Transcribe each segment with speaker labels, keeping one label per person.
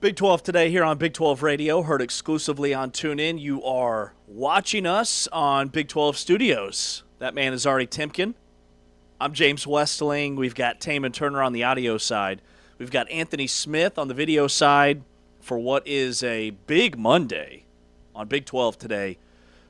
Speaker 1: Big 12 today here on Big 12 Radio, heard exclusively on TuneIn. You are watching us on Big 12 Studios. That man is Artie Timken. I'm James Westling. We've got Taman Turner on the audio side. We've got Anthony Smith on the video side for what is a big Monday on Big 12 today.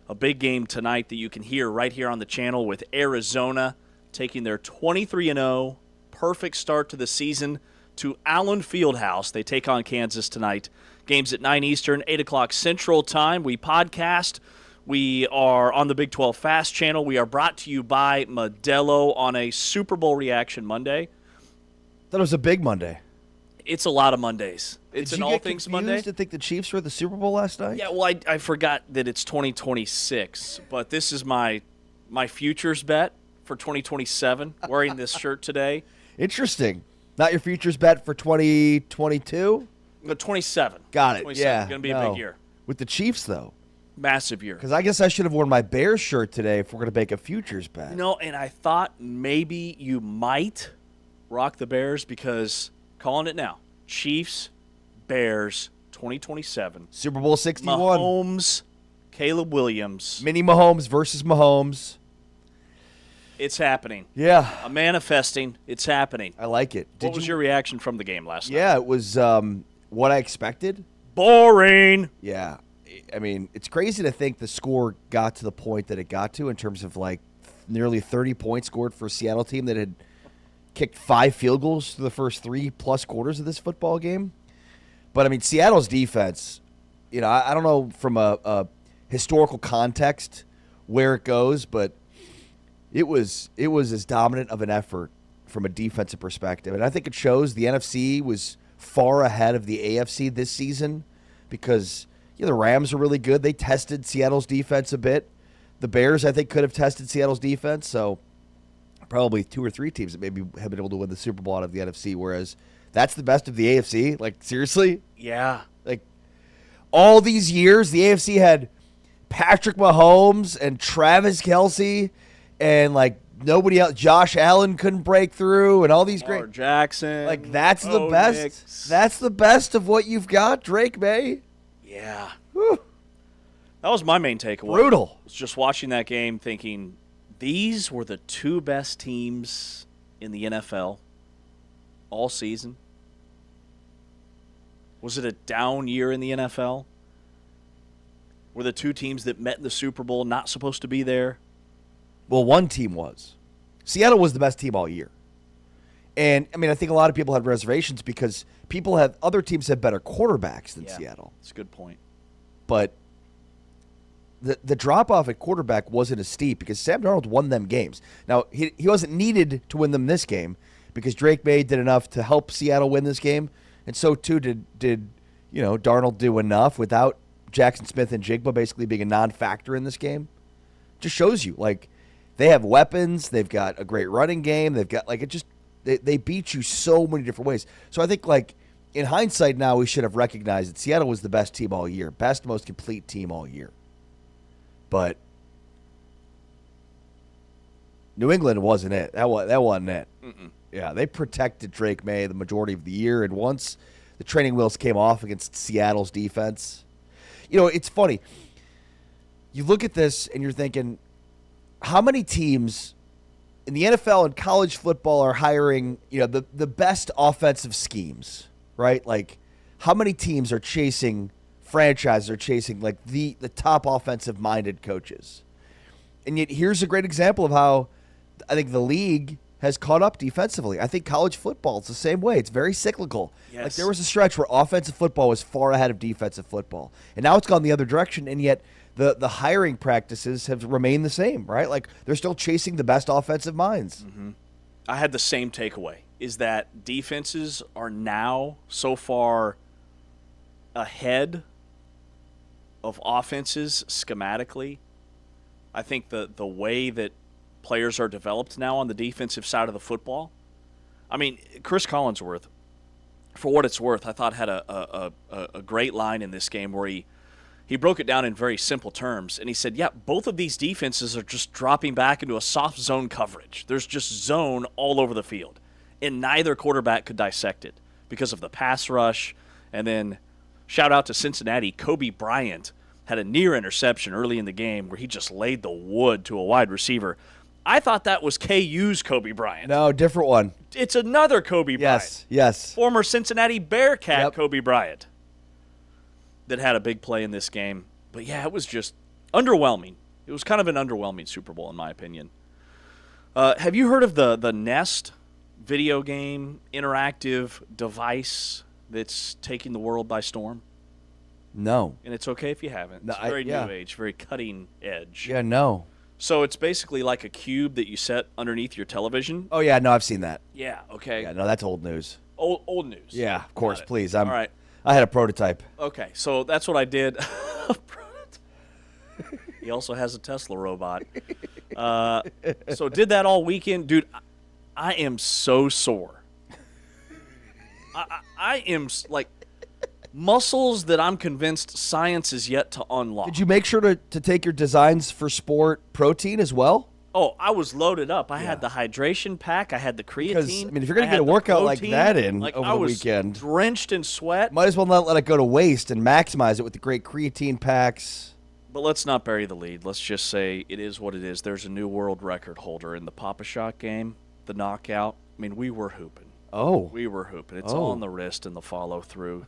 Speaker 1: A big game tonight that you can hear right here on the channel with Arizona taking their 23-0 perfect start to the season to Allen Fieldhouse. They take on Kansas tonight. Games at 9 Eastern, 8 o'clock Central Time. We podcast. We are on the Big 12 Fast channel. We are brought to you by Modelo on a Super Bowl Reaction Monday.
Speaker 2: Thought it was a big Monday.
Speaker 1: It's a lot of Mondays. It's an all things Monday.
Speaker 2: Did you think the Chiefs were at the Super Bowl last night?
Speaker 1: Yeah, well, I forgot that it's 2026, but this is my futures bet for 2027, wearing this shirt today.
Speaker 2: Interesting. Not your futures bet for 2022?
Speaker 1: No, 27.
Speaker 2: Got it.
Speaker 1: 27.
Speaker 2: Yeah.
Speaker 1: Going to be a big year.
Speaker 2: With the Chiefs, though.
Speaker 1: Massive year.
Speaker 2: Because I guess I should have worn my Bears shirt today if we're going to make a futures bet.
Speaker 1: No, and I thought maybe you might rock the Bears because, calling it now, Chiefs, Bears, 2027.
Speaker 2: Super Bowl 61.
Speaker 1: Mahomes, Caleb Williams.
Speaker 2: Mini Mahomes versus Mahomes.
Speaker 1: It's happening.
Speaker 2: Yeah.
Speaker 1: I'm manifesting. It's happening.
Speaker 2: I like it.
Speaker 1: What was your reaction from the game last night?
Speaker 2: Yeah, it was what I expected.
Speaker 1: Boring.
Speaker 2: Yeah. I mean, it's crazy to think the score got to the point that it got to in terms of like nearly 30 points scored for a Seattle team that had kicked 5 field goals through the first 3+ quarters of this football game. But, I mean, Seattle's defense, you know, I don't know from a historical context where it goes, but it was as dominant of an effort from a defensive perspective. And I think it shows the NFC was far ahead of the AFC this season because the Rams are really good. They tested Seattle's defense a bit. The Bears, I think, could have tested Seattle's defense. So probably 2 or 3 teams that maybe have been able to win the Super Bowl out of the NFC, whereas that's the best of the AFC. Like, seriously?
Speaker 1: Yeah.
Speaker 2: Like, all these years, the AFC had Patrick Mahomes and Travis Kelce and, like, nobody else. Josh Allen couldn't break through and all these
Speaker 1: Lamar
Speaker 2: great.
Speaker 1: Jackson.
Speaker 2: Like, that's the best.
Speaker 1: Nix.
Speaker 2: That's the best of what you've got, Drake May.
Speaker 1: Yeah.
Speaker 2: Whew.
Speaker 1: That was my main takeaway.
Speaker 2: Brutal.
Speaker 1: I was just watching that game thinking, these were the 2 best teams in the NFL all season. Was it a down year in the NFL? Were the 2 teams that met in the Super Bowl not supposed to be there?
Speaker 2: Well, one team was. Seattle was the best team all year. And, I mean, I think a lot of people had reservations because other teams have better quarterbacks than Seattle.
Speaker 1: That's a good point.
Speaker 2: But the drop-off at quarterback wasn't as steep because Sam Darnold won them games. Now, he wasn't needed to win them this game because Drake May did enough to help Seattle win this game, and so too did Darnold do enough without Jackson Smith and Jigba basically being a non-factor in this game. Just shows you, like, they have weapons, they've got a great running game, they've got, like, they beat you so many different ways. So I think, like, in hindsight now, we should have recognized that Seattle was the best team all year, best, most complete team all year. But New England wasn't it. That wasn't it.
Speaker 1: Mm-mm.
Speaker 2: Yeah, they protected Drake May the majority of the year, and once the training wheels came off against Seattle's defense, it's funny. You look at this and you're thinking, how many teams in the NFL and college football are hiring, the best offensive schemes, right? Like, how many teams are chasing franchises, are chasing, like, the top offensive-minded coaches? And yet here's a great example of how I think the league has caught up defensively. I think college football is the same way. It's very cyclical.
Speaker 1: Yes.
Speaker 2: Like, there was a stretch where offensive football was far ahead of defensive football. And now it's gone the other direction, and yet the hiring practices have remained the same, right? Like, they're still chasing the best offensive minds.
Speaker 1: Mm-hmm. I had the same takeaway, is that defenses are now so far ahead of offenses schematically. I think the way that players are developed now on the defensive side of the football. I mean, Chris Collinsworth, for what it's worth, I thought had a great line in this game where he broke it down in very simple terms, and he said, yeah, both of these defenses are just dropping back into a soft zone coverage. There's just zone all over the field, and neither quarterback could dissect it because of the pass rush And then shout out to Cincinnati. Kobe Bryant had a near interception early in the game where he just laid the wood to a wide receiver. I thought that was KU's Kobe Bryant.
Speaker 2: No, different one.
Speaker 1: It's another Kobe Bryant.
Speaker 2: Yes.
Speaker 1: Former Cincinnati Bearcat Kobe Bryant that had a big play in this game. But, yeah, it was just underwhelming. It was kind of an underwhelming Super Bowl, in my opinion. Have you heard of the Nest video game interactive device that's taking the world by storm?
Speaker 2: No.
Speaker 1: And it's okay if you haven't.
Speaker 2: No,
Speaker 1: It's very new age, very cutting edge.
Speaker 2: Yeah, no.
Speaker 1: So it's basically like a cube that you set underneath your television.
Speaker 2: Oh, yeah, no, I've seen that.
Speaker 1: Yeah, okay.
Speaker 2: Yeah, no, that's old news.
Speaker 1: Old news.
Speaker 2: Yeah, of course, please.
Speaker 1: All right.
Speaker 2: I had a prototype.
Speaker 1: Okay, so that's what I did. He also has a Tesla robot. So did that all weekend. Dude, I am so sore. I am, like, muscles that I'm convinced science is yet to unlock.
Speaker 2: Did you make sure to take your Designs for Sport protein as well?
Speaker 1: Oh, I was loaded up. I had the hydration pack. I had the creatine.
Speaker 2: Because, I mean, if you're going to get a workout like that in over the weekend,
Speaker 1: drenched in sweat.
Speaker 2: Might as well not let it go to waste and maximize it with the great creatine packs.
Speaker 1: But let's not bury the lead. Let's just say it is what it is. There's a new world record holder in the Papa-Shot game, the knockout. I mean, we were hooping.
Speaker 2: Oh.
Speaker 1: We were hooping. It's all on the wrist and the follow-through.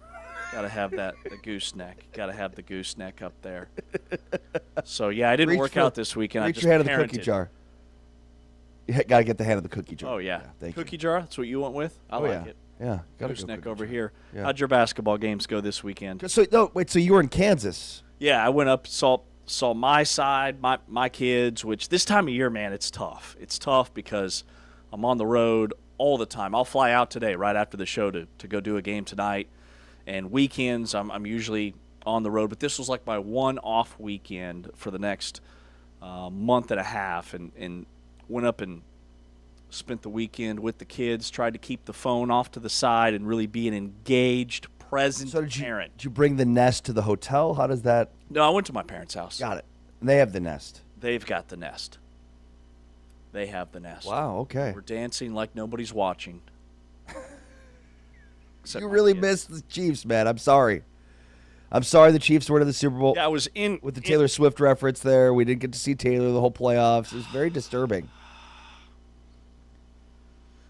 Speaker 1: Got to have the gooseneck. Got to have the gooseneck up there. So, yeah, I didn't work out this weekend.
Speaker 2: Reach
Speaker 1: I just
Speaker 2: your hand
Speaker 1: parented.
Speaker 2: in the cookie jar. You got to get the hand of the cookie jar.
Speaker 1: Oh, yeah.
Speaker 2: Thank
Speaker 1: cookie
Speaker 2: you.
Speaker 1: jar? That's what you went with? I like it.
Speaker 2: Yeah.
Speaker 1: Gooseneck over here.
Speaker 2: Yeah.
Speaker 1: How'd your basketball games go this weekend?
Speaker 2: So, no, wait, so you were in Kansas.
Speaker 1: Yeah, I went up, saw my side, my kids, which this time of year, man, it's tough. It's tough because I'm on the road all the time. I'll fly out today right after the show to go do a game tonight. And weekends, I'm usually on the road. But this was like my one off weekend for the next month and a half. And went up and spent the weekend with the kids, tried to keep the phone off to the side and really be an engaged, present parent.
Speaker 2: Did you bring the Nest to the hotel? How does that?
Speaker 1: No, I went to my parents' house.
Speaker 2: Got it. And they have the Nest.
Speaker 1: They've got the Nest. They have the Nest.
Speaker 2: Wow, okay.
Speaker 1: We're dancing like nobody's watching.
Speaker 2: You really missed the Chiefs, man. I'm sorry. I'm sorry the Chiefs were to the Super Bowl.
Speaker 1: Yeah, I was in
Speaker 2: with the Taylor Swift reference there. We didn't get to see Taylor the whole playoffs. It was very disturbing.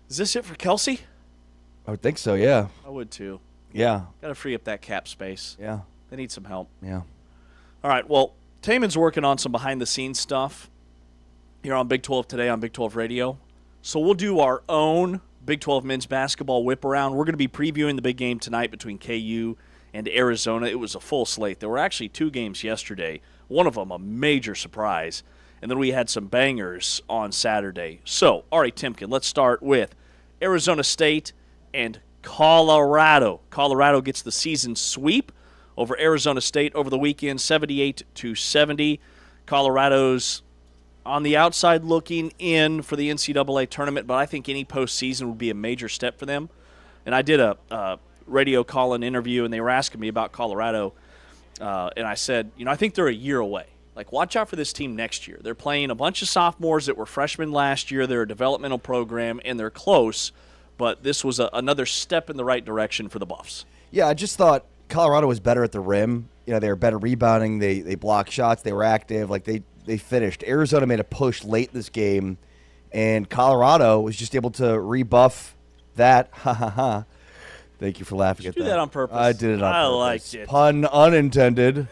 Speaker 1: Is this it for Kelsey?
Speaker 2: I would think so, yeah.
Speaker 1: I would too.
Speaker 2: Yeah.
Speaker 1: Got to free up that cap space.
Speaker 2: Yeah.
Speaker 1: They need some help.
Speaker 2: Yeah.
Speaker 1: All right, well, Taman's working on some behind-the-scenes stuff here on Big 12 Today on Big 12 Radio. So we'll do our own Big 12 men's basketball whip-around. We're going to be previewing the big game tonight between KU and Arizona. It was a full slate. There were actually two games yesterday, one of them a major surprise, and then we had some bangers on Saturday. So, all right, Timken, let's start with Arizona State and Colorado. Colorado gets the season sweep over Arizona State over the weekend, 78-70. Colorado's on the outside looking in for the NCAA tournament, but I think any postseason would be a major step for them. And I did a radio call-in interview, and they were asking me about Colorado, and I said, I think they're a year away. Like, watch out for this team next year. They're playing a bunch of sophomores that were freshmen last year. They're a developmental program, and they're close, but this was another step in the right direction for the Buffs.
Speaker 2: Yeah, I just thought Colorado was better at the rim. They were better rebounding. They blocked shots. They were active. Like, they finished. Arizona made a push late in this game, and Colorado was just able to rebuff that. Ha, ha, ha. Thank you for laughing at that.
Speaker 1: Did you do that on purpose?
Speaker 2: I did it on purpose.
Speaker 1: I liked it.
Speaker 2: Pun unintended.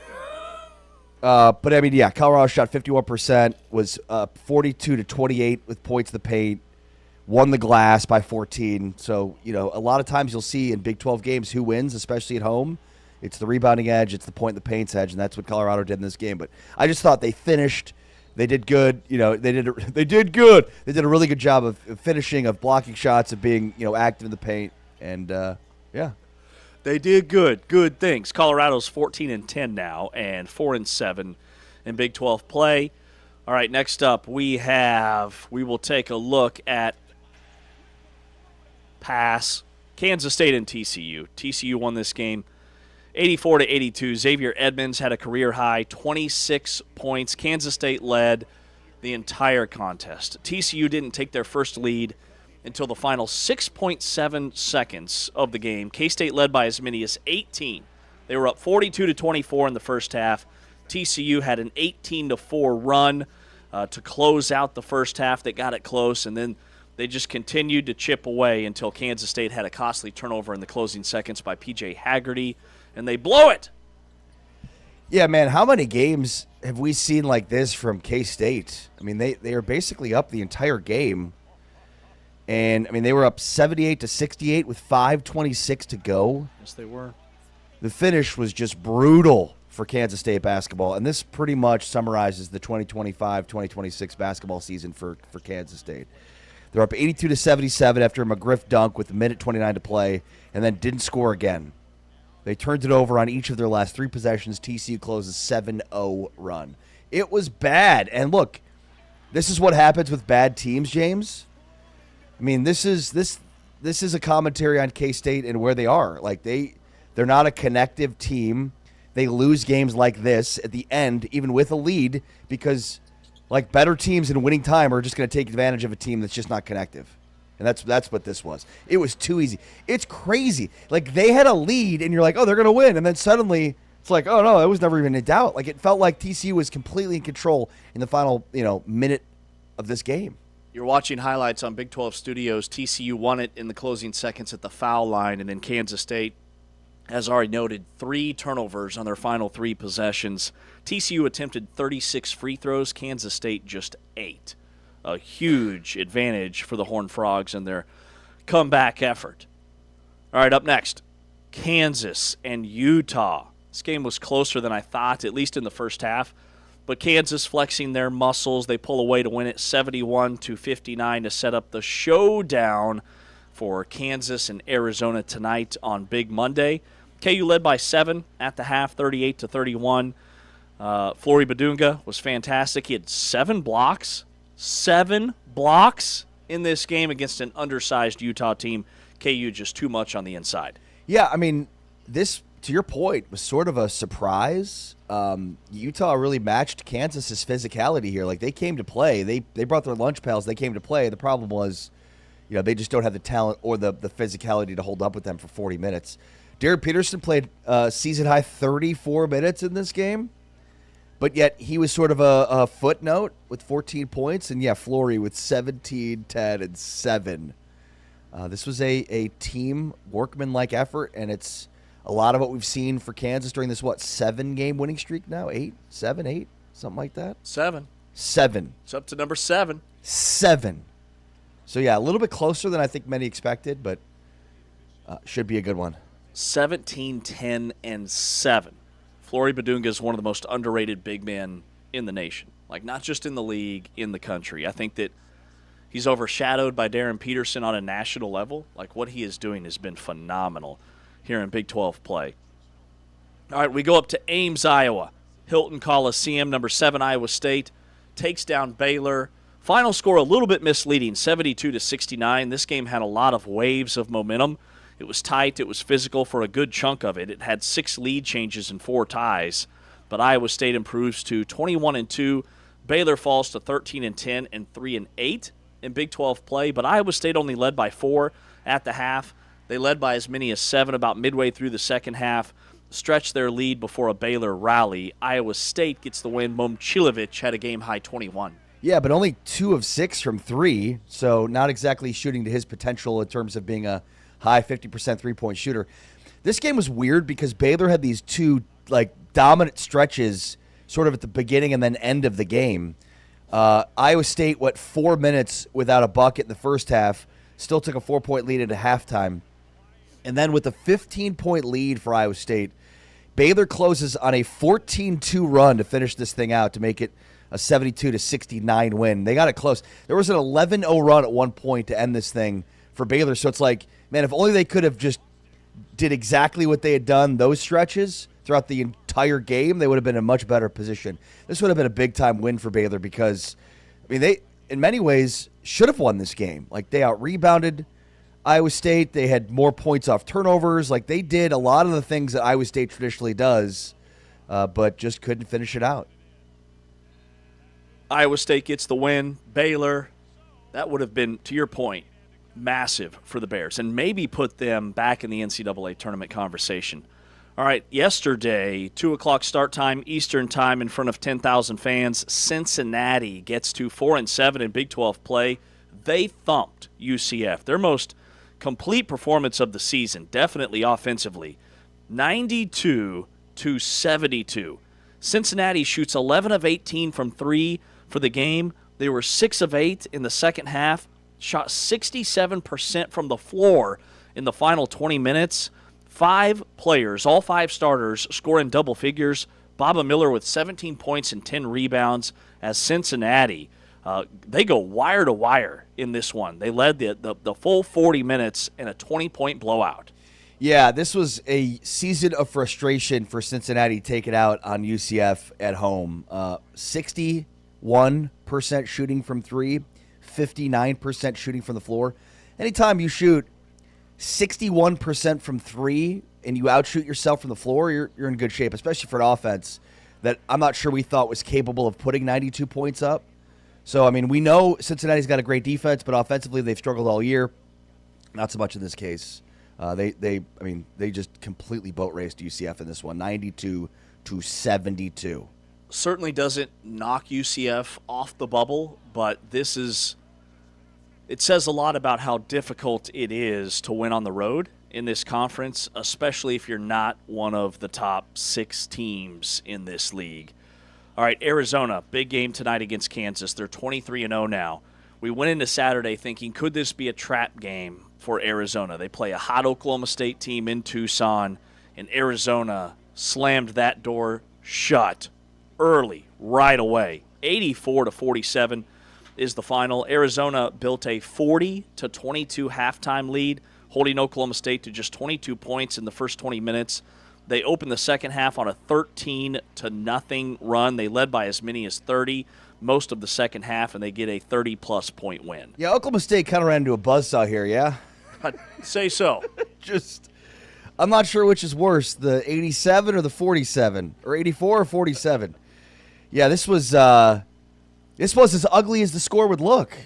Speaker 2: But, I mean, yeah, Colorado shot 51%, was 42-28 with points to the paint, won the glass by 14. So, a lot of times you'll see in Big 12 games who wins, especially at home. It's the rebounding edge, it's the point in the paint's edge, and that's what Colorado did in this game. But I just thought they finished. They did good. They did good. They did a really good job of finishing, of blocking shots, of being, active in the paint. And, yeah.
Speaker 1: They did good things. Colorado's 14-10 now and 4-7 in Big 12 play. All right, next up we will take a look at Kansas State and TCU. TCU won this game 84-82. Xavier Edmonds had a career high 26 points. Kansas State led the entire contest. TCU didn't take their first lead until the final 6.7 seconds of the game. K-State led by as many as 18. They were up 42-24 in the first half. TCU had an 18-4 run to close out the first half. They got it close, and then they just continued to chip away until Kansas State had a costly turnover in the closing seconds by P.J. Haggerty, and they blow it.
Speaker 2: Yeah, man, how many games have we seen like this from K-State? I mean, they are basically up the entire game. And, I mean, they were up 78-68 with 5:26 to go.
Speaker 1: Yes, they were.
Speaker 2: The finish was just brutal for Kansas State basketball, and this pretty much summarizes the 2025-2026 basketball season for Kansas State. They're up 82-77 after a McGriff dunk with a minute 29 to play, and then didn't score again. They turned it over on each of their last 3 possessions. TCU closes 7-0 run. It was bad. And look, this is what happens with bad teams, James. I mean, this is a commentary on K-State and where they are. Like they're not a connective team. They lose games like this at the end, even with a lead, because like better teams in winning time are just going to take advantage of a team that's just not connective. And that's what this was. It was too easy. It's crazy. Like, they had a lead, and you're like, oh, they're going to win. And then suddenly, it's like, oh, no, it was never even in doubt. Like, it felt like TCU was completely in control in the final, minute of this game.
Speaker 1: You're watching highlights on Big 12 Studios. TCU won it in the closing seconds at the foul line, and then Kansas State, as already noted, 3 turnovers on their final 3 possessions. TCU attempted 36 free throws, Kansas State just 8. A huge advantage for the Horned Frogs in their comeback effort. All right, up next, Kansas and Utah. This game was closer than I thought, at least in the first half. But Kansas flexing their muscles. They pull away to win it 71-59 to set up the showdown for Kansas and Arizona tonight on Big Monday. KU led by 7 at the half, 38-31. Flory Badunga was fantastic. He had 7 blocks. 7 blocks in this game against an undersized Utah team. KU just too much on the inside.
Speaker 2: Yeah, I mean, this, to your point, was sort of a surprise. Utah really matched Kansas's physicality here. Like, they came to play. They brought their lunch pails. They came to play. The problem was, they just don't have the talent or the physicality to hold up with them for 40 minutes. Derek Peterson played season-high 34 minutes in this game. But yet he was sort of a footnote with 14 points. And, yeah, Flory with 17, 10, and 7. This was a team workman-like effort, and it's a lot of what we've seen for Kansas during this, 7-game winning streak now? 8? 7, 8? Something like that?
Speaker 1: 7.
Speaker 2: 7.
Speaker 1: It's up to number 7.
Speaker 2: 7. So, yeah, a little bit closer than I think many expected, but should be a good one.
Speaker 1: 17, 10, and 7. Flory Badunga is one of the most underrated big men in the nation. Like, not just in the league, in the country. I think that he's overshadowed by Darren Peterson on a national level. Like, what he is doing has been phenomenal here in Big 12 play. All right, we go up to Ames, Iowa. Hilton Coliseum, number 7 Iowa State, takes down Baylor. Final score a little bit misleading, 72-69. This game had a lot of waves of momentum. It was tight. It was physical for a good chunk of it. It had 6 lead changes and 4 ties. But Iowa State improves to 21-2. Baylor falls to 13-10 and 3-8 in Big 12 play. But Iowa State only led by 4 at the half. They led by as many as 7 about midway through the second half. Stretched their lead before a Baylor rally. Iowa State gets the win. Momcilovic had a game-high 21.
Speaker 2: Yeah, but only 2 of 6 from 3. So not exactly shooting to his potential in terms of being a high 50% three-point shooter. This game was weird because Baylor had these 2 dominant stretches sort of at the beginning and then end of the game. Iowa State 4 minutes without a bucket in the first half, still took a 4-point lead at halftime. And then with a 15-point lead for Iowa State, Baylor closes on a 14-2 run to finish this thing out to make it a 72-69 win. They got it close. There was an 11-0 run at one point to end this thing for Baylor. So it's like, man, if only they could have just did exactly what they had done those stretches throughout the entire game, they would have been in a much better position. This would have been a big-time win for Baylor because, I mean, they, in many ways, should have won this game. Like, they out-rebounded Iowa State. They had more points off turnovers. Like, they did a lot of the things that Iowa State traditionally does, but just couldn't finish it out.
Speaker 1: Iowa State gets the win. Baylor, that would have been, to your point, massive for the Bears and maybe put them back in the NCAA tournament conversation. All right, yesterday, 2 o'clock start time, Eastern time, in front of 10,000 fans. Cincinnati gets to 4-7 in Big 12 play. They thumped UCF. Their most complete performance of the season, definitely offensively. 92-72. Cincinnati shoots 11 of 18 from 3 for the game. They were 6 of 8 in the second half, shot 67% from the floor in the final 20 minutes. 5 players, all 5 starters, score in double figures. Baba Miller with 17 points and 10 rebounds as Cincinnati. They go wire to wire in this one. They led the full 40 minutes in a 20-point blowout.
Speaker 2: Yeah, this was a season of frustration for Cincinnati taken out on UCF at home. 61% shooting from 3, 59% shooting from the floor. Anytime you shoot 61% from 3 and you outshoot yourself from the floor, you're in good shape, especially for an offense that I'm not sure we thought was capable of putting 92 points up. So, I mean, we know Cincinnati's got a great defense, but offensively they've struggled all year. Not so much in this case. They just completely boat raced UCF in this one, 92-72.
Speaker 1: Certainly doesn't knock UCF off the bubble, but it says a lot about how difficult it is to win on the road in this conference, especially if you're not one of the top 6 teams in this league. All right, Arizona, big game tonight against Kansas. They're 23-0 now. We went into Saturday thinking, could this be a trap game for Arizona? They play a hot Oklahoma State team in Tucson, and Arizona slammed that door shut early, right away. 84-47 is the final. Arizona built a 40-22 halftime lead, holding Oklahoma State to just 22 points in the first 20 minutes. They opened the second half on a 13-0 run. They led by as many as 30 most of the second half, and they get a 30-plus point win.
Speaker 2: Yeah, Oklahoma State kind of ran into a buzzsaw here, yeah?
Speaker 1: I'd say so.
Speaker 2: I'm not sure which is worse, the 87 or the 47, or 84 or 47. Yeah, this was as ugly as the score would look.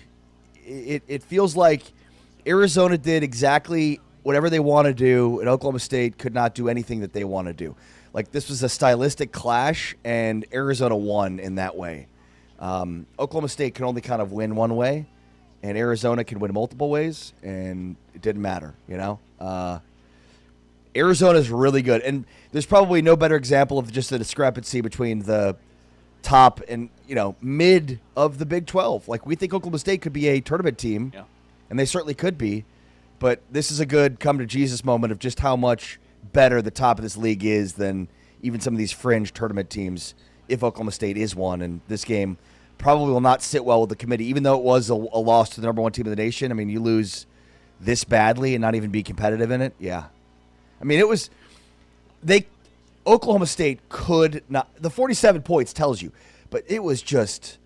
Speaker 2: It feels like Arizona did exactly whatever they want to do, and Oklahoma State could not do anything that they want to do. Like, this was a stylistic clash, and Arizona won in that way. Oklahoma State can only kind of win one way, and Arizona can win multiple ways, and it didn't matter, you know? Arizona's really good, and there's probably no better example of just the discrepancy between the top and, mid of the Big 12. Like, we think Oklahoma State could be a tournament team,
Speaker 1: yeah,
Speaker 2: and they certainly could be, but this is a good come-to-Jesus moment of just how much better the top of this league is than even some of these fringe tournament teams if Oklahoma State is one. And this game probably will not sit well with the committee, even though it was a loss to the number 1 team in the nation. I mean, you lose this badly and not even be competitive in it. Yeah. I mean, Oklahoma State could not, the 47 points tells you, but it was just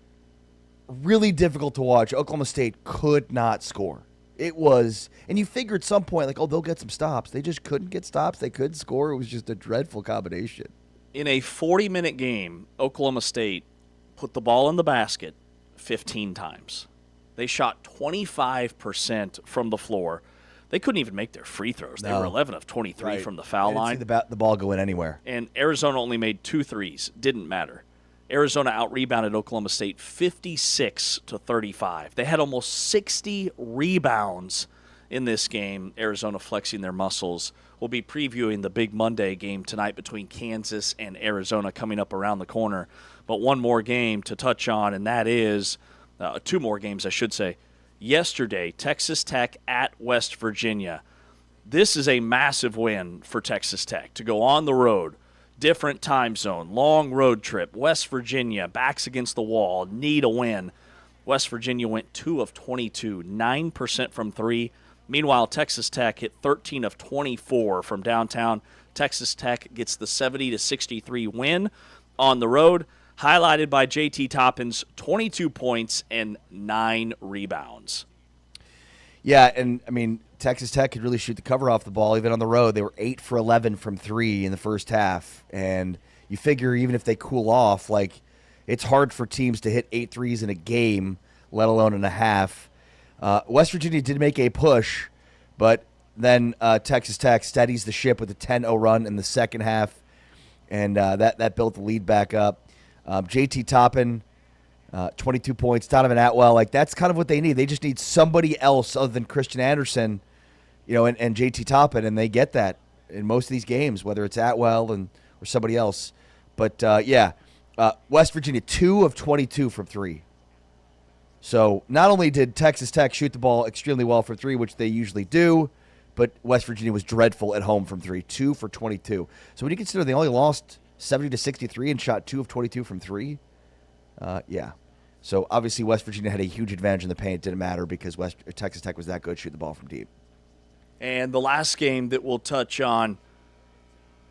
Speaker 2: really difficult to watch. Oklahoma State could not score. It was, and you figure at some point, like, they'll get some stops. They just couldn't get stops. They couldn't score. It was just a dreadful combination.
Speaker 1: In a 40-minute game, Oklahoma State put the ball in the basket 15 times. They shot 25% from the floor. They couldn't even make their free throws. They were 11 of 23 from the foul line.
Speaker 2: See the ball going anywhere.
Speaker 1: And Arizona only made 2 threes. Didn't matter. Arizona out-rebounded Oklahoma State 56-35. They had almost 60 rebounds in this game. Arizona flexing their muscles. We'll be previewing the big Monday game tonight between Kansas and Arizona coming up around the corner. But one more game to touch on, and that is 2 more games, I should say. Yesterday, Texas Tech at West Virginia. This is a massive win for Texas Tech to go on the road. Different time zone, long road trip. West Virginia, backs against the wall, need a win. West Virginia went 2 of 22, 9% from 3. Meanwhile, Texas Tech hit 13 of 24 from downtown. Texas Tech gets the 70-63 win on the road, highlighted by JT Toppin's 22 points and 9 rebounds.
Speaker 2: Yeah, and, I mean, Texas Tech could really shoot the cover off the ball even on the road. They were 8 for 11 from 3 in the first half. And you figure even if they cool off, like, it's hard for teams to hit 8 threes in a game, let alone in a half. West Virginia did make a push, but then Texas Tech steadies the ship with a 10-0 run in the second half, and that built the lead back up. JT Toppin, 22 points. Donovan Atwell, like that's kind of what they need. They just need somebody else other than Christian Anderson, and JT Toppin, and they get that in most of these games, whether it's Atwell or somebody else. But West Virginia 2 of 22 from 3. So not only did Texas Tech shoot the ball extremely well from 3, which they usually do, but West Virginia was dreadful at home from 3, 2 for 22. So when you consider they only lost 70-63 and shot 2 of 22 from 3, So obviously West Virginia had a huge advantage in the paint. It didn't matter because Texas Tech was that good shooting the ball from deep.
Speaker 1: And the last game that we'll touch on,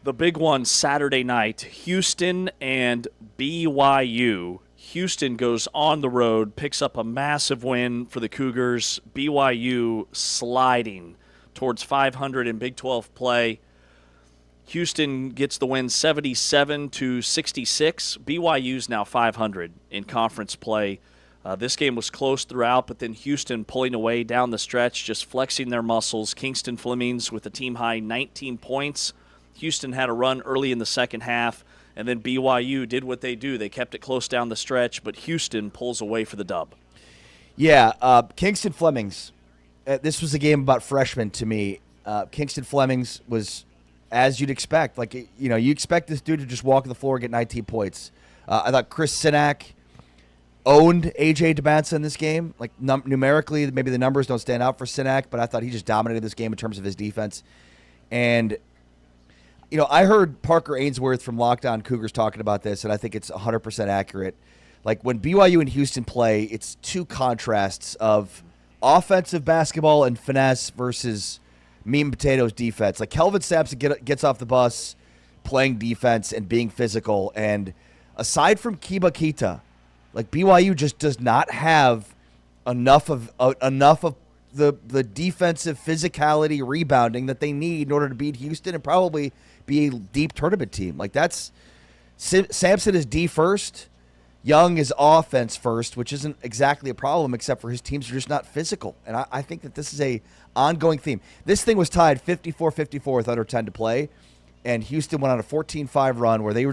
Speaker 1: the big one Saturday night, Houston and BYU. Houston goes on the road, picks up a massive win for the Cougars. BYU sliding towards 500 in Big 12 play. Houston gets the win 77-66. BYU's now 500 in conference play. This game was close throughout, but then Houston pulling away down the stretch, just flexing their muscles. Kingston Flemings with a team-high 19 points. Houston had a run early in the second half, and then BYU did what they do. They kept it close down the stretch, but Houston pulls away for the dub.
Speaker 2: Yeah, Kingston Flemings. This was a game about freshmen to me. Kingston Flemings was, as you'd expect. You expect this dude to just walk the floor and get 19 points. I thought Chris Sinak owned A.J. Debantza in this game. Numerically, maybe the numbers don't stand out for Sinak, but I thought he just dominated this game in terms of his defense. And, I heard Parker Ainsworth from Locked On Cougars talking about this, and I think it's 100% accurate. Like, when BYU and Houston play, it's two contrasts of offensive basketball and finesse versus meat and potatoes defense. Like, Kelvin Sampson gets off the bus playing defense and being physical, and aside from Kiba Kita, like, BYU just does not have enough of the defensive physicality rebounding that they need in order to beat Houston and probably be a deep tournament team. Like, that's Sampson is D first, Young is offense first, which isn't exactly a problem except for his teams are just not physical. And I think that this is a ongoing theme. This thing was tied 54-54 with under 10 to play, and Houston went on a 14-5 run where they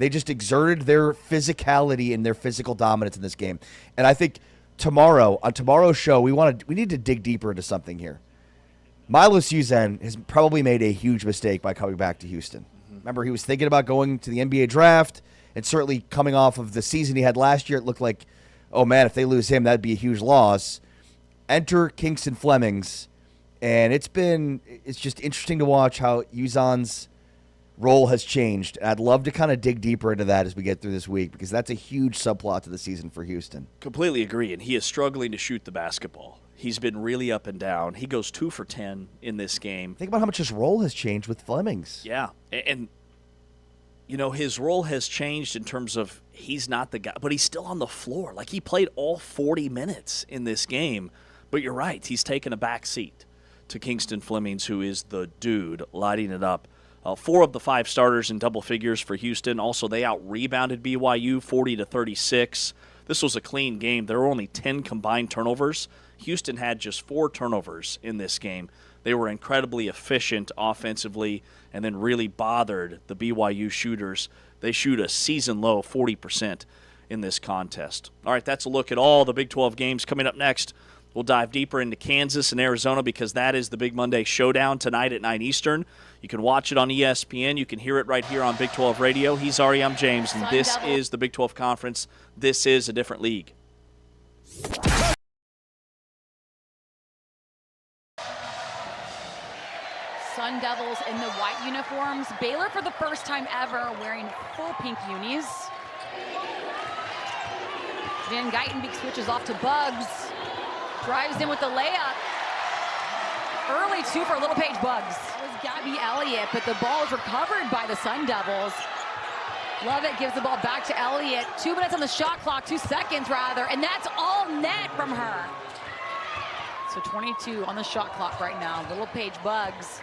Speaker 2: just exerted their physicality and their physical dominance in this game. And I think on tomorrow's show, we need to dig deeper into something here. Milos Uzen has probably made a huge mistake by coming back to Houston. Remember, he was thinking about going to the NBA draft, and certainly coming off of the season he had last year, it looked like, oh man, if they lose him, that'd be a huge loss. Enter Kingston Flemings, and it's just interesting to watch how Uzen's role has changed. I'd love to kind of dig deeper into that as we get through this week, because that's a huge subplot to the season for Houston.
Speaker 1: Completely agree, and he is struggling to shoot the basketball. He's been really up and down. He goes 2 for 10 in this game.
Speaker 2: Think about how much his role has changed with Flemings.
Speaker 1: Yeah, and his role has changed in terms of he's not the guy, but he's still on the floor. Like, he played all 40 minutes in this game, but you're right. He's taken a back seat to Kingston Flemings, who is the dude lighting it up. 4 of the 5 starters in double figures for Houston. Also, they out-rebounded BYU 40-36. This was a clean game. There were only 10 combined turnovers. Houston had just 4 turnovers in this game. They were incredibly efficient offensively and then really bothered the BYU shooters. They shoot a season-low 40% in this contest. All right, that's a look at all the Big 12 games. Coming up next, we'll dive deeper into Kansas and Arizona, because that is the Big Monday Showdown tonight at 9 Eastern. You can watch it on ESPN. You can hear it right here on Big 12 Radio. He's Ari, I'm James, and this is the Big 12 Conference. This is a different league.
Speaker 3: Sun Devils in the white uniforms. Baylor for the first time ever wearing full pink unis. Van Geitenbeek switches off to Bugs. Drives in with the layup. Early 2 for Little Page Bugs. That was Gabby Elliott, but the ball is recovered by the Sun Devils. Lovett gives the ball back to Elliott. 2 minutes on the shot clock, 2 seconds rather, and that's all net from her. So 22 on the shot clock right now. Little Page Bugs.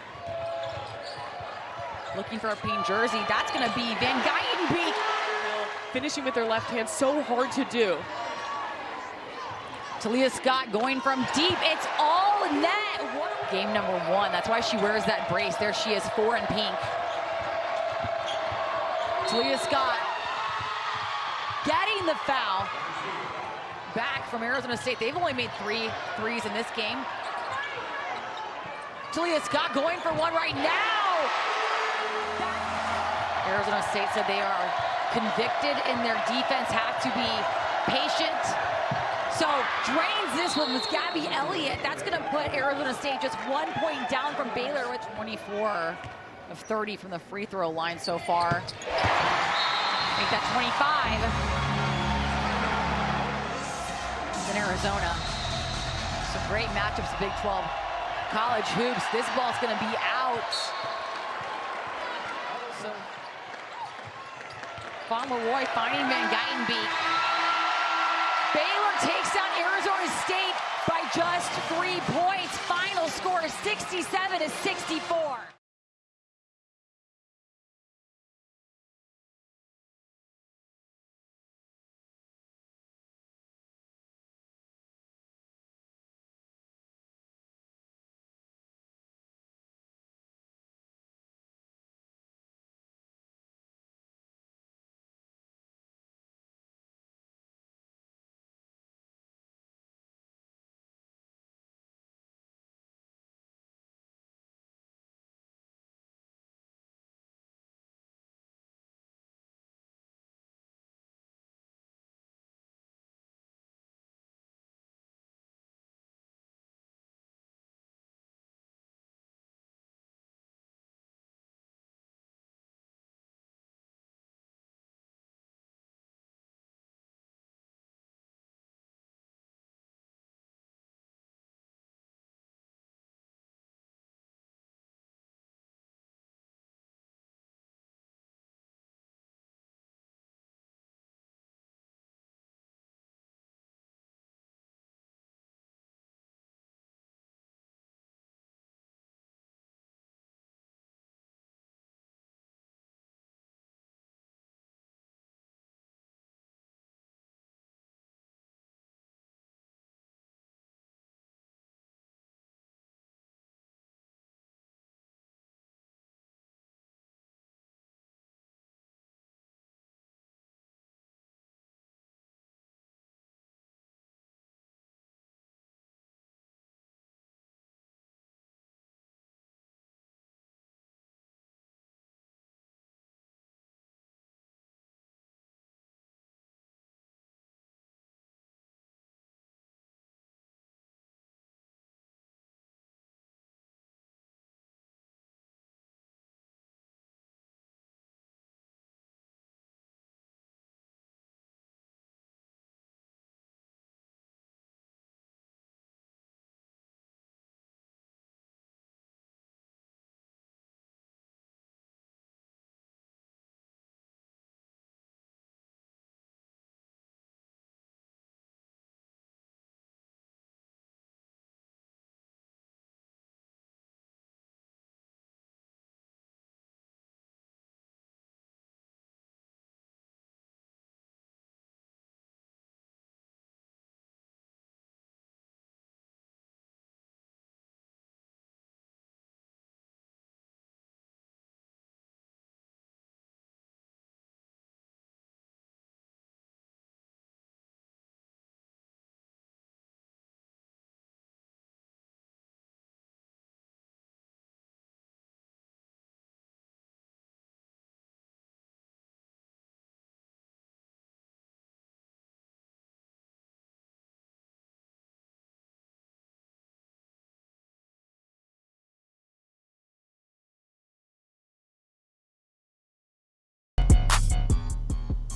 Speaker 3: Looking for a pink jersey. That's going to be Van Geitenbeek.
Speaker 4: Finishing with their left hand, so hard to do.
Speaker 3: Talia Scott going from deep. It's all net. Game number 1. That's why she wears that brace. There she is, 4 in pink. Talia Scott getting the foul back from Arizona State. They've only made 3 threes in this game. Talia Scott going for one right now. Arizona State said they are convicted in their defense, have to be patient. So drains this one with Gabby Elliott. That's going to put Arizona State just 1 point down from Baylor with 24 of 30 from the free throw line so far. Make that 25. In Arizona. Some great matchups, Big 12 college hoops. This ball's going to be out. So, Fauntleroy finding Van Geitenbeek. Baylor takes down Arizona State by just 3 points. Final score is 67-64.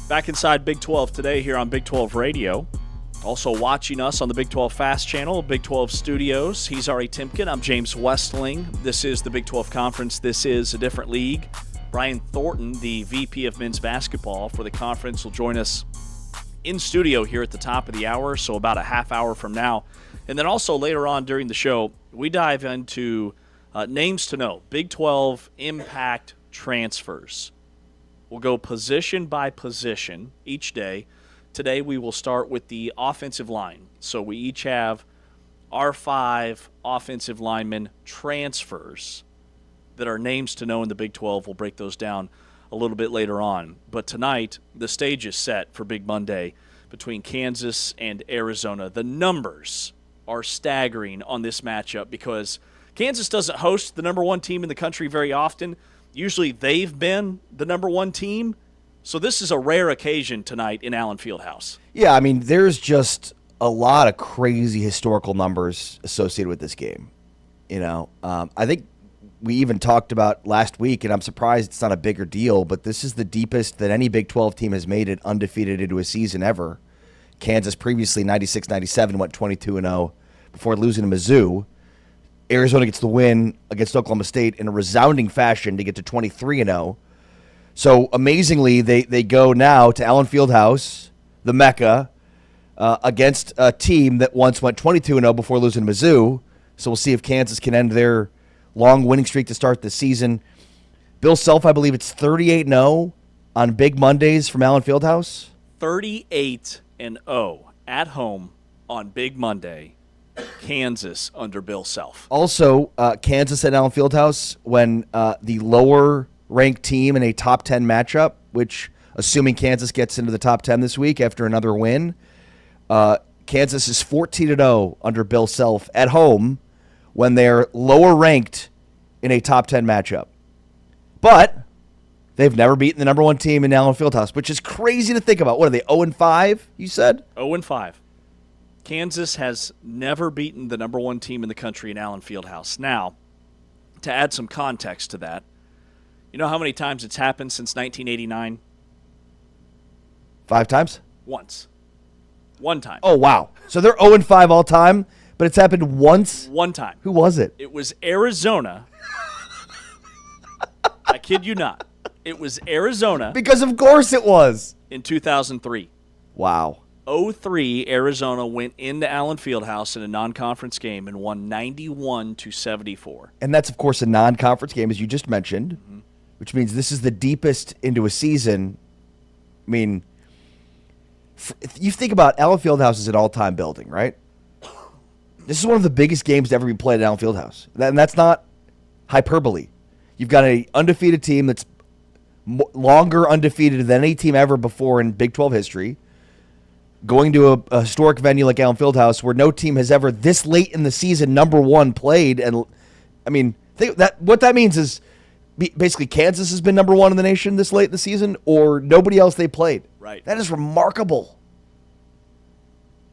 Speaker 1: Back inside Big 12 today here on Big 12 Radio. Also watching us on the Big 12 Fast Channel, Big 12 Studios. He's Ari Timken. I'm James Westling. This is the Big 12 Conference. This is a different league. Brian Thornton, the VP of men's basketball for the conference, will join us in studio here at the top of the hour, so about a half hour from now. And then also later on during the show, we dive into names to know, Big 12 impact transfers. We'll go position by position each day Today we will start with the offensive line. So we each have our 5 offensive linemen transfers that are names to know in the Big 12. We'll break those down a little bit later on. But tonight, the stage is set for Big Monday between Kansas and Arizona. The numbers are staggering on this matchup because Kansas doesn't host the number 1 team in the country very often. Usually they've been the number 1 team. So this is a rare occasion tonight in Allen Fieldhouse.
Speaker 2: Yeah, I mean, there's just a lot of crazy historical numbers associated with this game. I think we even talked about last week, and I'm surprised it's not a bigger deal, but this is the deepest that any Big 12 team has made it undefeated into a season ever. Kansas previously, 96-97, went 22-0 before losing to Mizzou. Arizona gets the win against Oklahoma State in a resounding fashion to get to 23-0. So, amazingly, they go now to Allen Fieldhouse, the Mecca, against a team that once went 22-0 before losing to Mizzou. So we'll see if Kansas can end their long winning streak to start the season. Bill Self, I believe it's 38-0 on Big Mondays from Allen Fieldhouse.
Speaker 1: 38-0 at home on Big Monday. Kansas under Bill Self.
Speaker 2: Also, Kansas at Allen Fieldhouse when the lower-ranked team in a top 10 matchup, which, assuming Kansas gets into the top 10 this week after another win, Kansas is 14-0 under Bill Self at home when they're lower-ranked in a top 10 matchup. But they've never beaten the number 1 team in Allen Fieldhouse, which is crazy to think about. What are they, 0-5, you said?
Speaker 1: 0-5. Kansas has never beaten the number 1 team in the country in Allen Fieldhouse. Now, to add some context to that, you know how many times it's happened since 1989?
Speaker 2: 5 times?
Speaker 1: Once. 1 time.
Speaker 2: Oh, wow. So they're 0-5 all time, but it's happened once?
Speaker 1: 1 time.
Speaker 2: Who was it?
Speaker 1: It was Arizona. I kid you not. It was Arizona
Speaker 2: Because of course it was.
Speaker 1: in 2003.
Speaker 2: Wow.
Speaker 1: 0-3, Arizona went into Allen Fieldhouse in a non-conference game and won 91-74.
Speaker 2: And that's, of course, a non-conference game, as you just mentioned, which means this is the deepest into a season. I mean, if you think about Allen Fieldhouse is an all-time building, right? This is one of the biggest games to ever be played at Allen Fieldhouse. And that's not hyperbole. You've got an undefeated team that's longer undefeated than any team ever before in Big 12 history, going to a historic venue like Allen Fieldhouse where no team has ever this late in the season number 1 played. And I mean, what that means is basically Kansas has been number 1 in the nation this late in the season, or nobody else they played.
Speaker 1: Right.
Speaker 2: That is remarkable.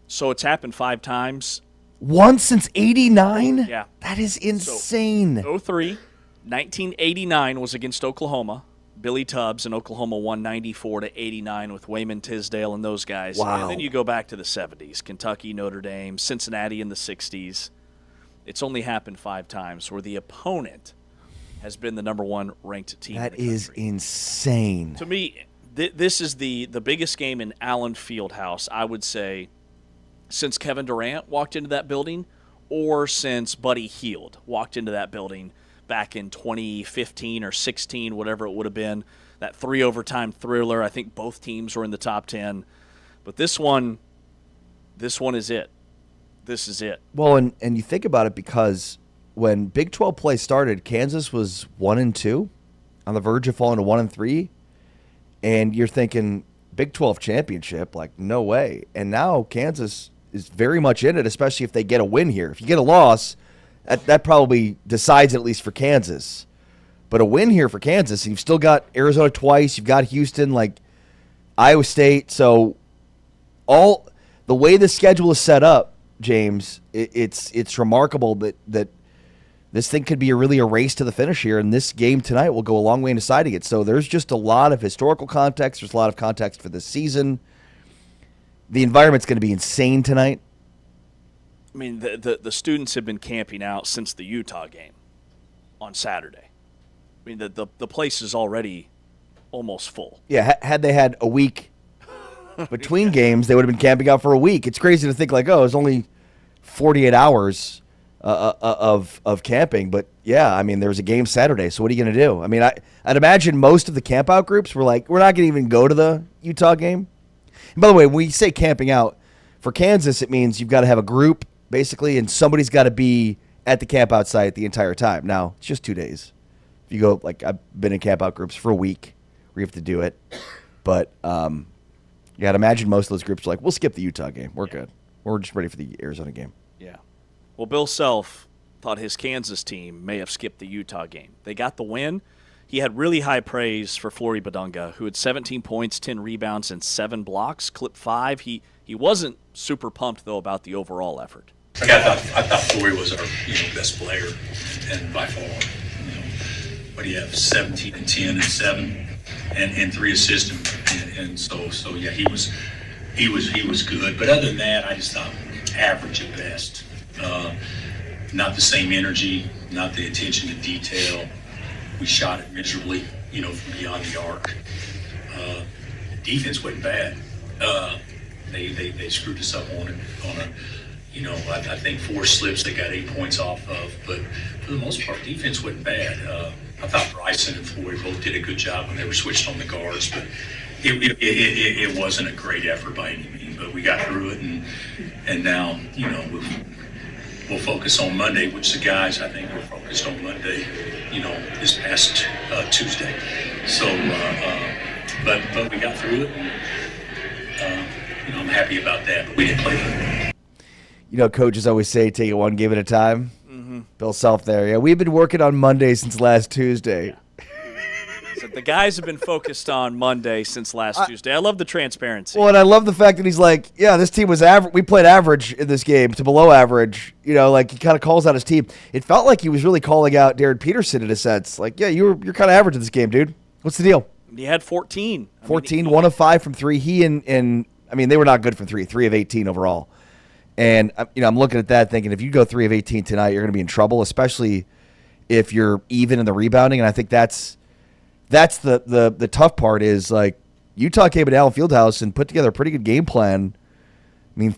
Speaker 1: So it's happened 5 times.
Speaker 2: Once since 89?
Speaker 1: Yeah.
Speaker 2: That is insane.
Speaker 1: 0-3. 1989 was against Oklahoma. Billy Tubbs, and Oklahoma won 94-89 with Wayman Tisdale and those guys.
Speaker 2: Wow.
Speaker 1: And then you go back to the 70s. Kentucky, Notre Dame, Cincinnati in the 60s. It's only happened 5 times where the opponent has been the number 1 ranked team.
Speaker 2: That
Speaker 1: in the
Speaker 2: is
Speaker 1: country.
Speaker 2: insane.
Speaker 1: To me, this is the biggest game in Allen Fieldhouse, I would say, since Kevin Durant walked into that building or since Buddy Hield walked into that building back in 2015 or 16, whatever it would have been. That 3 overtime thriller. I think both teams were in the top 10. But this one is it. This is it.
Speaker 2: Well, and you think about it because when Big 12 play started, Kansas was 1-2, on the verge of falling to 1-3, and you're thinking Big 12 championship, like no way. And now Kansas is very much in it, especially if they get a win here. If you get a loss, that probably decides it, at least for Kansas. But a win here for Kansas, and you've still got Arizona twice, you've got Houston, like Iowa State. So all the way the schedule is set up, James, it's remarkable that this thing could be really a race to the finish here, and this game tonight will go a long way in deciding it. So there's just a lot of historical context. There's a lot of context for this season. The environment's going to be insane tonight.
Speaker 1: I mean, the students have been camping out since the Utah game on Saturday. I mean, the place is already almost full.
Speaker 2: Yeah, had they had a week between games, they would have been camping out for a week. It's crazy to think like, oh, it's only 48 hours of camping. But, yeah, I mean, there was a game Saturday, so what are you going to do? I mean, I'd imagine most of the camp out groups were like, we're not going to even go to the Utah game. And by the way, when we say camping out, for Kansas, it means you've got to have a group, basically, and somebody's got to be at the camp out site the entire time. Now, it's just 2 days. If you go, like, I've been in camp out groups for a week where you have to do it. But, you got to imagine most of those groups are like, we'll skip the Utah game. We're good. We're just ready for the Arizona game.
Speaker 1: Yeah. Well, Bill Self thought his Kansas team may have skipped the Utah game. They got the win. He had really high praise for Flory Badunga, who had 17 points, 10 rebounds, and 7 blocks, clipped 5. He wasn't super pumped, though, about the overall effort.
Speaker 4: I thought Flory was our best player, and by far. What do you have? 17 and 10 and 7, and 3 assists, and so yeah, he was good. But other than that, I just thought average at best. Not the same energy, not the attention to detail. We shot it miserably, from beyond the arc. Defense wasn't bad. They screwed us up on a, I think 4 slips they got 8 points off of. But for the most part, defense wasn't bad. I thought Bryson and Floyd both did a good job when they were switched on the guards, but it wasn't a great effort by any means. But we got through it, and now we'll focus on Monday, which the guys I think were focused on Monday, this past Tuesday. So, but we got through it, and I'm happy about that. But we didn't play them.
Speaker 2: Coaches always say take it one game at a time. Mm-hmm. Bill Self there. Yeah, we've been working on Monday since last Tuesday.
Speaker 1: Yeah. So the guys have been focused on Monday since last Tuesday. I love the transparency.
Speaker 2: Well, and I love the fact that he's like, yeah, this team was average. We played average in this game to below average. He kind of calls out his team. It felt like he was really calling out Darren Peterson in a sense. Like, yeah, you're kind of average in this game, dude. What's the deal?
Speaker 1: He had 14.
Speaker 2: 1 of 5 from 3. He and they were not good from 3. 3 of 18 overall. And, I'm looking at that thinking if you go 3 of 18 tonight, you're going to be in trouble, especially if you're even in the rebounding. And I think that's the tough part is, like, Utah came to Allen Fieldhouse and put together a pretty good game plan. I mean,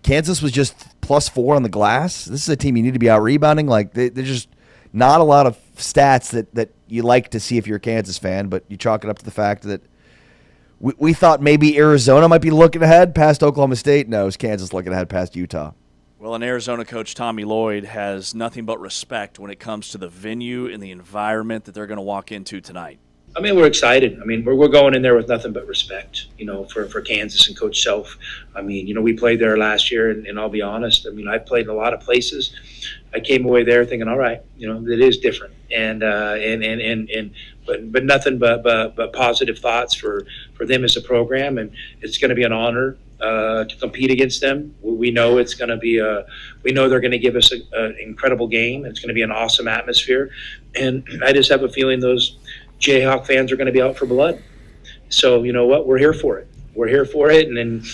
Speaker 2: Kansas was just +4 on the glass. This is a team you need to be out rebounding. Like, there's just not a lot of stats that you like to see if you're a Kansas fan, but you chalk it up to the fact that we thought maybe Arizona might be looking ahead past Oklahoma State. No, it's Kansas looking ahead past Utah.
Speaker 1: Well, and Arizona coach Tommy Lloyd has nothing but respect when it comes to the venue and the environment that they're going to walk into tonight.
Speaker 5: We're excited. We're going in there with nothing but respect, for Kansas and Coach Self. We played there last year, and I'll be honest. I played in a lot of places. I came away there thinking, all right, it is different, but nothing but positive thoughts for them as a program, and it's going to be an honor to compete against them. We know it's going to be we know they're going to give us an incredible game. It's going to be an awesome atmosphere, and I just have a feeling those Jayhawk fans are going to be out for blood. So you know what? We're here for it. We're here for it, and then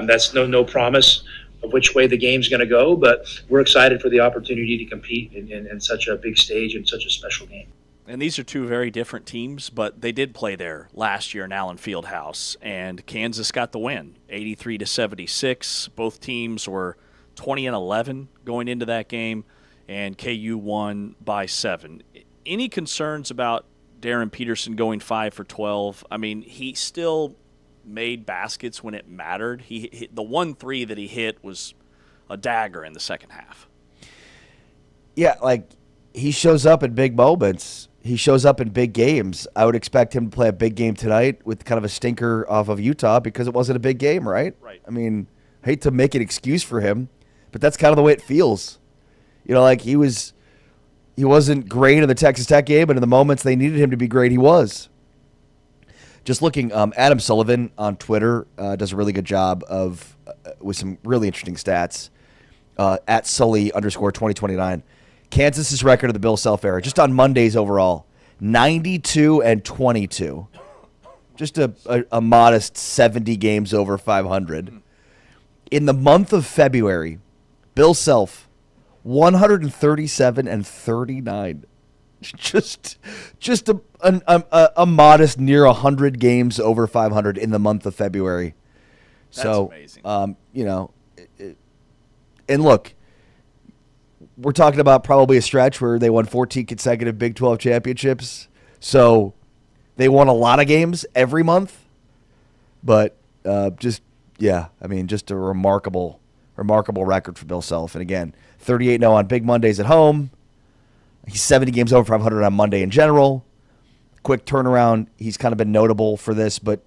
Speaker 5: that's no promise of which way the game's going to go, but we're excited for the opportunity to compete in such a big stage and such a special game.
Speaker 1: And these are two very different teams, but they did play there last year in Allen Fieldhouse, and Kansas got the win, 83-76. Both teams were 20-11 going into that game, and KU won by 7. Any concerns about Darren Peterson going 5 for 12? He still made baskets when it mattered. He the 1-3 that he hit was a dagger in the second half.
Speaker 2: Yeah, like, he shows up in big moments. He shows up in big games. I would expect him to play a big game tonight with kind of a stinker off of Utah because it wasn't a big game, right?
Speaker 1: Right.
Speaker 2: I hate to make an excuse for him, but that's kind of the way it feels. He wasn't great in the Texas Tech game, but in the moments they needed him to be great, he was. Just looking, Adam Sullivan on Twitter does a really good job of with some really interesting stats. At Sully_2029. Kansas's record of the Bill Self era, just on Mondays overall, 92-22. Just a modest 70 games over 500. In the month of February, Bill Self, 137-39. Just a modest near 100 games over 500 in the month of February.
Speaker 1: That's amazing.
Speaker 2: And look, we're talking about probably a stretch where they won 14 consecutive Big 12 championships. So they won a lot of games every month. But Just a remarkable record for Bill Self. And again, 38-0 on big Mondays at home. He's 70 games over 500 on Monday in general. Quick turnaround. He's kind of been notable for this, but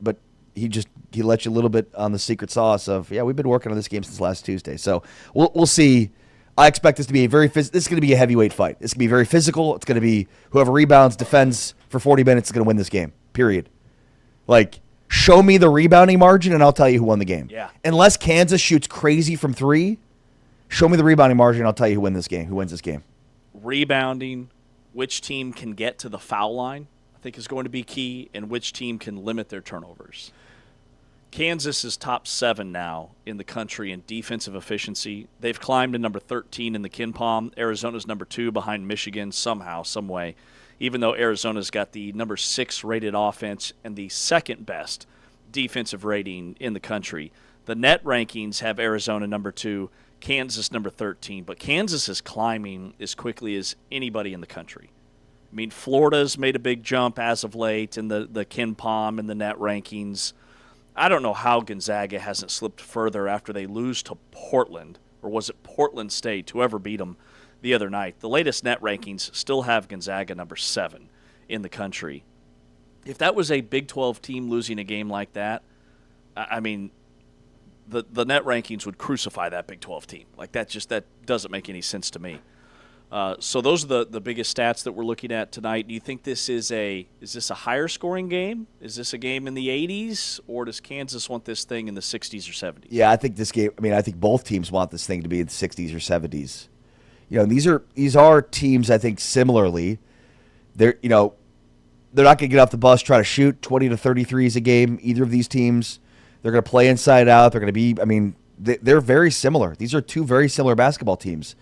Speaker 2: he let you a little bit on the secret sauce of, we've been working on this game since last Tuesday. So we'll see. I expect this to be this is going to be a heavyweight fight. It's going to be very physical. It's going to be whoever rebounds, defends for 40 minutes is going to win this game, period. Like, show me the rebounding margin, and I'll tell you who won the game.
Speaker 1: Yeah.
Speaker 2: Unless Kansas shoots crazy from three, show me the rebounding margin, and I'll tell you who wins this game.
Speaker 1: Rebounding, which team can get to the foul line, I think is going to be key, and which team can limit their turnovers. Kansas is top 7 now in the country in defensive efficiency. They've climbed to number 13 in the KenPom. Arizona's number 2 behind Michigan somehow, some way, even though Arizona's got the number 6 rated offense and the second best defensive rating in the country. The net rankings have Arizona number 2, Kansas number 13, but Kansas is climbing as quickly as anybody in the country. I mean, Florida's made a big jump as of late in the KenPom and the net rankings. I don't know how Gonzaga hasn't slipped further after they lose to Portland, or was it Portland State, whoever beat them the other night. The latest net rankings still have Gonzaga number 7 in the country. If that was a Big 12 team losing a game like that, I mean, the net rankings would crucify that Big 12 team. Like, that doesn't make any sense to me. So those are the biggest stats that we're looking at tonight. Do you think this is this a higher scoring game? Is this a game in the 80s, or does Kansas want this thing in the 60s or 70s?
Speaker 2: Yeah, I think this game. I mean, I think both teams want this thing to be in the 60s or 70s. You know, these are teams. I think similarly, they're not going to get off the bus try to shoot 20 to 33s a game. Either of these teams, they're going to play inside out. They're going to be. I mean, they're very similar. These are two very similar basketball teams.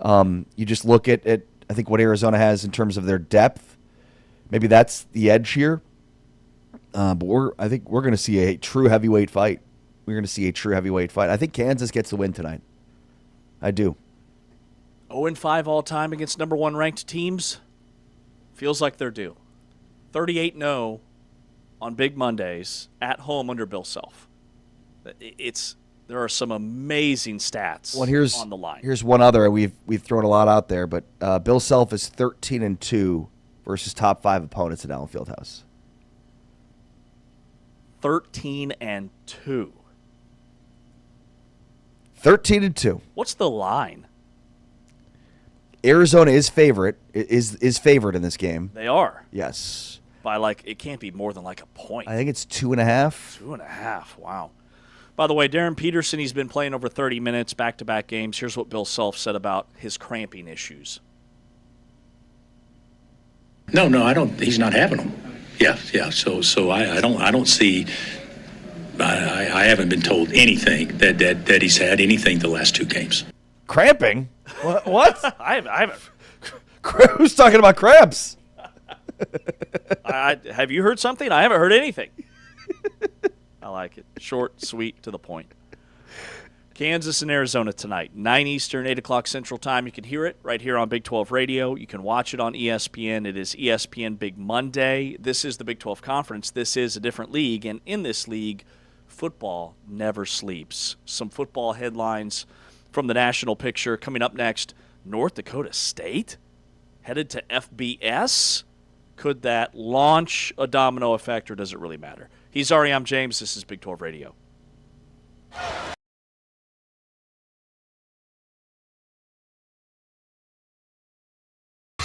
Speaker 2: You just look at I think what Arizona has in terms of their depth. Maybe that's the edge here. But I think we're going to see a true heavyweight fight. We're going to see a true heavyweight fight. I think Kansas gets the win tonight. I do.
Speaker 1: 0-5 all time against number 1 ranked teams. Feels like they're due. 38-0 on big Mondays at home under Bill Self. There are some amazing stats on the line.
Speaker 2: Here's one other. We've thrown a lot out there, but Bill Self is 13-2 versus top 5 opponents at Allen Fieldhouse.
Speaker 1: 13-2.
Speaker 2: 13-2.
Speaker 1: What's the line?
Speaker 2: Arizona is favored in this game.
Speaker 1: They are.
Speaker 2: Yes.
Speaker 1: By it can't be more than a point.
Speaker 2: I think it's 2.5.
Speaker 1: 2.5. Wow. By the way, Darren Peterson, he's been playing over 30 minutes, back-to-back games. Here's what Bill Self said about his cramping issues.
Speaker 4: No, I don't. He's not having them. Yeah. So I don't see. I haven't been told anything that he's had anything the last 2 games.
Speaker 2: Cramping? What?
Speaker 1: I haven't.
Speaker 2: Who's talking about cramps?
Speaker 1: Have you heard something? I haven't heard anything. I like it. Short, sweet, to the point. Kansas and Arizona tonight, 9 Eastern, 8 o'clock Central Time. You can hear it right here on Big 12 Radio. You can watch it on ESPN. It is ESPN Big Monday. This is the Big 12 Conference. This is a different league, and in this league, football never sleeps. Some football headlines from the national picture coming up next. North Dakota State headed to FBS. Could that launch a domino effect, or does it really matter? He's Ari, I'm James. This is Big 12 Radio.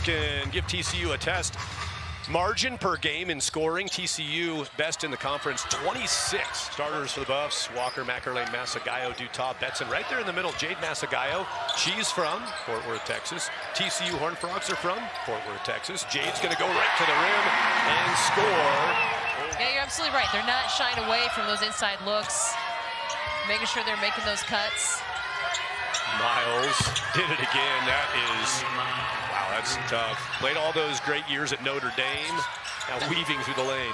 Speaker 6: Can give TCU a test. Margin per game in scoring, TCU best in the conference, 26. Starters for the Buffs, Walker, Mackerlane, Masagayo, Dutop, Betson. Right there in the middle, Jade Masagayo. She's from Fort Worth, Texas. TCU Horned Frogs are from Fort Worth, Texas. Jade's going to go right to the rim and score.
Speaker 7: Yeah, you're absolutely right. They're not shying away from those inside looks, making sure they're making those cuts.
Speaker 6: Miles did it again. That is, wow, that's tough. Played all those great years at Notre Dame. Now weaving through the lane.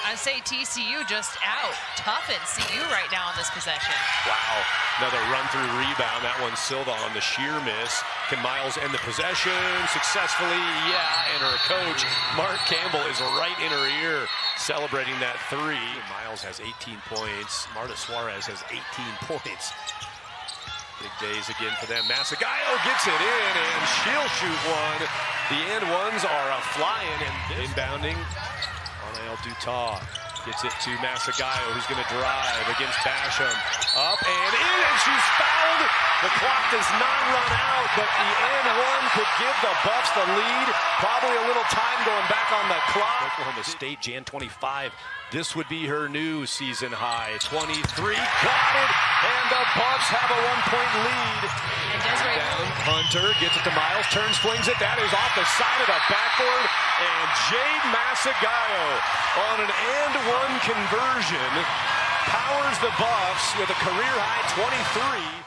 Speaker 7: I say TCU just out. Tough in CU right now on this possession.
Speaker 6: Wow. Another run-through rebound. That one Silva on the sheer miss. Can Miles end the possession successfully? Yeah, and her coach, Mark Campbell, is right in her ear celebrating that three. Miles has 18 points. Marta Suarez has 18 points. Big days again for them. Masagayo gets it in, and she'll shoot one. The and ones are flying and inbounding. Anael Dutau gets it to Masagayo, who's going to drive against Basham. Up and in, and she's fouled. The clock does not run out, but the and one could give the Buffs the lead. Probably a little time going back on the clock. Oklahoma State, Jan 25. This would be her new season high. 23, got it, and the Buffs have a 1-point lead.
Speaker 7: And Desiree
Speaker 6: Down, Hunter gets it to Miles, turns, flings it. That is off the side of the backboard, and Jade Masagayo on an and one conversion powers the Buffs with a career-high 23.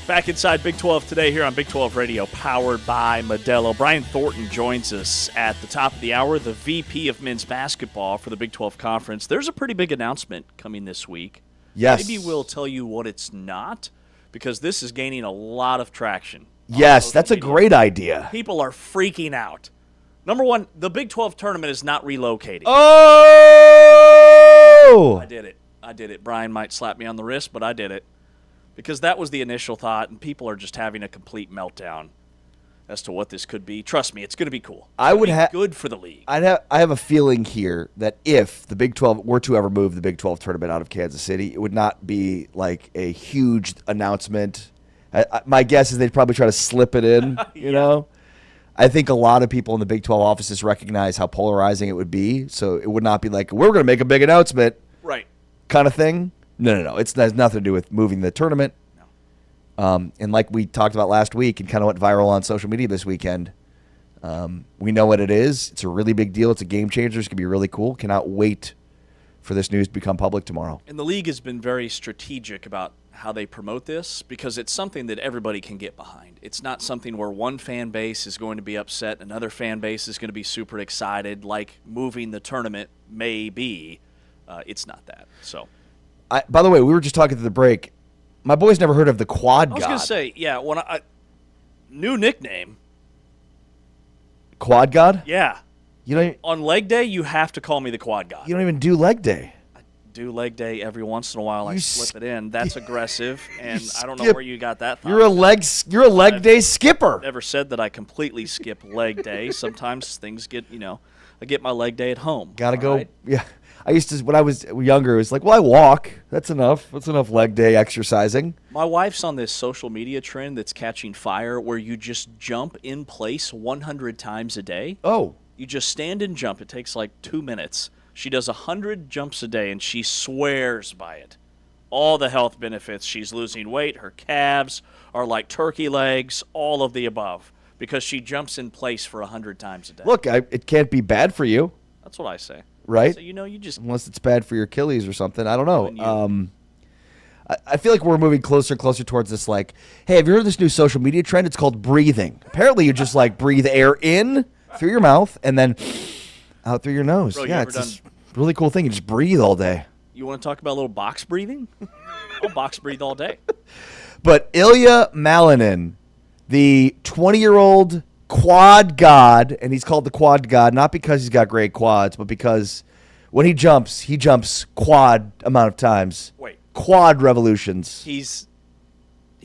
Speaker 1: Back inside Big 12 today here on Big 12 Radio, powered by Modelo. Brian Thornton joins us at the top of the hour, the VP of men's basketball for the Big 12 Conference. There's a pretty big announcement coming this week.
Speaker 2: Yes.
Speaker 1: Maybe we'll tell you what it's not, because this is gaining a lot of traction.
Speaker 2: Yes, that's a great idea.
Speaker 1: People are freaking out. Number one, the Big 12 tournament is not relocating.
Speaker 2: Oh!
Speaker 1: I did it. Brian might slap me on the wrist, but I did it. Because that was the initial thought, and people are just having a complete meltdown as to what this could be. Trust me, it's going to be cool.
Speaker 2: I would have
Speaker 1: good for the league.
Speaker 2: I have a feeling here that if the Big 12 were to ever move the Big 12 tournament out of Kansas City, it would not be like a huge announcement My guess is they'd probably try to slip it in, you know? I think a lot of people in the Big 12 offices recognize how polarizing it would be, so it would not be like, we're going to make a big announcement
Speaker 1: Right.
Speaker 2: kind of thing. No. It has nothing to do with moving the tournament. No. And like we talked about last week and kind of went viral on social media this weekend, we know what it is. It's a really big deal. It's a game changer. It's going to be really cool. Cannot wait for this news to become public tomorrow.
Speaker 1: And the league has been very strategic about how they promote this because it's something that everybody can get behind. It's not something where one fan base is going to be upset, another fan base is going to be super excited, like moving the tournament may be. It's not that. So,
Speaker 2: by the way, we were just talking to the break. My boys never heard of the Quad God.
Speaker 1: I was going to say, yeah, when new nickname.
Speaker 2: Quad God?
Speaker 1: Yeah.
Speaker 2: You know,
Speaker 1: on leg day, you have to call me the Quad God.
Speaker 2: You don't even do leg day.
Speaker 1: Do leg day every once in a while. I slip it in. That's aggressive, and I don't know
Speaker 2: skip.
Speaker 1: where you got that.
Speaker 2: You're a leg day skipper.
Speaker 1: Never said that I completely skip leg day. Sometimes things get, I get my leg day at home.
Speaker 2: Gotta go.
Speaker 1: Right?
Speaker 2: Yeah, I used to when I was younger. It was like, well, I walk. That's enough. That's enough leg day exercising.
Speaker 1: My wife's on this social media trend that's catching fire, where you just jump in place 100 times a day.
Speaker 2: Oh,
Speaker 1: you just stand and jump. It takes like 2 minutes. She does 100 jumps a day, and she swears by it. All the health benefits. She's losing weight. Her calves are like turkey legs, all of the above, because she jumps in place for 100 times a day.
Speaker 2: Look, it can't be bad for you.
Speaker 1: That's what I say.
Speaker 2: Right?
Speaker 1: So, you just...
Speaker 2: Unless it's bad for your Achilles or something. I don't know. I feel like we're moving closer and closer towards this, like, hey, have you heard of this new social media trend? It's called breathing. Apparently you just, like, breathe air in through your mouth and then out through your nose.
Speaker 1: Bro,
Speaker 2: yeah, it's this really cool thing. You just breathe all day.
Speaker 1: You want to talk about a little box breathing? I'll box breathe all day.
Speaker 2: But Ilya Malinin, the 20-year-old quad god, and he's called the quad god not because he's got great quads, but because when he jumps quad amount of times.
Speaker 1: Wait.
Speaker 2: Quad revolutions.
Speaker 1: He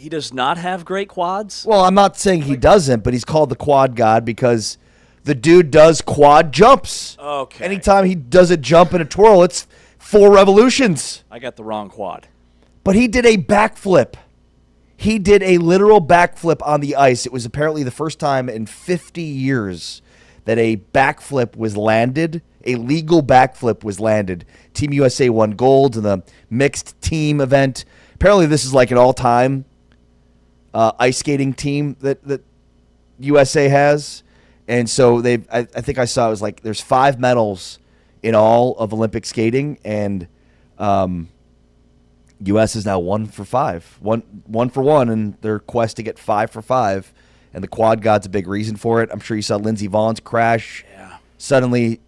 Speaker 1: does not have great quads?
Speaker 2: Well, I'm not saying he doesn't, but he's called the quad god because the dude does quad jumps.
Speaker 1: Okay.
Speaker 2: Anytime he does a jump and a twirl, it's 4 revolutions.
Speaker 1: I got the wrong quad.
Speaker 2: But he did a backflip. He did a literal backflip on the ice. It was apparently the first time in 50 years that a backflip was landed, a legal backflip was landed. Team USA won gold in the mixed team event. Apparently this is like an all-time ice skating team that USA has. And so I think I saw it was like there's 5 medals in all of Olympic skating, and U.S. is now 1 for 5, one for one in their quest to get 5 for 5, and the quad god's a big reason for it. I'm sure you saw Lindsey Vohn's crash.
Speaker 1: Yeah.
Speaker 2: Suddenly,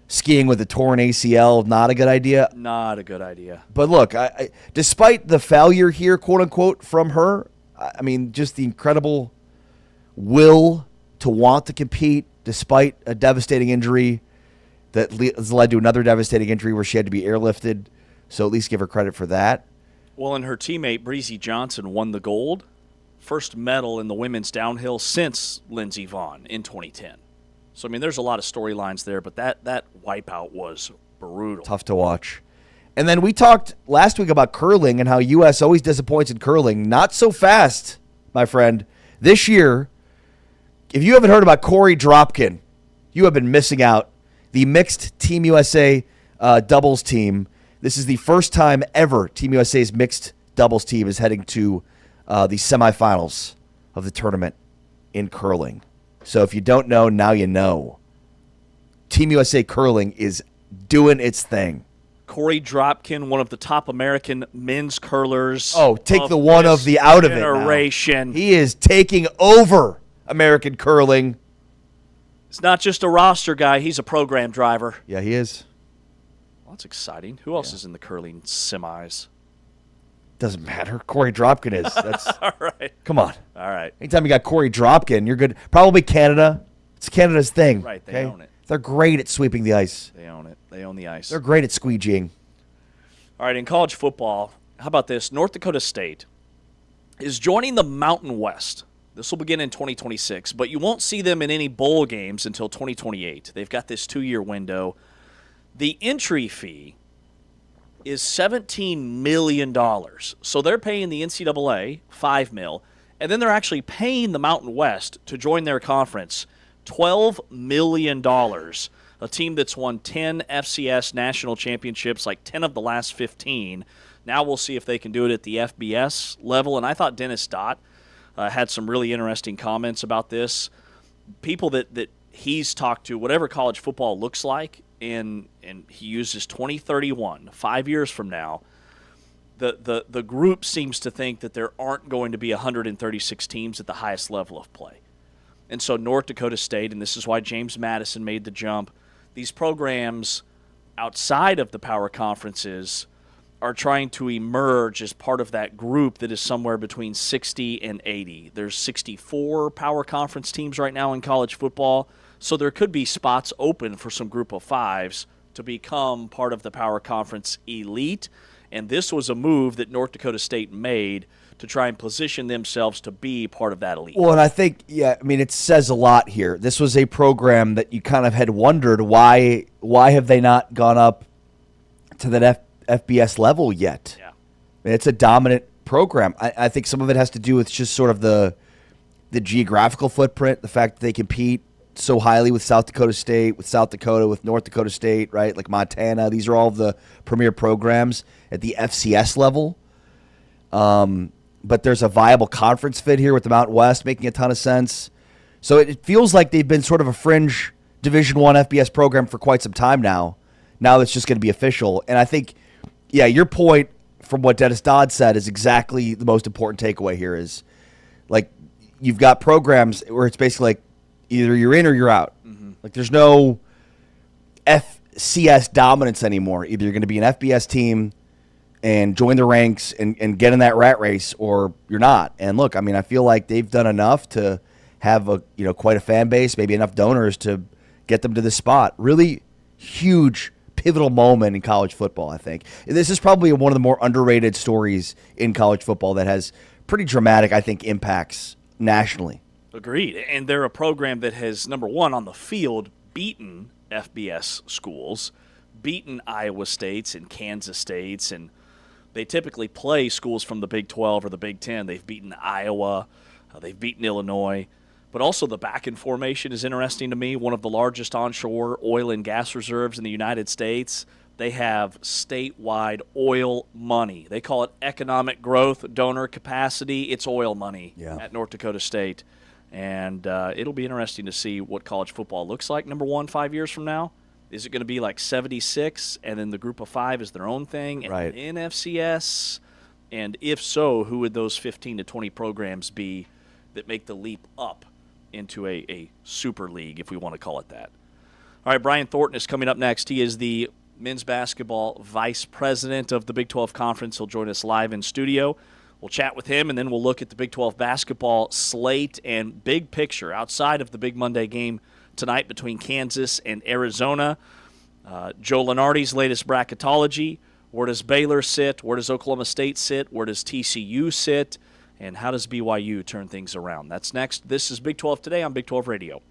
Speaker 2: skiing with a torn ACL, not a good idea.
Speaker 1: Not a good idea.
Speaker 2: But look, I despite the failure here, quote unquote, from her, I mean, just the incredible will to want to compete despite a devastating injury that has led to another devastating injury where she had to be airlifted. So at least give her credit for that.
Speaker 1: Well, and her teammate Breezy Johnson won the gold. First medal in the women's downhill since Lindsey Vonn in 2010. So, I mean, there's a lot of storylines there, but that wipeout was brutal.
Speaker 2: Tough to watch. And then we talked last week about curling and how U.S. always disappoints in curling. Not so fast, my friend. This year, if you haven't heard about Corey Dropkin, you have been missing out. The mixed Team USA doubles team. This is the first time ever Team USA's mixed doubles team is heading to the semifinals of the tournament in curling. So if you don't know, now you know. Team USA curling is doing its thing.
Speaker 1: Corey Dropkin, one of the top American men's curlers.
Speaker 2: Oh, take the one of the out of it
Speaker 1: generation.
Speaker 2: He is taking over American curling.
Speaker 1: It's not just a roster guy. He's a program driver.
Speaker 2: Yeah, he is.
Speaker 1: Well, that's exciting. Who else is in the curling semis?
Speaker 2: Doesn't matter. Corey Dropkin is. That's
Speaker 1: All right.
Speaker 2: Come on.
Speaker 1: All right.
Speaker 2: Anytime you got Corey Dropkin, you're good. Probably Canada. It's Canada's thing.
Speaker 1: Right, they own it.
Speaker 2: They're great at sweeping the ice.
Speaker 1: They own it. They own the ice.
Speaker 2: They're great at squeegeeing.
Speaker 1: All right, in college football, how about this? North Dakota State is joining the Mountain West. This will begin in 2026, but you won't see them in any bowl games until 2028. They've got this 2-year window. The entry fee is $17 million. So they're paying the NCAA $5 million, and then they're actually paying the Mountain West to join their conference $12 million. A team that's won 10 FCS national championships, like 10 of the last 15. Now we'll see if they can do it at the FBS level. And I thought Dennis Dott had some really interesting comments about this. People that he's talked to, whatever college football looks like, and he uses 2031, 5 years from now, the group seems to think that there aren't going to be 136 teams at the highest level of play. And so North Dakota State, and this is why James Madison made the jump, these programs outside of the power conferences are trying to emerge as part of that group that is somewhere between 60 and 80. There's 64 power conference teams right now in college football, so there could be spots open for some group of fives to become part of the power conference elite. And this was a move that North Dakota State made to try and position themselves to be part of that elite.
Speaker 2: Well, and I think, it says a lot here. This was a program that you kind of had wondered why have they not gone up to that FBS level yet?
Speaker 1: Yeah.
Speaker 2: It's a dominant program. I think some of it has to do with just sort of the geographical footprint, the fact that they compete so highly with South Dakota State, with South Dakota, with North Dakota State, right? Like Montana. These are all the premier programs at the FCS level. But there's a viable conference fit here with the Mountain West making a ton of sense. So it feels like they've been sort of a fringe Division I FBS program for quite some time now. Now it's just going to be official. And I think, your point from what Dennis Dodd said is exactly the most important takeaway here is, like, you've got programs where it's basically like either you're in or you're out. Mm-hmm. Like, there's no FCS dominance anymore. Either you're going to be an FBS team and join the ranks and get in that rat race, or you're not. And look, I feel like they've done enough to have quite a fan base, maybe enough donors to get them to this spot. Really huge, pivotal moment in college football, I think. This is probably one of the more underrated stories in college football that has pretty dramatic, I think, impacts nationally.
Speaker 1: Agreed. And they're a program that has, number one, on the field, beaten FBS schools, beaten Iowa States and Kansas States, and they typically play schools from the Big 12 or the Big 10. They've beaten Iowa. They've beaten Illinois. But also the back-end formation is interesting to me. One of the largest onshore oil and gas reserves in the United States. They have statewide oil money. They call it economic growth, donor capacity. It's oil money at North Dakota State. And it'll be interesting to see what college football looks like, number one, 5 years from now. Is it going to be like 76, and then the group of five is their own thing, and in FCS? And if so, who would those 15 to 20 programs be that make the leap up into a super league, if we want to call it that? All right, Brian Thornton is coming up next. He is the men's basketball vice president of the Big 12 Conference. He'll join us live in studio. We'll chat with him, and then we'll look at the Big 12 basketball slate and big picture outside of the big Monday game tonight between Kansas and Arizona. Joe Lenardi's latest bracketology. Where does Baylor sit? Where does Oklahoma State sit? Where does TCU sit? And how does BYU turn things around? That's next. This is Big 12 Today on Big 12 Radio.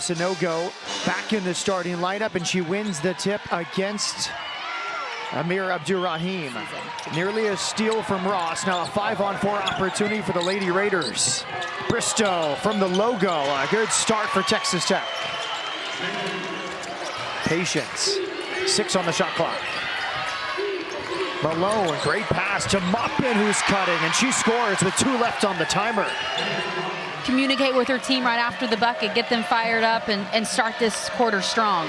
Speaker 8: Sanogo back in the starting lineup, and she wins the tip against Amir Abdur-Rahim. Nearly a steal from Ross. Now a 5-on-4 opportunity for the Lady Raiders. Bristow from the logo. A good start for Texas Tech. Patience. 6 on the shot clock. Malone, great pass to Moppin, who's cutting, and she scores with 2 left on the timer.
Speaker 3: Communicate with her team right after the bucket, get them fired up, and start this quarter strong.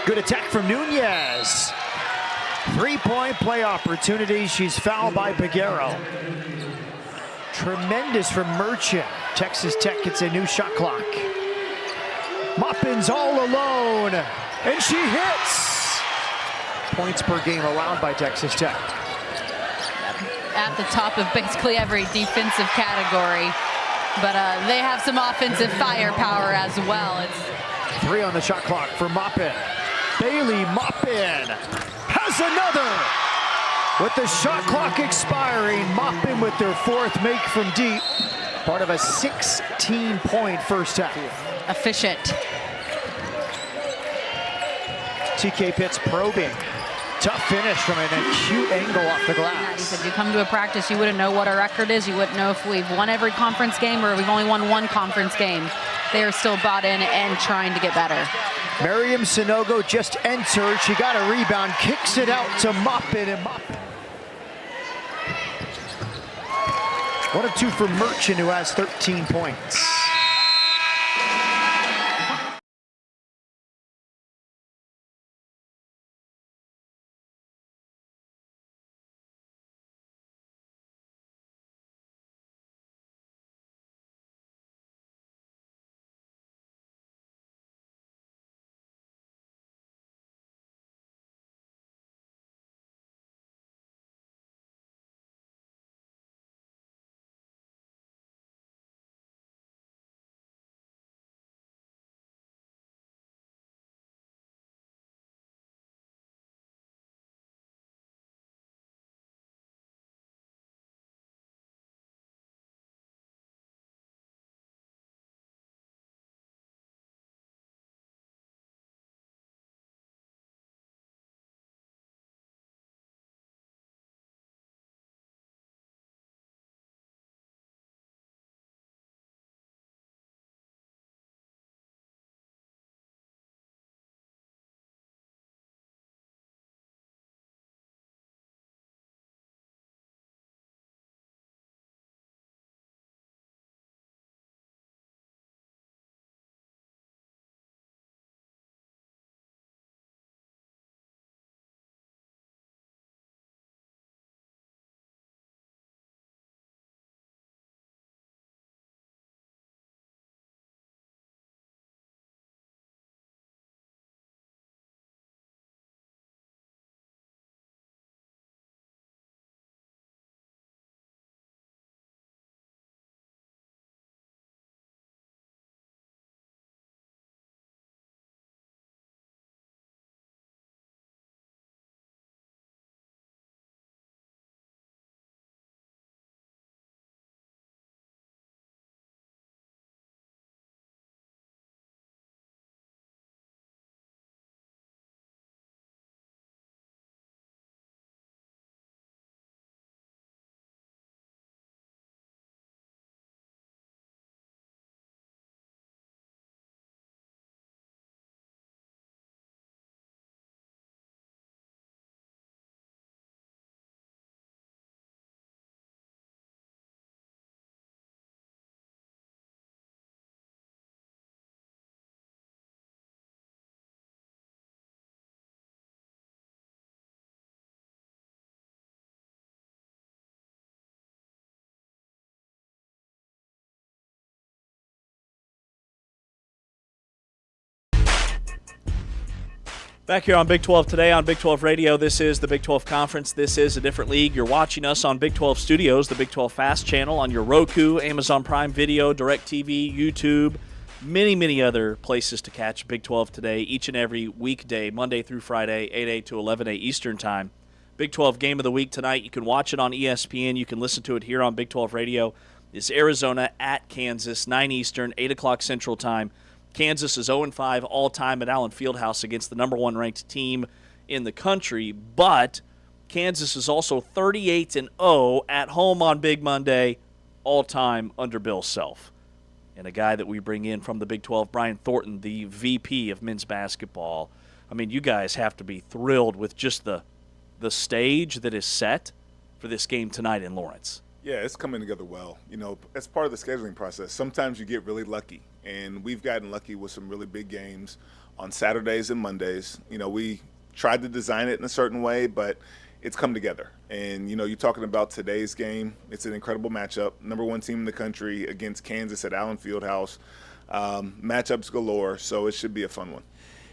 Speaker 8: Good attack from Nunez. 3-point play opportunity. She's fouled by Peguero. Tremendous from Merchant. Texas Tech gets a new shot clock. Moppin's all alone, and she hits. Points per game allowed by Texas Tech.
Speaker 3: At the top of basically every defensive category, but they have some offensive firepower as well. It's
Speaker 8: 3 on the shot clock for Moppin. Bailey Moppin has another. With the shot clock expiring, Moppin with their 4th make from deep. Part of a 16-point first half.
Speaker 3: Efficient.
Speaker 8: TK Pitts probing. Tough finish from an acute angle off the
Speaker 3: He
Speaker 8: glass.
Speaker 3: said, you come to a practice, you wouldn't know what our record is. You wouldn't know if we've won every conference game or we've only won one conference game. They are still bought in and trying to get better.
Speaker 8: Miriam Sonogo just entered. She got a rebound, kicks it out to Moppet and Moppet. 1 of 2 for Merchant, who has 13 points.
Speaker 1: Back here on Big 12 today on Big 12 Radio. This is the Big 12 Conference. This is a different league. You're watching us on Big 12 Studios, the Big 12 Fast channel on your Roku, Amazon Prime Video, DirecTV, YouTube, many other places to catch Big 12 today each and every weekday, Monday through Friday, 8 to 11 Eastern Time. Big 12 Game of the Week tonight. You can watch it on ESPN. You can listen to it here on Big 12 Radio. It's Arizona at Kansas, 9 Eastern, 8 o'clock Central Time. Kansas is 0-5 all-time at Allen Fieldhouse against the number 1 ranked team in the country, but Kansas is also 38-0 at home on Big Monday all-time under Bill Self. And a guy that we bring in from the Big 12, Brian Thornton, the VP of men's basketball. I mean, you guys have to be thrilled with just the stage that is set for this game tonight in Lawrence.
Speaker 9: Yeah, it's coming together well. You know, as part of the scheduling process, sometimes you get really lucky, and we've gotten lucky with some really big games on Saturdays and Mondays. You know, we tried to design it in a certain way, but it's come together. And, you know, you're talking about today's game. It's an incredible matchup. Number 1 team in the country against Kansas at Allen Fieldhouse. Matchups galore, so it should be a fun one.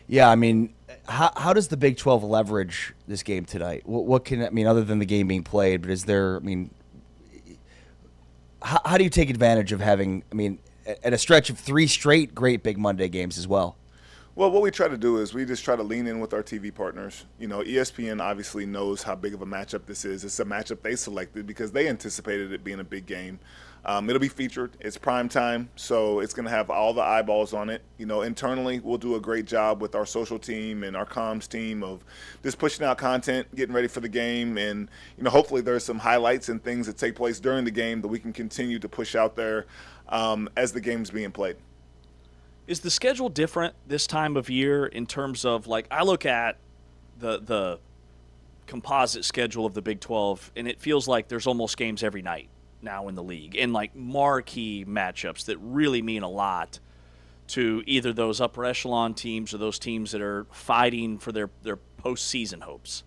Speaker 2: Yeah, I mean, how does the Big 12 leverage this game tonight? What can, I mean, other than the game being played, but is there, I mean, how do you take advantage of having, I mean, at a stretch of 3 straight great Big Monday games as well?
Speaker 9: Well, what we try to do is we just try to lean in with our TV partners. You know, ESPN obviously knows how big of a matchup this is. It's a matchup they selected because they anticipated it being a big game. It'll be featured. It's prime time, so it's going to have all the eyeballs on it. You know, internally, we'll do a great job with our social team and our comms team of just pushing out content, getting ready for the game, and hopefully there's some highlights and things that take place during the game that we can continue to push out there as the game's being played.
Speaker 1: Is the schedule different this time of year in terms of, like, I look at the composite schedule of the Big 12, and it feels like there's almost games every night now in the league, and like marquee matchups that really mean a lot to either those upper echelon teams or those teams that are fighting for their postseason hopes.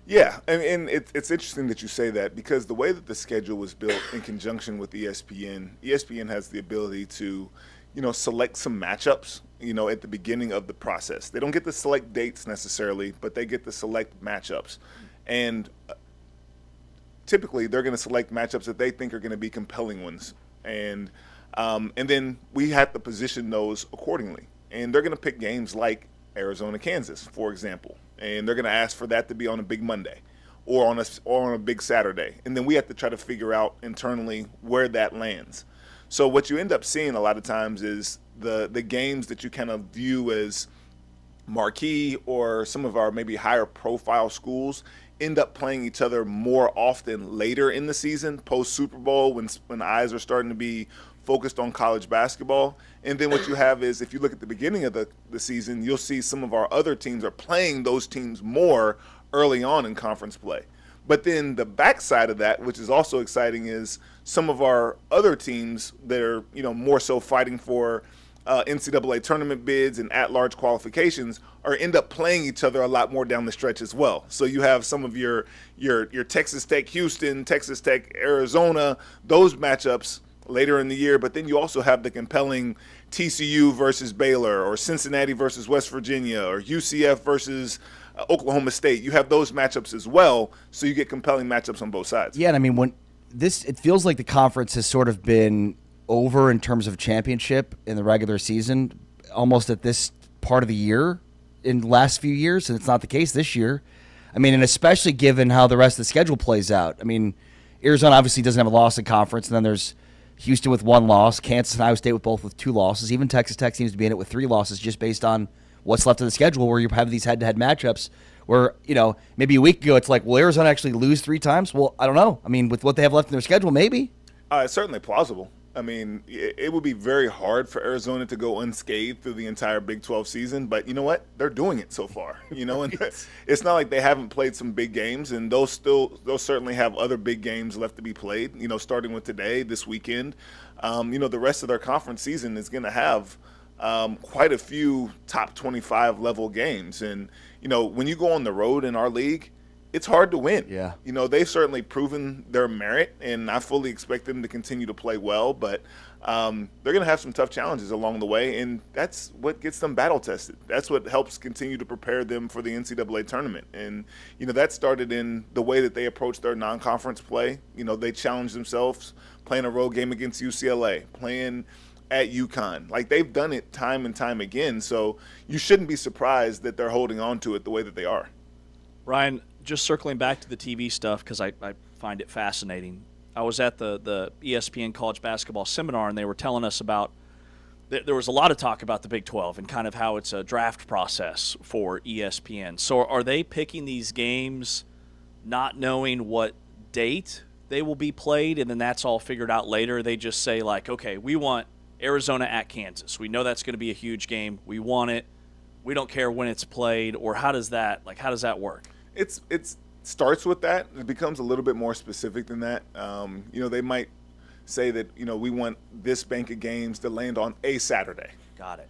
Speaker 9: Yeah, and it's interesting that you say that because the way that the schedule was built in conjunction with ESPN has the ability to select some matchups, at the beginning of the process. They don't get to select dates necessarily, but they get to select matchups. And typically they're going to select matchups that they think are going to be compelling ones. And then we have to position those accordingly. And they're going to pick games like Arizona, Kansas, for example. And they're going to ask for that to be on a big Monday or on a big Saturday. And then we have to try to figure out internally where that lands. So what you end up seeing a lot of times is the games that you kind of view as marquee or some of our maybe higher profile schools end up playing each other more often later in the season, post Super Bowl, when eyes are starting to be focused on college basketball. And then what you have is, if you look at the beginning of the season, you'll see some of our other teams are playing those teams more early on in conference play. But then the backside of that, which is also exciting, is some of our other teams that are, more so fighting for NCAA tournament bids and at-large qualifications end up playing each other a lot more down the stretch as well. So you have some of your Texas Tech Houston, Texas Tech Arizona, those matchups later in the year, but then you also have the compelling TCU versus Baylor or Cincinnati versus West Virginia or UCF versus Oklahoma State. You have those matchups as well, so you get compelling matchups on both sides.
Speaker 2: Yeah, and I mean, it feels like the conference has sort of been over in terms of championship in the regular season almost at this part of the year in the last few years, and it's not the case this year. I mean, and especially given how the rest of the schedule plays out. I mean, Arizona obviously doesn't have a loss in conference, and then there's Houston with 1 loss, Kansas and Iowa State with 2 losses. Even Texas Tech seems to be in it with 3 losses just based on what's left of the schedule, where you have these head-to-head matchups where, maybe a week ago it's like, will Arizona actually lose 3 times? Well, I don't know. I mean, with what they have left in their schedule, maybe.
Speaker 9: It's certainly plausible. I mean, it would be very hard for Arizona to go unscathed through the entire Big 12 season, but you know what? They're doing it so far, and it's not like they haven't played some big games, and they'll certainly have other big games left to be played, starting with today, this weekend. The rest of their conference season is going to have quite a few top 25 level games. And, when you go on the road in our league, it's hard to win.
Speaker 2: Yeah.
Speaker 9: They've certainly proven their merit, and I fully expect them to continue to play well, but they're going to have some tough challenges along the way, and that's what gets them battle tested. That's what helps continue to prepare them for the NCAA tournament. And, that started in the way that they approach their non-conference play. They challenge themselves playing a road game against UCLA, playing at UConn. Like, they've done it time and time again, so you shouldn't be surprised that they're holding on to it the way that they are.
Speaker 1: Ryan, just circling back to the TV stuff because I find it fascinating. I was at the ESPN college basketball seminar, and they were telling us about there was a lot of talk about the Big 12 and kind of how it's a draft process for ESPN. So are they picking these games not knowing what date they will be played, and then that's all figured out later? They just say, like, okay, we want Arizona at Kansas. We know that's going to be a huge game. We want it. We don't care when it's played. Or how does that work?
Speaker 9: It starts with that. It becomes a little bit more specific than that. They might say that, we want this bank of games to land on a Saturday.
Speaker 1: Got it.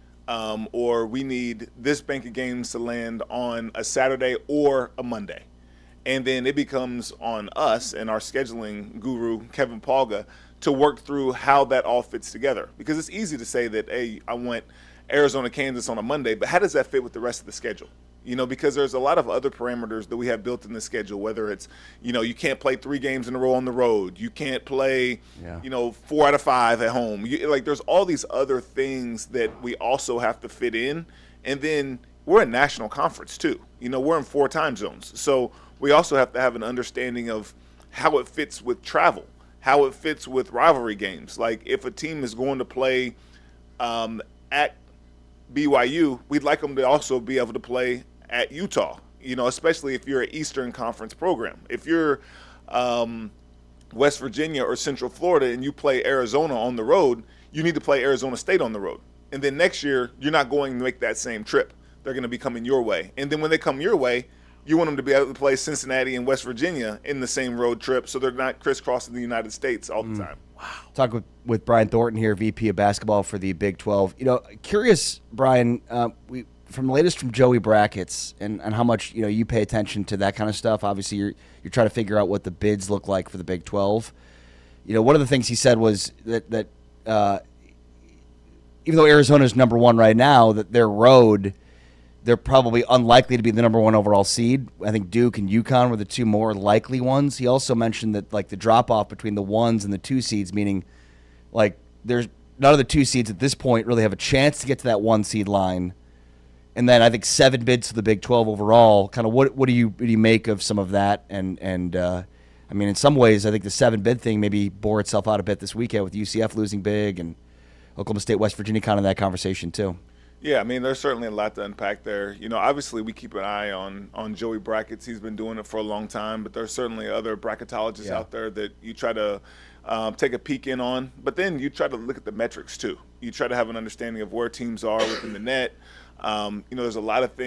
Speaker 9: Or we need this bank of games to land on a Saturday or a Monday. And then it becomes on us and our scheduling guru, Kevin Palga, to work through how that all fits together. Because it's easy to say that, hey, I want Arizona, Kansas on a Monday, but how does that fit with the rest of the schedule? Because there's a lot of other parameters that we have built in the schedule, whether it's, you can't play 3 games in a row on the road. You can't play, 4 out of 5 at home. There's all these other things that we also have to fit in. And then we're a national conference too. We're in 4 time zones. So we also have to have an understanding of how it fits with travel, how it fits with rivalry games. Like if a team is going to play at BYU, we'd like them to also be able to play at Utah, especially if you're an Eastern Conference program. If you're West Virginia or Central Florida and you play Arizona on the road, you need to play Arizona State on the road. And then next year, you're not going to make that same trip. They're going to be coming your way. And then when they come your way, you want them to be able to play Cincinnati and West Virginia in the same road trip so they're not crisscrossing the United States all the time.
Speaker 2: Wow. Talk with Brian Thornton here, VP of basketball for the Big 12. Curious, Brian, from the latest from Joey Brackets and how much you pay attention to that kind of stuff. Obviously, you're trying to figure out what the bids look like for the Big 12. One of the things he said was that even though Arizona's number 1 right now, that their road, they're probably unlikely to be the number 1 overall seed. I think Duke and UConn were the 2 more likely ones. He also mentioned that the drop off between the 1s and the 2 seeds, meaning there's none of the 2 seeds at this point really have a chance to get to that 1 seed line. And then I think 7 bids to the Big 12 overall. Kind of what do you make of some of that? And I mean, in some ways, I think the 7 bid thing maybe bore itself out a bit this weekend with UCF losing big and Oklahoma State, West Virginia kind of that conversation too.
Speaker 9: Yeah, I mean, there's certainly a lot to unpack there. Obviously we keep an eye on Joey Brackets. He's been doing it for a long time, but there's certainly other bracketologists out there that you try to take a peek in on. But then you try to look at the metrics too. You try to have an understanding of where teams are within the net. There's a lot of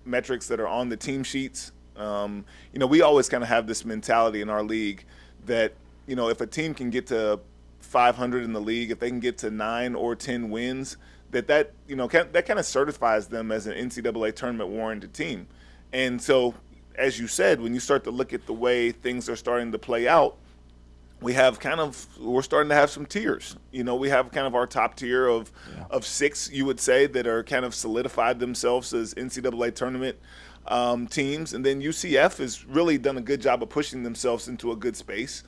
Speaker 9: metrics that are on the team sheets. We always kind of have this mentality in our league that, if a team can get to 500 in the league, if they can get to 9 or 10 wins, that kind of certifies them as an NCAA tournament warranted team. And so, as you said, when you start to look at the way things are starting to play out, we're starting to have some tiers. We have kind of our top tier of 6, you would say, that are kind of solidified themselves as NCAA tournament teams. And then UCF has really done a good job of pushing themselves into a good space.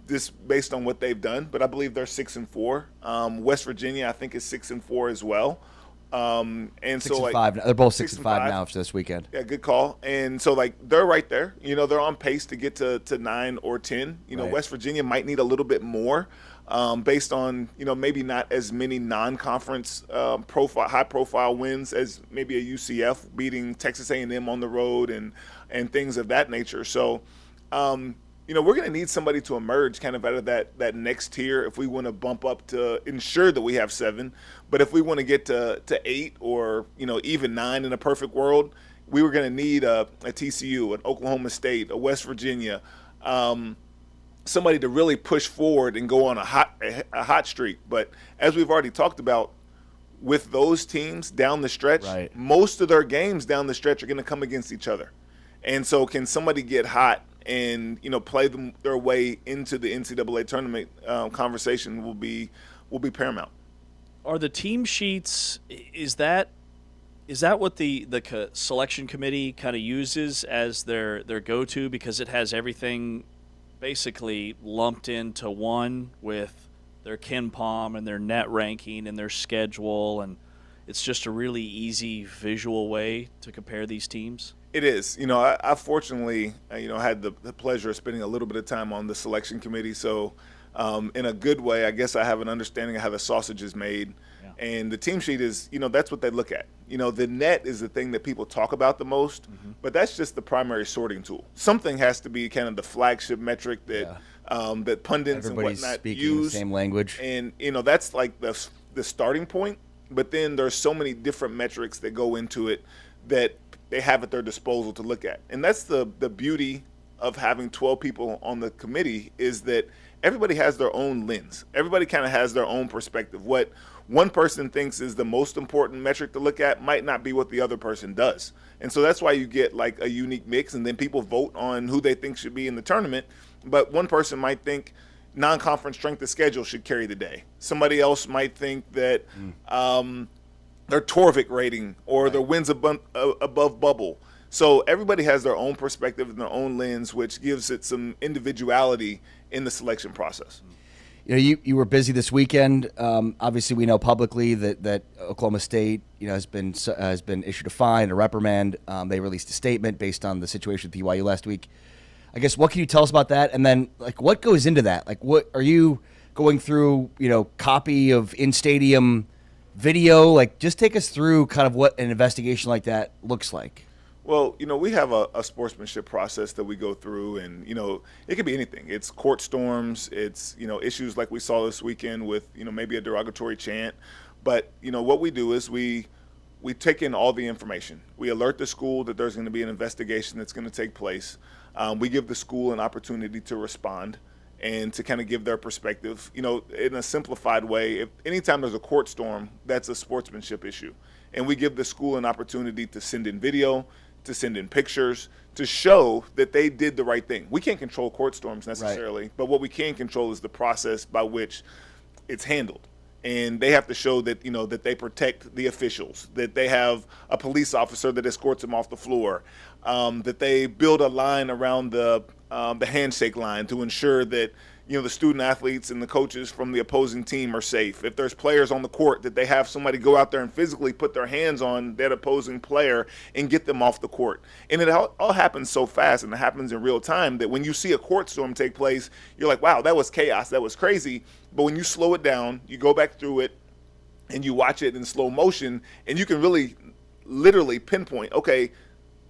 Speaker 9: This based on what they've done, but I believe they're 6-4. West Virginia, I think, is 6-4 as well. And
Speaker 2: 6-5. They're both 6-5 now for this weekend.
Speaker 9: Yeah, good call. And so they're right there. They're on pace to get to 9 or 10. Right. West Virginia might need a little bit more, based on maybe not as many non-conference high-profile wins as maybe a UCF beating Texas A&M on the road and things of that nature. So. We're going to need somebody to emerge kind of out of that next tier if we want to bump up to ensure that we have 7. But if we want to get to 8 or, even 9 in a perfect world, we were going to need a TCU, an Oklahoma State, a West Virginia, somebody to really push forward and go on a hot streak. But as we've already talked about, with those teams down the stretch, right, most of their games down the stretch are going to come against each other. And so can somebody get hot and play their way into the NCAA tournament conversation will be paramount.
Speaker 1: Are the team sheets, is that what the selection committee kind of uses as their go-to, because it has everything basically lumped into one with their KenPom and their net ranking and their schedule, and it's just a really easy visual way to compare these teams?
Speaker 9: It is. I fortunately, had the pleasure of spending a little bit of time on the selection committee. So in a good way, I guess I have an understanding of how the sausage is made. Yeah. And the team sheet is, that's what they look at. The net is the thing that people talk about the most, but that's just the primary sorting tool. Something has to be kind of the flagship metric that that pundits
Speaker 2: Everybody's
Speaker 9: and whatnot
Speaker 2: speaking
Speaker 9: use.
Speaker 2: the same language.
Speaker 9: And, that's like the starting point. But then there's so many different metrics that go into it that they have at their disposal to look at. And that's the beauty of having 12 people on the committee, is that everybody has their own lens. Everybody kind of has their own perspective. What one person thinks is the most important metric to look at might not be what the other person does. And so that's why you get like a unique mix, and then people vote on who they think should be in the tournament. But one person might think non-conference strength of schedule should carry the day. Somebody else might think that their Torvik rating or their wins above bubble. So everybody has their own perspective and their own lens, which gives it some individuality in the selection process.
Speaker 2: You were busy this weekend. Obviously, we know publicly that Oklahoma State, has been issued a fine, a reprimand. They released a statement based on the situation with BYU last week. I guess what can you tell us about that? And then, what goes into that? What are you going through? Copy of in-stadium video. Just take us through kind of what an investigation like that looks like.
Speaker 9: Well, we have a sportsmanship process that we go through, and, it could be anything. It's court storms. It's, issues like we saw this weekend with, maybe a derogatory chant. But, what we do is we take in all the information. We alert the school that there's going to be an investigation that's going to take place. We give the school an opportunity to respond and to kind of give their perspective. In a simplified way, anytime there's a court storm, that's a sportsmanship issue. And we give the school an opportunity to send in video, to send in pictures, to show that they did the right thing. We can't control court storms necessarily, right, but what we can control is the process by which it's handled. And they have to show that, that they protect the officials, that they have a police officer that escorts them off the floor, that they build a line around the handshake line to ensure that, the student athletes and the coaches from the opposing team are safe. If there's players on the court, that they have somebody go out there and physically put their hands on that opposing player and get them off the court. And it all happens so fast, and it happens in real time, that when you see a court storm take place, you're like, wow, that was chaos, that was crazy. But when you slow it down, you go back through it and you watch it in slow motion, and you can really literally pinpoint, okay,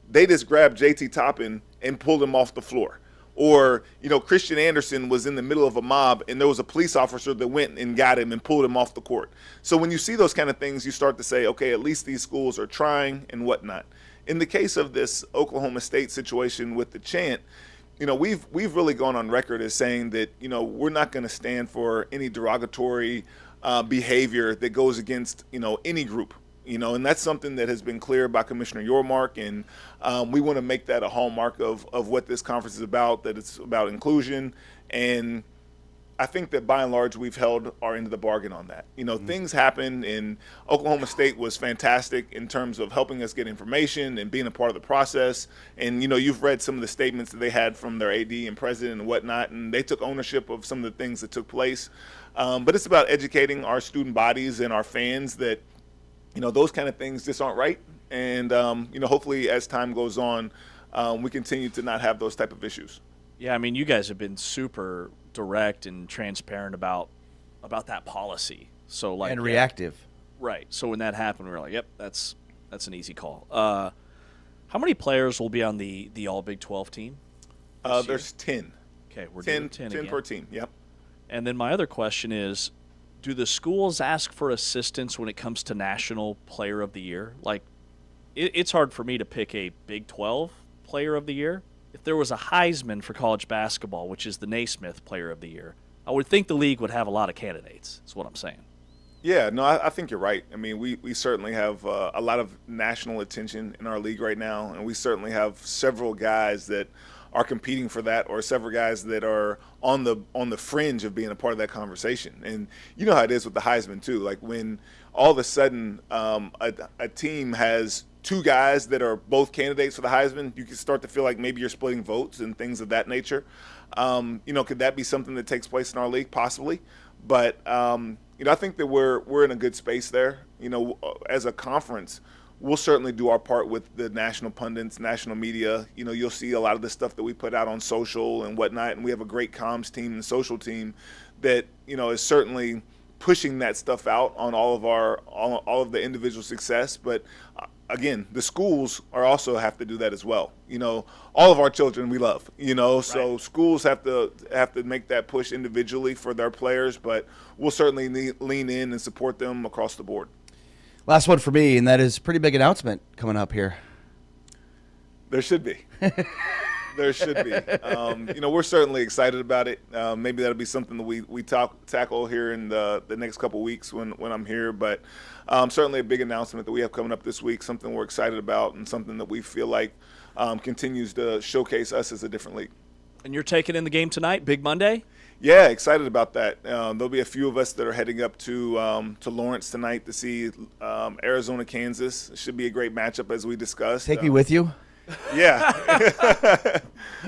Speaker 9: they just grabbed JT Toppin and pulled him off the floor. Or, Christian Anderson was in the middle of a mob and there was a police officer that went and got him and pulled him off the court. So when you see those kind of things, you start to say, okay, at least these schools are trying and whatnot. In the case of this Oklahoma State situation with the chant, we've really gone on record as saying that, we're not going to stand for any derogatory behavior that goes against, any group. And that's something that has been clear by Commissioner Yormark, and we want to make that a hallmark of what this conference is about, that it's about inclusion. And I think that by and large we've held our end of the bargain on that. Things happen, and Oklahoma State was fantastic in terms of helping us get information and being a part of the process. And, you've read some of the statements that they had from their AD and president and whatnot, and they took ownership of some of the things that took place. But it's about educating our student bodies and our fans that, those kind of things just aren't right. And, hopefully as time goes on, we continue to not have those type of issues.
Speaker 1: Yeah, you guys have been super direct and transparent about that policy. So
Speaker 2: and reactive.
Speaker 1: Right. So when that happened, we were like, yep, that's an easy call. How many players will be on the All Big 12 team?
Speaker 9: There's 10.
Speaker 1: Okay, we're
Speaker 9: 10
Speaker 1: doing 10 again.
Speaker 9: per team, yep.
Speaker 1: And then my other question is, do the schools ask for assistance when it comes to National Player of the Year? It's hard for me to pick a Big 12 Player of the Year. If there was a Heisman for college basketball, which is the Naismith Player of the Year, I would think the league would have a lot of candidates, is what I'm saying.
Speaker 9: Yeah, no, I think you're right. We certainly have a lot of national attention in our league right now, and we certainly have several guys that are competing for that, or several guys that are on the fringe of being a part of that conversation. And you know how it is with the Heisman too. Like when all of a sudden a team has two guys that are both candidates for the Heisman, you can start to feel like maybe you're splitting votes and things of that nature. Could that be something that takes place in our league? Possibly. But I think that we're in a good space there. As a conference, we'll certainly do our part with the national pundits, national media. You'll see a lot of the stuff that we put out on social and whatnot, and we have a great comms team and social team that is certainly pushing that stuff out on all of the individual success. But again, the schools also have to do that as well. All of our children we love. So right. Schools have to make that push individually for their players, but we'll certainly lean in and support them across the board.
Speaker 2: Last one for me, and that is a pretty big announcement coming up here.
Speaker 9: There should be. There should be. We're certainly excited about it. Maybe that'll be something that we tackle here in the next couple weeks when I'm here. But certainly a big announcement that we have coming up this week, something we're excited about, and something that we feel like continues to showcase us as a different league.
Speaker 1: And you're taking in the game tonight, Big Monday?
Speaker 9: Yeah, excited about that. There'll be a few of us that are heading up to Lawrence tonight to see Arizona, Kansas. It should be a great matchup as we discussed.
Speaker 2: Take me with you.
Speaker 9: Yeah.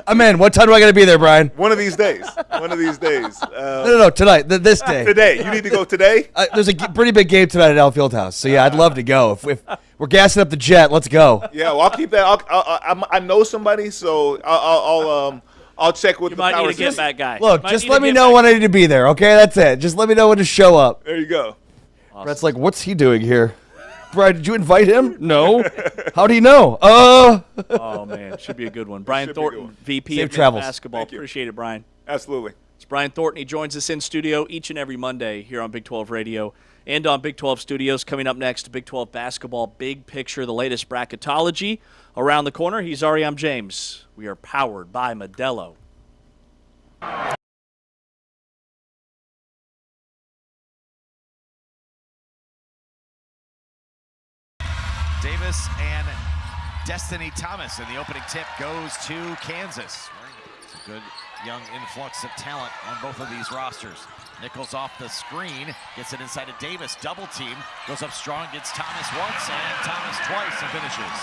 Speaker 2: I'm in. What time do I got to be there, Brian?
Speaker 9: One of these days. One of these days.
Speaker 2: No, tonight. This day.
Speaker 9: Today. You need to go today?
Speaker 2: There's a pretty big game tonight at Al Fieldhouse, so yeah, I'd love to go. If we're gassing up the jet, let's go.
Speaker 9: Yeah, well, I'll keep that. I know somebody, so I'll check with
Speaker 1: You
Speaker 9: the
Speaker 1: might
Speaker 9: power
Speaker 1: need a get
Speaker 9: system.
Speaker 1: back guy.
Speaker 2: Look,
Speaker 1: Might
Speaker 2: just
Speaker 1: need
Speaker 2: let
Speaker 1: a
Speaker 2: me
Speaker 1: get
Speaker 2: know
Speaker 1: back
Speaker 2: when I need to be there, okay? That's it. Just let me know when to show up.
Speaker 9: There you go.
Speaker 2: Brett's like, what's he doing here? Brian, did you invite him? No. How'd he know?
Speaker 1: Oh, man. Should be a good one. Brian
Speaker 9: Should be a good
Speaker 1: Thornton,
Speaker 9: one.
Speaker 1: VP
Speaker 2: Safe
Speaker 1: of men's
Speaker 2: travels.
Speaker 1: basketball.
Speaker 9: Thank you.
Speaker 1: Appreciate it, Brian.
Speaker 9: Absolutely.
Speaker 1: It's Brian Thornton. He joins us in studio each and every Monday here on Big 12 Radio and on Big 12 Studios. Coming up next, Big 12 basketball, big picture, the latest bracketology. Around the corner, he's Ari. I'm James. We are powered by Modelo.
Speaker 10: Davis and Destiny Thomas, and the opening tip goes to Kansas. It's a good young influx of talent on both of these rosters. Nichols off the screen, gets it inside of Davis, double team, goes up strong, gets Thomas once and Thomas twice and finishes.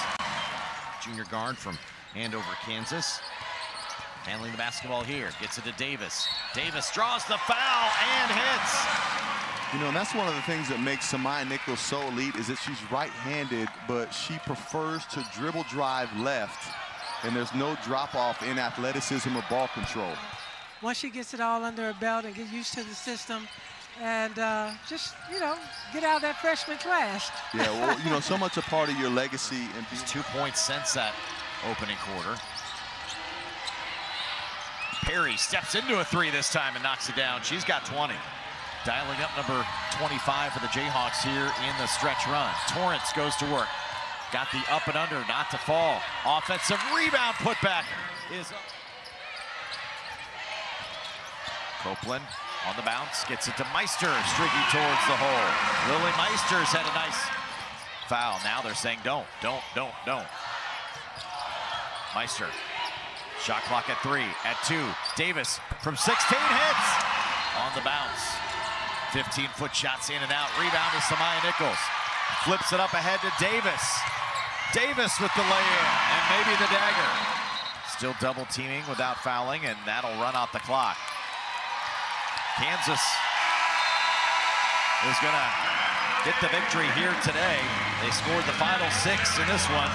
Speaker 10: Junior guard from Andover, Kansas. Handling the basketball here, gets it to Davis. Davis draws the foul and hits.
Speaker 11: You know, and that's one of the things that makes Samaya Nichols so elite is that she's right-handed, but she prefers to dribble drive left, and there's no drop-off in athleticism or ball control.
Speaker 12: Once she gets it all under her belt and get used to the system and just, you know, get out of that freshman class.
Speaker 11: Yeah, well, you know, so much a part of your legacy. And
Speaker 10: Just 2 points since that opening quarter. Perry steps into a three this time and knocks it down. She's got 20. Dialing up number 25 for the Jayhawks here in the stretch run. Torrance goes to work. Got the up and under, not to fall. Offensive rebound putback is up. Copeland on the bounce, gets it to Meister, streaking towards the hole. Lily Meister's had a nice foul. Now they're saying don't. Meister, shot clock at 3, at 2. Davis from 16 hits on the bounce. 15-foot shots in and out. Rebound to Samaya Nichols. Flips it up ahead to Davis. Davis with the lay-in and maybe the dagger. Still double teaming without fouling, and that'll run out the clock. Kansas is gonna get the victory here today. They scored the final 6 in this one.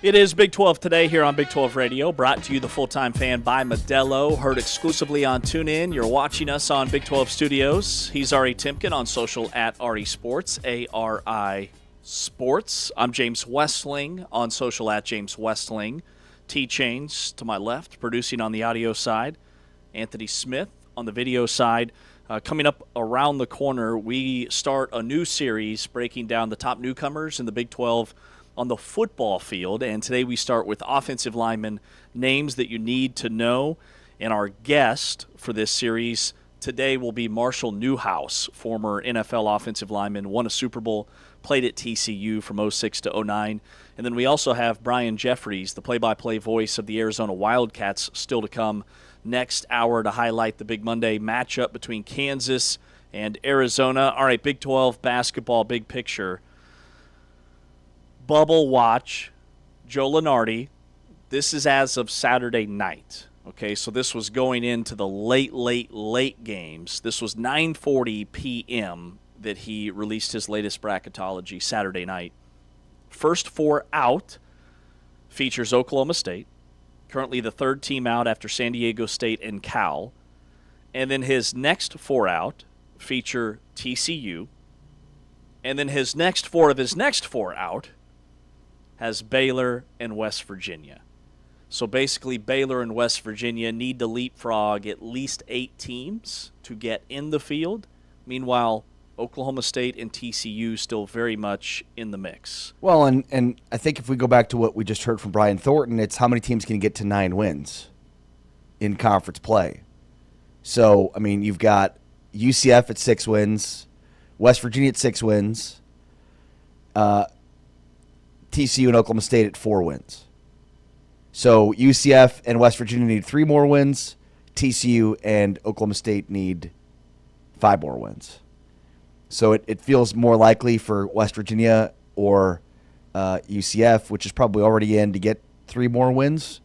Speaker 1: It is Big 12 Today here on Big 12 Radio, brought to you, the full-time fan, by Modelo, heard exclusively on TuneIn. You're watching us on Big 12 Studios. He's Ari Timken on social at Ari Sports, A-R-I Sports. I'm James Westling on social at James Westling. T-Chains to my left, producing on the audio side. Anthony Smith on the video side. Coming up around the corner, we start a new series breaking down the top newcomers in the Big 12 on the football field, and today we start with offensive linemen, names that you need to know. And our guest for this series today will be Marshall Newhouse, former NFL offensive lineman, won a Super Bowl, played at TCU from 06 to 09. And then we also have Brian Jeffries, the play-by-play voice of the Arizona Wildcats, still to come next hour to highlight the Big Monday matchup between Kansas and Arizona. All right, Big 12 basketball, big picture. Bubble watch, Joe Lunardi. This is as of Saturday night. Okay, so this was going into the late games. This was 9:40 p.m. that he released his latest bracketology Saturday night. First four out features Oklahoma State, currently the third team out after San Diego State and Cal. And then his next four out feature TCU. And then his next four out has Baylor and West Virginia. So basically, Baylor and West Virginia need to leapfrog at least 8 teams to get in the field. Meanwhile, Oklahoma State and TCU still very much in the mix.
Speaker 2: Well, and I think if we go back to what we just heard from Brian Thornton, it's how many teams can get to 9 wins in conference play. So, I mean, you've got UCF at 6 wins, West Virginia at 6 wins, TCU and Oklahoma State at 4 wins. So UCF and West Virginia need 3 more wins. TCU and Oklahoma State need 5 more wins. So it feels more likely for West Virginia or UCF, which is probably already in, to get 3 more wins.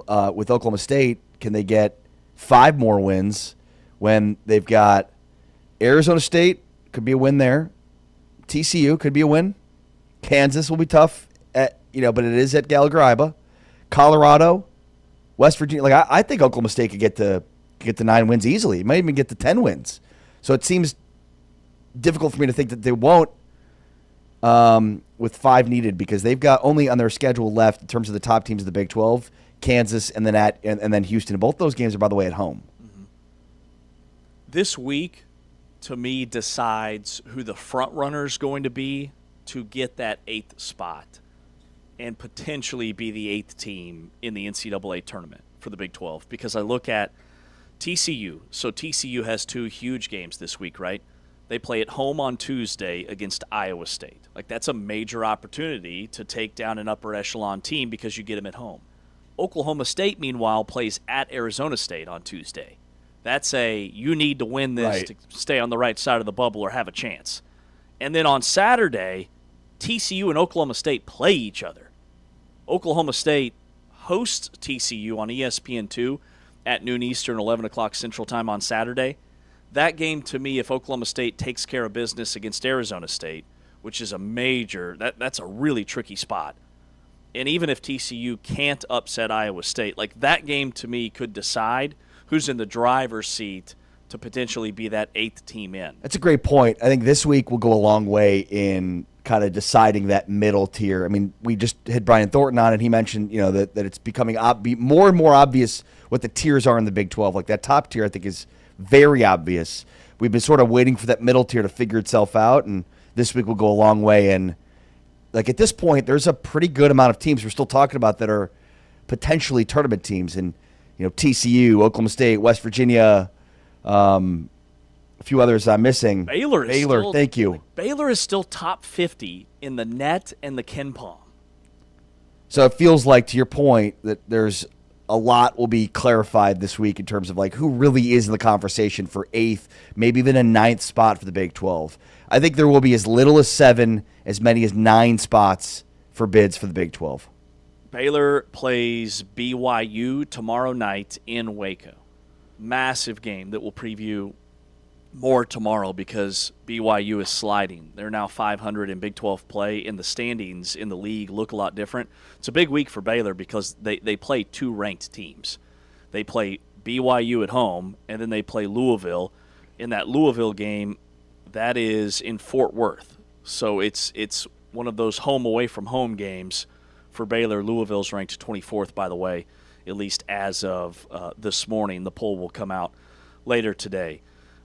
Speaker 2: With Oklahoma State, can they get 5 more wins when they've got Arizona State, could be a win there. TCU could be a win. Kansas will be tough, but it is at Gallagher-Iba. Colorado, West Virginia. I think Oklahoma State could get to 9 wins easily. It might even get to 10 wins. So it seems difficult for me to think that they won't with 5 needed, because they've got only on their schedule left in terms of the top teams of the Big 12, Kansas and then Houston. And both those games are, by the way, at home.
Speaker 1: Mm-hmm. This week, to me, decides who the front runner is going to be to get that 8th spot and potentially be the 8th team in the NCAA tournament for the Big 12. Because I look at TCU. So TCU has 2 huge games this week, right? They play at home on Tuesday against Iowa State. That's a major opportunity to take down an upper echelon team because you get them at home. Oklahoma State, meanwhile, plays at Arizona State on Tuesday. That's you need to win this
Speaker 2: right
Speaker 1: to stay on the right side of the bubble or have a chance. And then on Saturday, TCU and Oklahoma State play each other. Oklahoma State hosts TCU on ESPN2 at noon Eastern, 11 o'clock Central Time on Saturday. That game, to me, if Oklahoma State takes care of business against Arizona State, which is a major, that's a really tricky spot. And even if TCU can't upset Iowa State, that game to me could decide who's in the driver's seat to potentially be that 8th team in.
Speaker 2: That's a great point. I think this week will go a long way in kind of deciding that middle tier. I mean, we just had Brian Thornton on, and he mentioned, that it's becoming more and more obvious what the tiers are in the Big 12. That top tier, I think, is very obvious. We've been sort of waiting for that middle tier to figure itself out, and this week will go a long way. And at this point, there's a pretty good amount of teams we're still talking about that are potentially tournament teams, and TCU, Oklahoma State, West Virginia, a few others I'm missing.
Speaker 1: Baylor,
Speaker 2: thank you.
Speaker 1: Baylor is still top 50 in the net and the Ken Palm.
Speaker 2: So it feels like, to your point, that there's a lot will be clarified this week in terms of who really is in the conversation for 8th, maybe even a 9th spot for the Big 12. I think there will be as little as 7, as many as 9 spots for bids for the Big 12.
Speaker 1: Baylor plays BYU tomorrow night in Waco. Massive game that will preview more tomorrow because BYU is sliding. They're now 500 in Big 12 play, and the standings in the league look a lot different. It's a big week for Baylor because they play two ranked teams. They play BYU at home, and then they play Louisville. In that Louisville game, that is in Fort Worth. So it's one of those home-away-from-home games for Baylor. Louisville's ranked 24th, by the way, at least as of this morning. The poll will come out later today.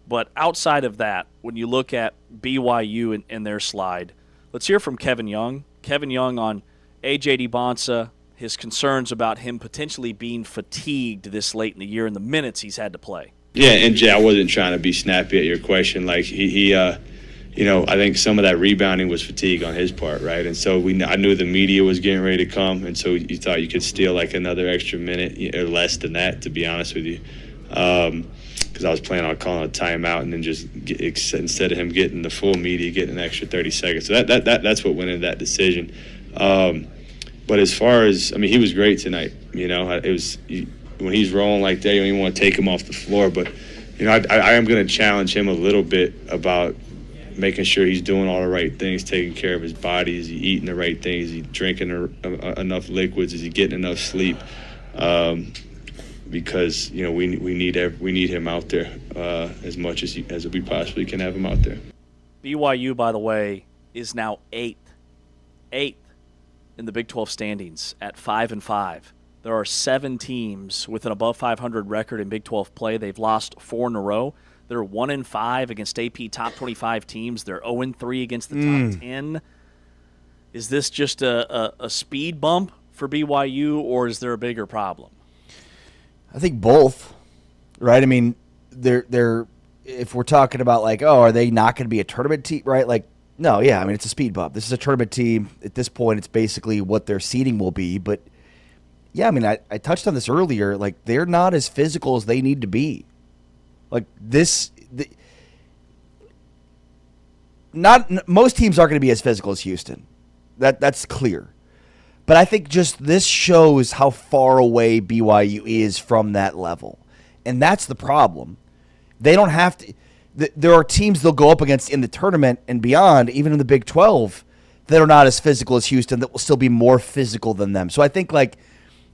Speaker 1: But outside of that, when you look at BYU and their slide, let's hear from Kevin Young. Kevin Young on A.J. DiBonsa, his concerns about him potentially being fatigued this late in the year and the minutes he's had to play.
Speaker 13: Yeah, and Jay, I wasn't trying to be snappy at your question. Like he I think some of that rebounding was fatigue on his part, right? And so I knew the media was getting ready to come, and so you thought you could steal like another extra minute or less than that, to be honest with you. Because I was planning on calling a timeout and then instead of him getting the full media, getting an extra 30 seconds. So that's what went into that decision. But as far as, he was great tonight. It was when he's rolling like that, you don't even want to take him off the floor. But I am going to challenge him a little bit about making sure he's doing all the right things, taking care of his body. Is he eating the right things? Is he drinking enough liquids? Is he getting enough sleep? Because we need him out there as much as we possibly can have him out there.
Speaker 1: BYU, by the way, is now eighth in the Big 12 standings at 5-5. There are 7 teams with an above 500 record in Big 12 play. They've lost 4 in a row. They're 1-5 against AP top 25 teams. They're 0-3 against the top 10. Is this just a speed bump for BYU, or is there a bigger problem?
Speaker 2: I think both, right? They're if we're talking about like, are they not going to be a tournament team, right? Like, no, yeah, it's a speed bump. This is a tournament team. At this point, it's basically what their seeding will be. But, yeah, I touched on this earlier. Like, they're not as physical as they need to be. Like, most teams aren't going to be as physical as Houston. That's clear. But I think just this shows how far away BYU is from that level. And that's the problem. They don't have to – there are teams they'll go up against in the tournament and beyond, even in the Big 12, that are not as physical as Houston, that will still be more physical than them. So I think, like,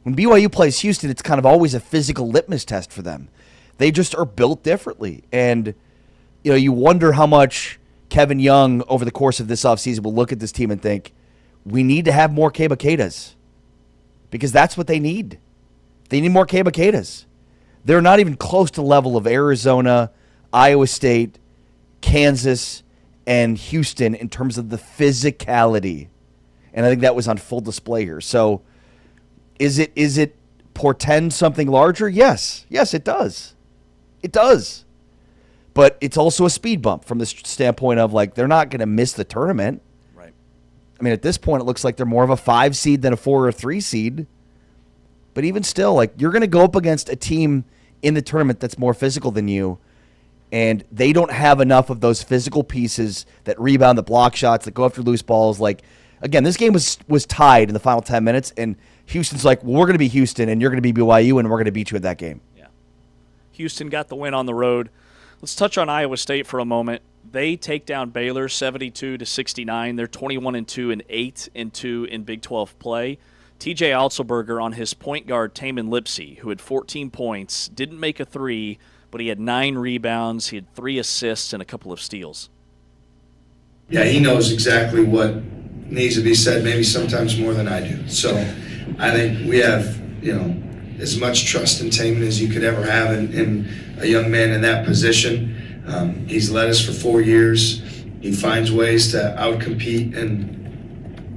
Speaker 2: when BYU plays Houston, it's kind of always a physical litmus test for them. They just are built differently. And, you wonder how much Kevin Young over the course of this offseason will look at this team and think, we need to have more Kebaketas, because that's what they need. They need more Kebaketas. They're not even close to the level of Arizona, Iowa State, Kansas, and Houston in terms of the physicality. And I think that was on full display here. So is it portend something larger? Yes. Yes, it does. It does. But it's also a speed bump from the standpoint of, like, they're not going to miss the tournament. At this point, it looks like they're more of a 5 seed than a 4 or 3 seed. But even still, like, you're going to go up against a team in the tournament that's more physical than you, and they don't have enough of those physical pieces that rebound, that block shots, that go after loose balls. Like, again, this game was tied in the final 10 minutes, and Houston's like, well, we're going to be Houston, and you're going to be BYU, and we're going to beat you at that game.
Speaker 1: Yeah. Houston got the win on the road. Let's touch on Iowa State for a moment. They take down Baylor 72-69. They're 21-2 and 8-2 in Big 12 play. TJ Otzelberger on his point guard Tamin Lipsey, who had 14 points, didn't make a 3, but he had 9 rebounds, he had 3 assists, and a couple of steals.
Speaker 14: Yeah, he knows exactly what needs to be said, maybe sometimes more than I do. So I think we have, as much trust in Tamin as you could ever have in a young man in that position. He's led us for 4 years. He finds ways to outcompete and,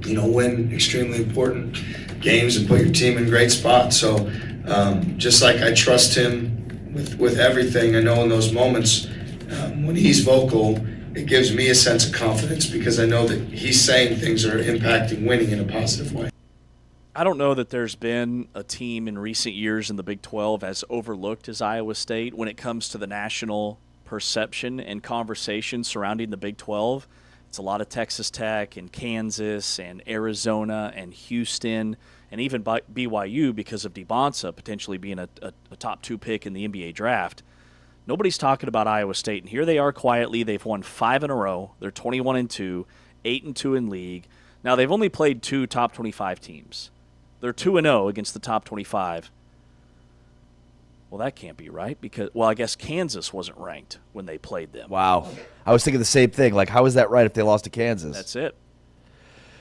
Speaker 14: win extremely important games and put your team in great spots. So just like I trust him with everything, I know in those moments when he's vocal, it gives me a sense of confidence because I know that he's saying things that are impacting winning in a positive way.
Speaker 1: I don't know that there's been a team in recent years in the Big 12 as overlooked as Iowa State when it comes to the national perception and conversation surrounding the Big 12. It's a lot of Texas Tech and Kansas and Arizona and Houston and even BYU because of DiBonsa potentially being a top 2 pick in the NBA draft. Nobody's talking about Iowa State, and here they are quietly. They've won 5 in a row. They're 21-2, 8-2 in league. Now, they've only played 2 top 25 teams. They're 2-0 against the top 25. Well, that can't be right because, well, I guess Kansas wasn't ranked when they played them.
Speaker 2: Wow. I was thinking the same thing. Like, how is that right if they lost to Kansas?
Speaker 1: That's it.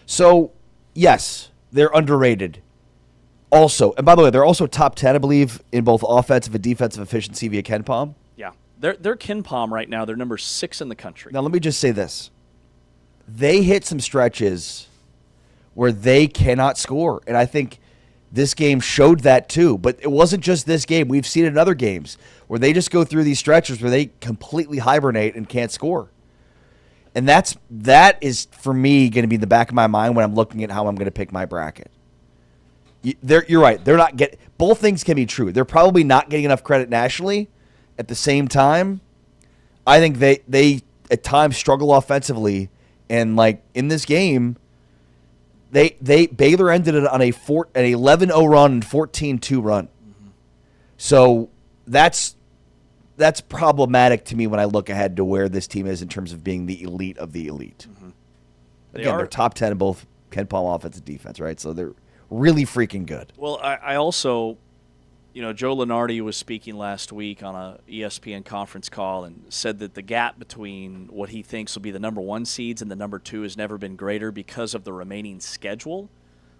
Speaker 2: So, yes, they're underrated. Also, and by the way, they're also top 10, I believe, in both offensive and defensive efficiency via KenPom.
Speaker 1: Yeah. They're KenPom right now. They're number 6 in the country.
Speaker 2: Now, let me just say this. They hit some stretches where they cannot score, and I think this game showed that too. But it wasn't just this game. We've seen it in other games where they just go through these stretches where they completely hibernate and can't score. And that is, for me, going to be in the back of my mind when I'm looking at how I'm going to pick my bracket. You're right. They're not both things can be true. They're probably not getting enough credit nationally. At the same time, I think they at times struggle offensively, and like in this game, Baylor ended it on an 11-0 run and 14-2 run. Mm-hmm. So that's problematic to me when I look ahead to where this team is in terms of being the elite of the elite. Mm-hmm. They're top 10 in both KenPom offense and defense, right? So they're really freaking good.
Speaker 1: Well, I also, Joe Lunardi was speaking last week on a ESPN conference call and said that the gap between what he thinks will be the number 1 seeds and the number 2 has never been greater because of the remaining schedule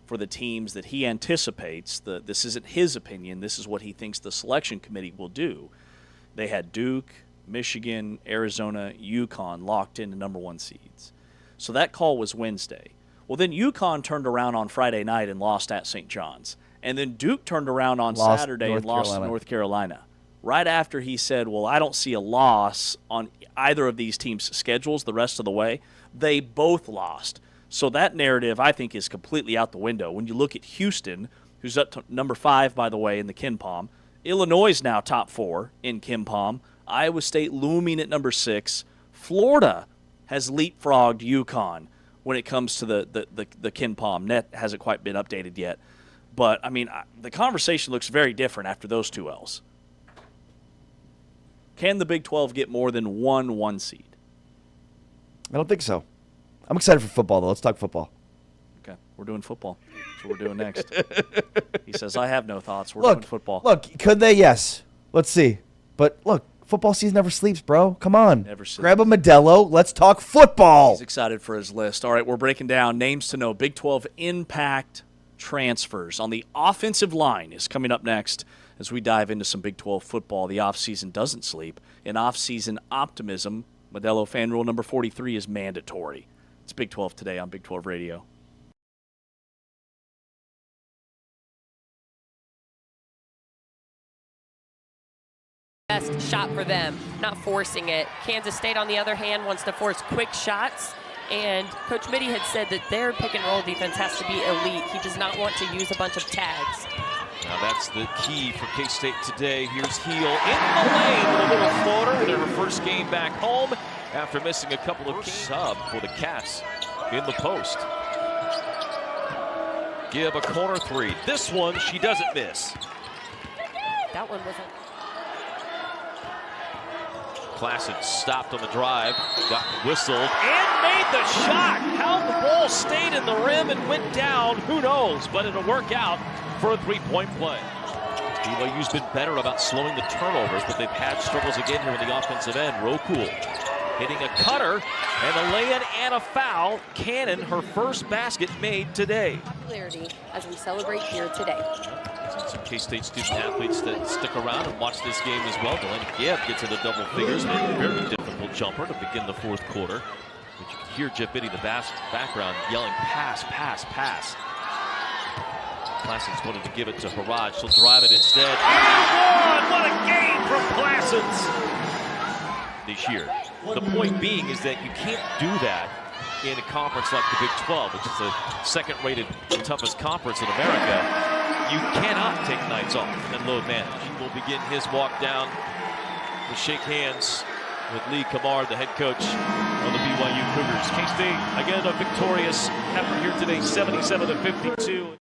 Speaker 1: for the teams that he anticipates. This isn't his opinion. This is what he thinks the selection committee will do. They had Duke, Michigan, Arizona, UConn locked into number 1 seeds. So that call was Wednesday. Well, then UConn turned around on Friday night and lost at St. John's. And then Duke turned around on Saturday and lost to North Carolina. Right after he said, well, I don't see a loss on either of these teams' schedules the rest of the way, they both lost. So that narrative, I think, is completely out the window. When you look at Houston, who's up to number 5, by the way, in the KenPom, Illinois is now top 4 in KenPom, Iowa State looming at number 6, Florida has leapfrogged UConn when it comes to the KenPom. Net hasn't quite been updated yet. But, I mean, the conversation looks very different after those 2 L's. Can the Big 12 get more than 1 seed?
Speaker 2: I don't think so. I'm excited for football, though. Let's talk football.
Speaker 1: Okay, we're doing football. That's what we're doing next. He says, I have no thoughts. We're doing football.
Speaker 2: Look, could they? Yes. Let's see. But, look, football season never sleeps, bro. Come on.
Speaker 1: Never sleeps.
Speaker 2: Grab a Modelo. Let's talk football.
Speaker 1: He's excited for his list. All right, we're breaking down names to know. Big 12 impact transfers on the offensive line is coming up next as we dive into some Big 12 football. The offseason doesn't sleep. In offseason optimism, Modelo fan rule number 43 is mandatory. It's Big 12 today on Big 12 Radio.
Speaker 15: Best shot for them, not forcing it. Kansas State, on the other hand, wants to force quick shots. And Coach Mitty had said that their pick-and-roll defense has to be elite. He does not want to use a bunch of tags.
Speaker 16: Now that's the key for K-State today. Here's Heel in the lane with a little floater. Their first game back home after missing a couple of games. Sub for the Cats in the post. Give a corner 3. This one she doesn't miss.
Speaker 15: That one wasn't.
Speaker 16: Placid stopped on the drive, got whistled, and made the shot. How the ball stayed in the rim and went down, who knows, but it'll work out for a 3-point play. BYU's been better about slowing the turnovers, but they've had struggles again here in the offensive end. Rokul hitting a cutter, and a lay-in and a foul. Cannon, her first basket made today.
Speaker 15: Popularity as we celebrate here today.
Speaker 16: Some K-State student-athletes that stick around and watch this game as well. Delaney Gibb gets into double figures, made a very difficult jumper to begin the 4th quarter. But you can hear Jeff Biddy in the background yelling, pass, pass, pass. Plassens wanted to give it to Haraj. She'll drive it instead. And what a game from Plassens this year. The point being is that you can't do that in a conference like the Big 12, which is the second-rated toughest conference in America. You cannot take nights off and load manage. He will begin his walk down to shake hands with Lee Kamar, the head coach of the BYU Cougars. K-State, again, a victorious effort here today, 77-52.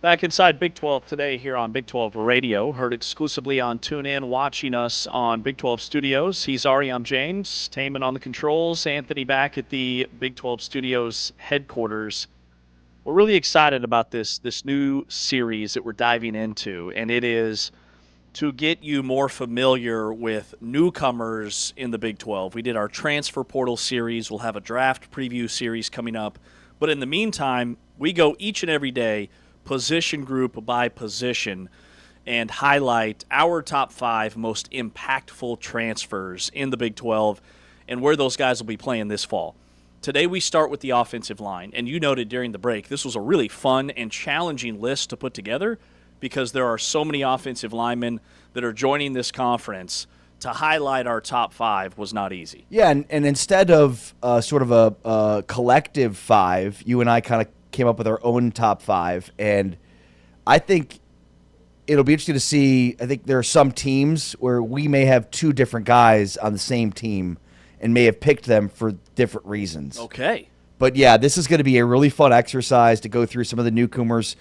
Speaker 1: Back inside Big 12 today here on Big 12 Radio. Heard exclusively on TuneIn, watching us on Big 12 Studios. He's Ari, I'm James. Taman on the controls. Anthony back at the Big 12 Studios headquarters. We're really excited about this new series that we're diving into, and it is to get you more familiar with newcomers in the Big 12. We did our transfer portal series. We'll have a draft preview series coming up. But in the meantime, we go each and every day position group by position and highlight our top 5 most impactful transfers in the Big 12 and where those guys will be playing this fall. Today we start with the offensive line, and you noted during the break this was a really fun and challenging list to put together because there are so many offensive linemen that are joining this conference. To highlight our top 5 was not easy.
Speaker 2: Yeah, and instead of sort of a collective 5, you and I kind of came up with our own top 5, and I think it'll be interesting to see. I think there are some teams where we may have 2 different guys on the same team and may have picked them for different reasons.
Speaker 1: Okay.
Speaker 2: But yeah, this is going to be a really fun exercise to go through some of the newcomers,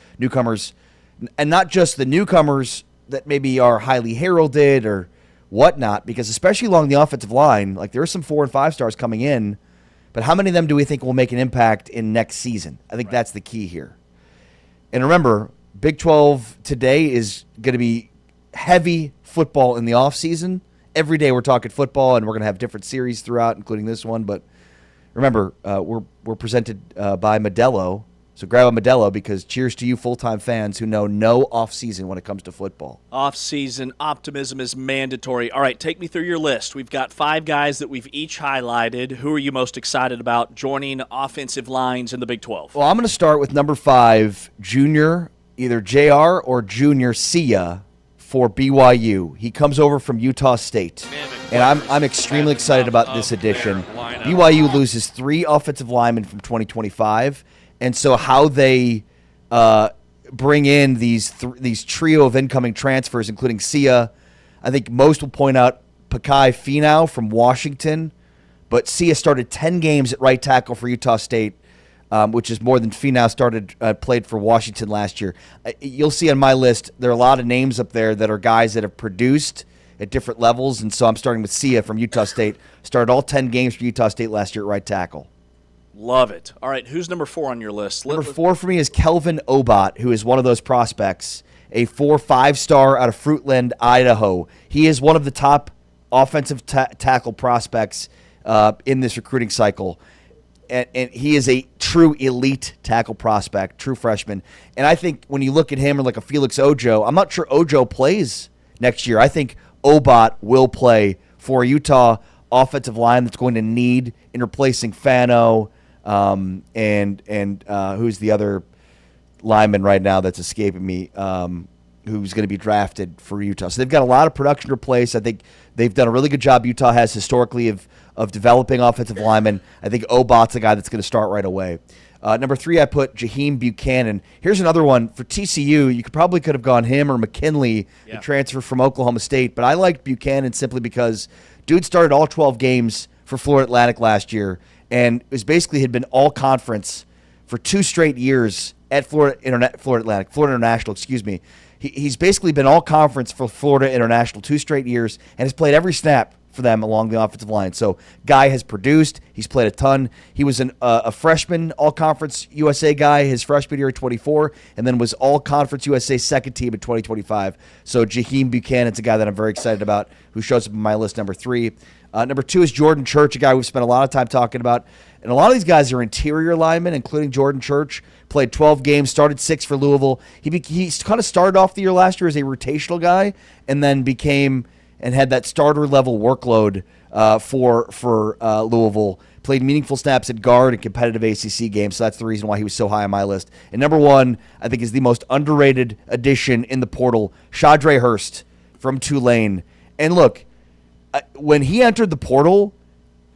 Speaker 2: and not just the newcomers that maybe are highly heralded or whatnot, because especially along the offensive line, like there are some 4 and 5 stars coming in, but how many of them do we think will make an impact in next season? I think that's the key here. And remember, Big 12 today is going to be heavy football in the offseason. Every day we're talking football, and we're going to have different series throughout, including this one. But remember, we're presented by Modelo. So grab a Modelo, because cheers to you full-time fans who know no off-season when it comes to football.
Speaker 1: Off-season optimism is mandatory. All right, take me through your list. We've got 5 guys that we've each highlighted. Who are you most excited about joining offensive lines in the Big 12?
Speaker 2: Well, I'm going to start with number 5, junior, either JR or junior Sia for BYU. He comes over from Utah State, and I'm extremely excited about this addition. BYU loses 3 offensive linemen from 2025. And so how they bring in these trio of incoming transfers, including Sia, I think most will point out Pakai Finau from Washington, but Sia started 10 games at right tackle for Utah State, which is more than Finau played for Washington last year. You'll see on my list there are a lot of names up there that are guys that have produced at different levels, and so I'm starting with Sia from Utah State. Started all 10 games for Utah State last year at right tackle.
Speaker 1: Love it. All right, who's number 4 on your list?
Speaker 2: Number 4 for me is Kelvin Obot, who is one of those prospects, a 4-5-star out of Fruitland, Idaho. He is one of the top offensive tackle prospects in this recruiting cycle. And he is a true elite tackle prospect, true freshman. And I think when you look at him or like a Felix Ojo, I'm not sure Ojo plays next year. I think Obot will play for a Utah offensive line that's going to need in replacing Fano, and who's the other lineman right now that's escaping me, who's going to be drafted for Utah. So they've got a lot of production to replace. I think they've done a really good job. Utah has historically of developing offensive linemen. I think Obot's a guy that's going to start right away. Number 3, I put Jaheim Buchanan. Here's another one for TCU. You could have gone him or McKinley, the transfer from Oklahoma State. But I liked Buchanan simply because dude started all 12 games for Florida Atlantic last year and was basically had been all conference for 2 straight years at Florida International. He's basically been all conference for Florida International 2 straight years and has played every snap for them along the offensive line. So guy has produced. He's played a ton. He was a freshman all-conference USA guy his freshman year at 24, and then was all-conference USA second team in 2025. So Jaheim Buchanan's a guy that I'm very excited about, who shows up in my list, number 3. Number 2 is Jordan Church, a guy we've spent a lot of time talking about. And a lot of these guys are interior linemen, including Jordan Church. Played 12 games, started 6 for Louisville. He kind of started off the year last year as a rotational guy, and then became and had that starter level workload for Louisville. Played meaningful snaps at guard in competitive ACC games, so that's the reason why he was so high on my list. And number 1, I think, is the most underrated addition in the portal, Shadre Hurst from Tulane. And look, when he entered the portal,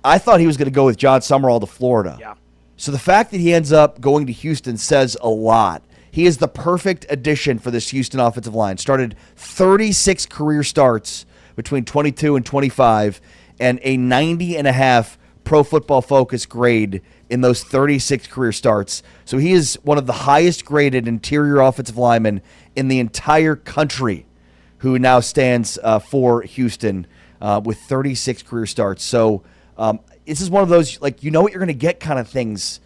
Speaker 2: I thought he was going to go with John Summerall to Florida.
Speaker 1: Yeah.
Speaker 2: So the fact that he ends up going to Houston says a lot. He is the perfect addition for this Houston offensive line. Started 36 career starts between 22 and 25, and a 90.5 Pro Football Focus grade in those 36 career starts. So he is one of the highest graded interior offensive linemen in the entire country, who now stands for Houston with 36 career starts. So this is one of those, like, you know what you're going to get kind of things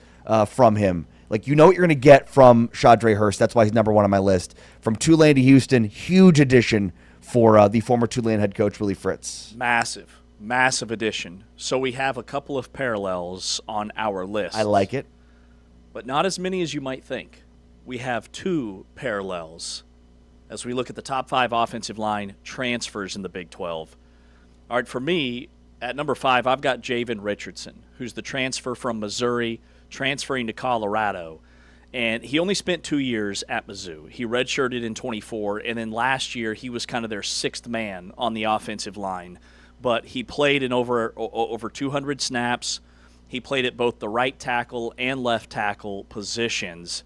Speaker 2: from him. Like, you know what you're going to get from Shadre Hurst. That's why he's number one on my list. From Tulane to Houston, huge addition for the former Tulane head coach, Willie Fritz.
Speaker 1: Massive addition. So we have a couple of parallels on our list.
Speaker 2: I like it.
Speaker 1: But not as many as you might think. We have 2 parallels as we look at the top 5 offensive line transfers in the Big 12. All right, for me, at number 5, I've got Javen Richardson, who's the transfer from Missouri, transferring to Colorado. And he only spent 2 years at Mizzou. He redshirted in 24, and then last year he was kind of their 6th man on the offensive line. But he played in over 200 snaps. He played at both the right tackle and left tackle positions.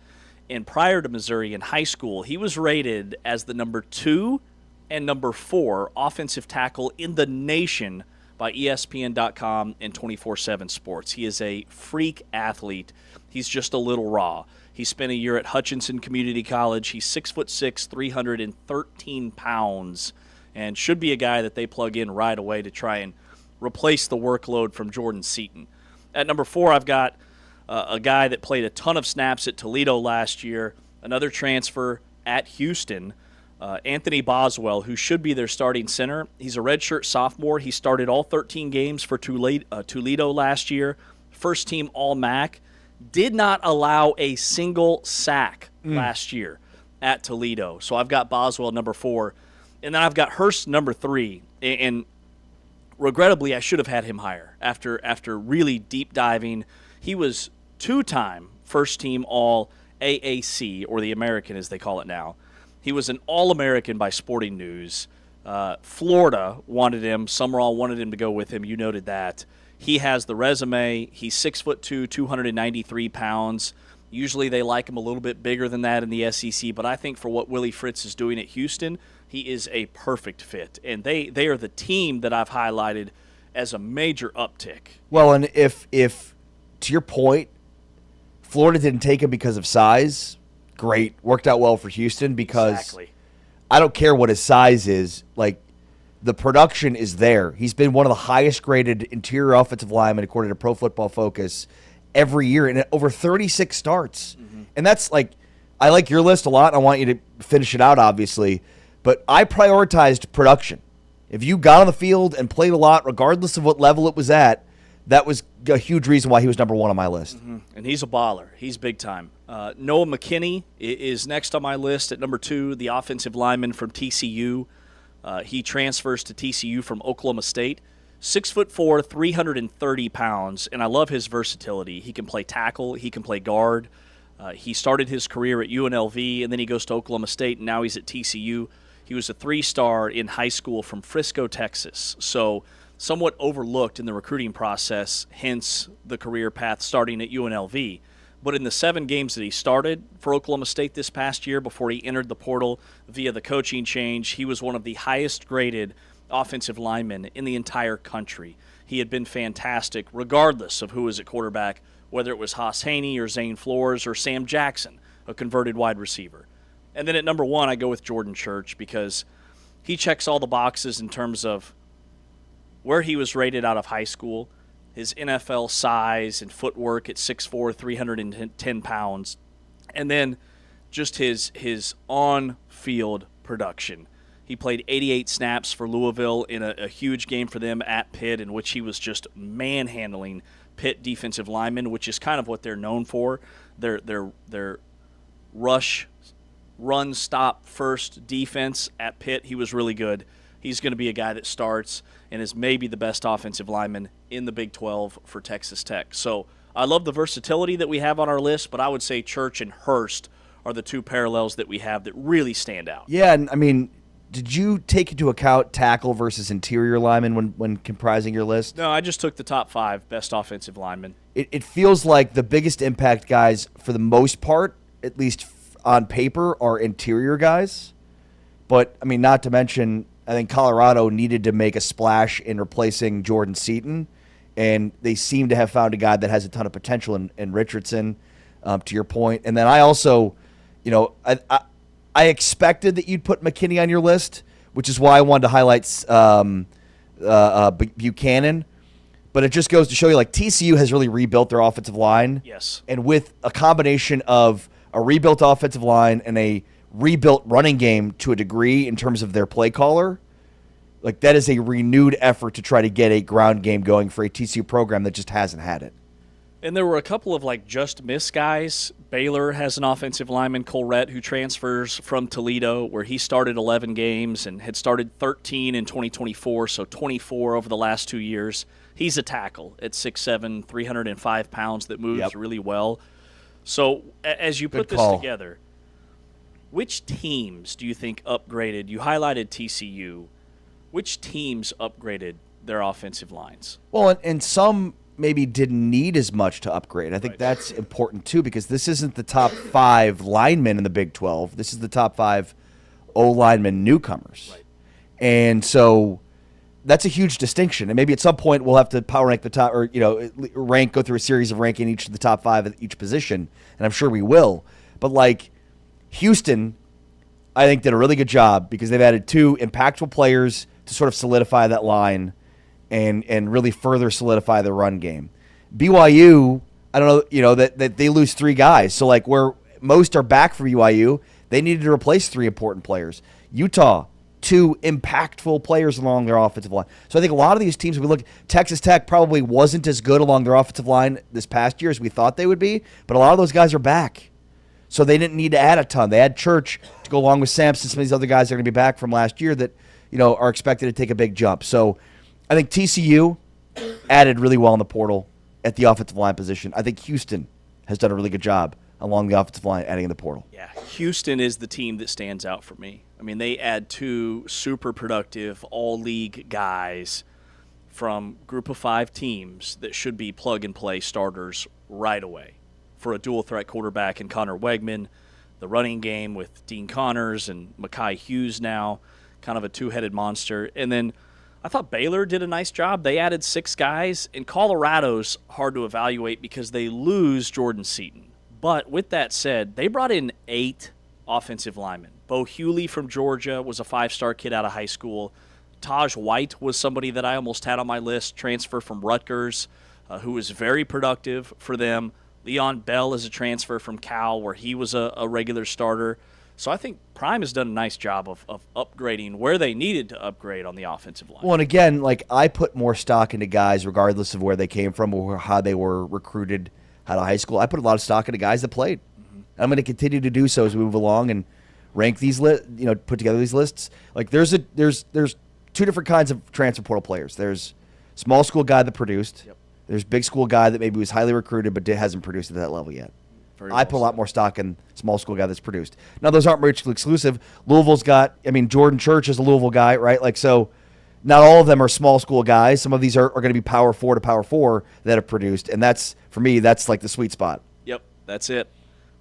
Speaker 1: And prior to Missouri in high school, he was rated as the number 2 and number 4 offensive tackle in the nation by ESPN.com and 24/7 Sports. He is a freak athlete. He's just a little raw. He spent a year at Hutchinson Community College. He's 6'6", 313 pounds, and should be a guy that they plug in right away to try and replace the workload from Jordan Seaton. At number 4, I've got a guy that played a ton of snaps at Toledo last year, another transfer at Houston, Anthony Boswell, who should be their starting center. He's a redshirt sophomore. He started all 13 games for Toledo last year, first-team All-MAC. Did not allow a single sack last year at Toledo. So I've got Boswell number 4. And then I've got Hurst number 3, and regrettably I should have had him higher after really deep diving. He was 2-time first-team All-AAC, or the American as they call it now. He was an All-American by Sporting News. Florida wanted him. Summerall wanted him to go with him. You noted that. He has the resume. He's 6'2", 293 pounds. Usually they like him a little bit bigger than that in the SEC, but I think for what Willie Fritz is doing at Houston, he is a perfect fit. And they are the team that I've highlighted as a major uptick.
Speaker 2: Well, and if to your point, Florida didn't take him because of size, great. Worked out well for Houston because
Speaker 1: exactly.
Speaker 2: I don't care what his size is. Like, the production is there. He's been one of the highest graded interior offensive linemen according to Pro Football Focus every year, and over 36 starts. Mm-hmm. And that's like, I like your list a lot. I want you to finish it out, obviously. But I prioritized production. If you got on the field and played a lot, regardless of what level it was at, that was a huge reason why he was number 1 on my list.
Speaker 1: Mm-hmm. And he's a baller. He's big time. Noah McKinney is next on my list at number 2, the offensive lineman from TCU. He transfers to TCU from Oklahoma State. 6'4", 330 pounds, and I love his versatility. He can play tackle. He can play guard. He started his career at UNLV, and then he goes to Oklahoma State, and now he's at TCU. He was a 3-star in high school from Frisco, Texas, so somewhat overlooked in the recruiting process, hence the career path starting at UNLV. But in the 7 games that he started for Oklahoma State this past year before he entered the portal via the coaching change, he was one of the highest-graded offensive linemen in the entire country. He had been fantastic regardless of who was at quarterback, whether it was Haas Haney or Zane Flores or Sam Jackson, a converted wide receiver. And then at number 1, I go with Jordan Church because he checks all the boxes in terms of where he was rated out of high school, his NFL size and footwork at 6'4", 310 pounds, and then just his on-field production. He played 88 snaps for Louisville in a huge game for them at Pitt, in which he was just manhandling Pitt defensive linemen, which is kind of what they're known for. Their rush, run, stop, first defense at Pitt. He was really good. He's going to be a guy that starts and is maybe the best offensive lineman in the Big 12 for Texas Tech. So I love the versatility that we have on our list, but I would say Church and Hurst are the 2 parallels that we have that really stand out.
Speaker 2: Yeah, and I mean, did you take into account tackle versus interior lineman when comprising your list?
Speaker 1: No, I just took the top 5 best offensive linemen.
Speaker 2: It feels like the biggest impact guys, for the most part, at least on paper, are interior guys. But, I mean, not to mention, I think Colorado needed to make a splash in replacing Jordan Seaton. and they seem to have found a guy that has a ton of potential in Richardson, to your point. And then I also, I expected that you'd put McKinney on your list, which is why I wanted to highlight Buchanan. But it just goes to show you, like, TCU has really rebuilt their offensive line.
Speaker 1: Yes.
Speaker 2: And with a combination of a rebuilt offensive line and a rebuilt running game to a degree in terms of their play caller, like, that is a renewed effort to try to get a ground game going for a TCU program that just hasn't had it.
Speaker 1: And there were a couple of, like, just miss guys. Baylor has an offensive lineman, Colrett, who transfers from Toledo, where he started 11 games and had started 13 in 2024, so 24 over the last 2 years. He's a tackle at 6'7", 305 pounds that moves really well. So as you put this together, which teams do you think upgraded? You highlighted TCU. Which teams upgraded their offensive lines?
Speaker 2: Well, and some maybe didn't need as much to upgrade. I think that's important too, because this isn't the top 5 linemen in the Big 12. This is the top 5 O-linemen newcomers.
Speaker 1: Right.
Speaker 2: And so that's a huge distinction. And maybe at some point we'll have to power rank the top, or, go through a series of ranking each of the top 5 at each position. And I'm sure we will. But, like, Houston, I think, did a really good job because they've added 2 impactful players to sort of solidify that line and really further solidify the run game. BYU, I don't know, that they lose 3 guys. So, like, where most are back for BYU, they needed to replace 3 important players. Utah, 2 impactful players along their offensive line. So I think a lot of these teams, we look, Texas Tech probably wasn't as good along their offensive line this past year as we thought they would be, but a lot of those guys are back. So they didn't need to add a ton. They had Church to go along with Sampson, some of these other guys that are going to be back from last year that, are expected to take a big jump. So I think TCU added really well in the portal at the offensive line position. I think Houston has done a really good job along the offensive line adding in the portal.
Speaker 1: Yeah, Houston is the team that stands out for me. I mean, they add 2 super productive all-league guys from group of 5 teams that should be plug-and-play starters right away for a dual-threat quarterback in Connor Wegman, the running game with Dean Connors and Mekhi Hughes now, kind of a 2-headed monster. And then I thought Baylor did a nice job. They added 6 guys, and Colorado's hard to evaluate because they lose Jordan Seaton. But with that said, they brought in 8 offensive linemen. Bo Hewley from Georgia was a 5-star kid out of high school. Taj White was somebody that I almost had on my list, transfer from Rutgers, who was very productive for them. Leon Bell is a transfer from Cal, where he was a regular starter. So I think Prime has done a nice job of upgrading where they needed to upgrade on the offensive line.
Speaker 2: Well, and again, like, I put more stock into guys regardless of where they came from or how they were recruited out of high school. I put a lot of stock into guys that played. I'm going to continue to do so as we move along and rank these put together these lists. Like, there's 2 different kinds of transfer portal players. There's small school guy that produced.
Speaker 1: Yep.
Speaker 2: There's big school guy that maybe was highly recruited but hasn't produced at that level yet. I put a lot more stock in small school guy that's produced. Now, those aren't mutually exclusive. Louisville's got, Jordan Church is a Louisville guy, right? Like, so not all of them are small school guys. Some of these are going to be Power 4 to Power 4 that have produced. And that's, for me, that's like the sweet spot.
Speaker 1: Yep, that's it.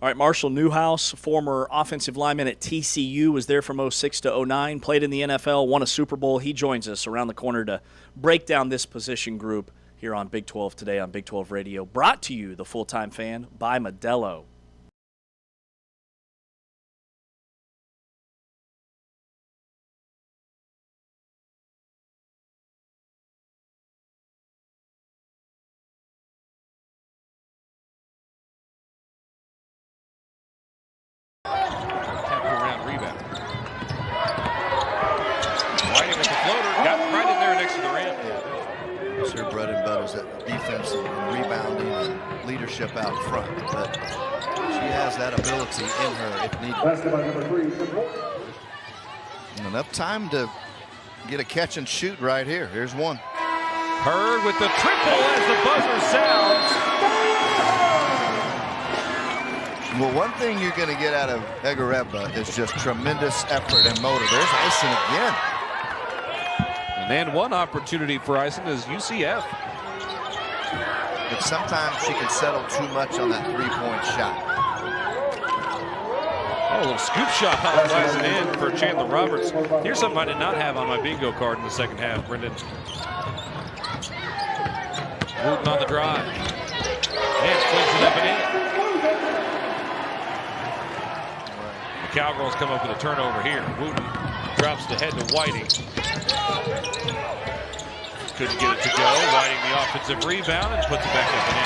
Speaker 1: All right, Marshall Newhouse, former offensive lineman at TCU, was there from 06 to 09, played in the NFL, won a Super Bowl. He joins us around the corner to break down this position group here on Big 12 Today on Big 12 Radio. Brought to you, the Full-Time Fan, by Modelo.
Speaker 17: Leadership out front, but she has that ability in her if needed. Enough time to get a catch and shoot right here. Here's one.
Speaker 16: Hurd with the triple as the buzzer sounds.
Speaker 17: Well, one thing you're going to get out of Egareba is just tremendous effort and motor. There's Ison again.
Speaker 16: And then one opportunity for Ison is UCF.
Speaker 17: But sometimes she can settle too much on that three-point shot.
Speaker 16: Oh, a little scoop shot flies it in for Chandler Roberts. Here's something I did not have on my bingo card in the second half, Brendan.
Speaker 18: Wooten on the drive. And flings it up and in. The Cowgirls come up with a turnover here. Wooten drops the head to Whiting. Couldn't get it to go. Whiting the offensive rebound and puts it back up and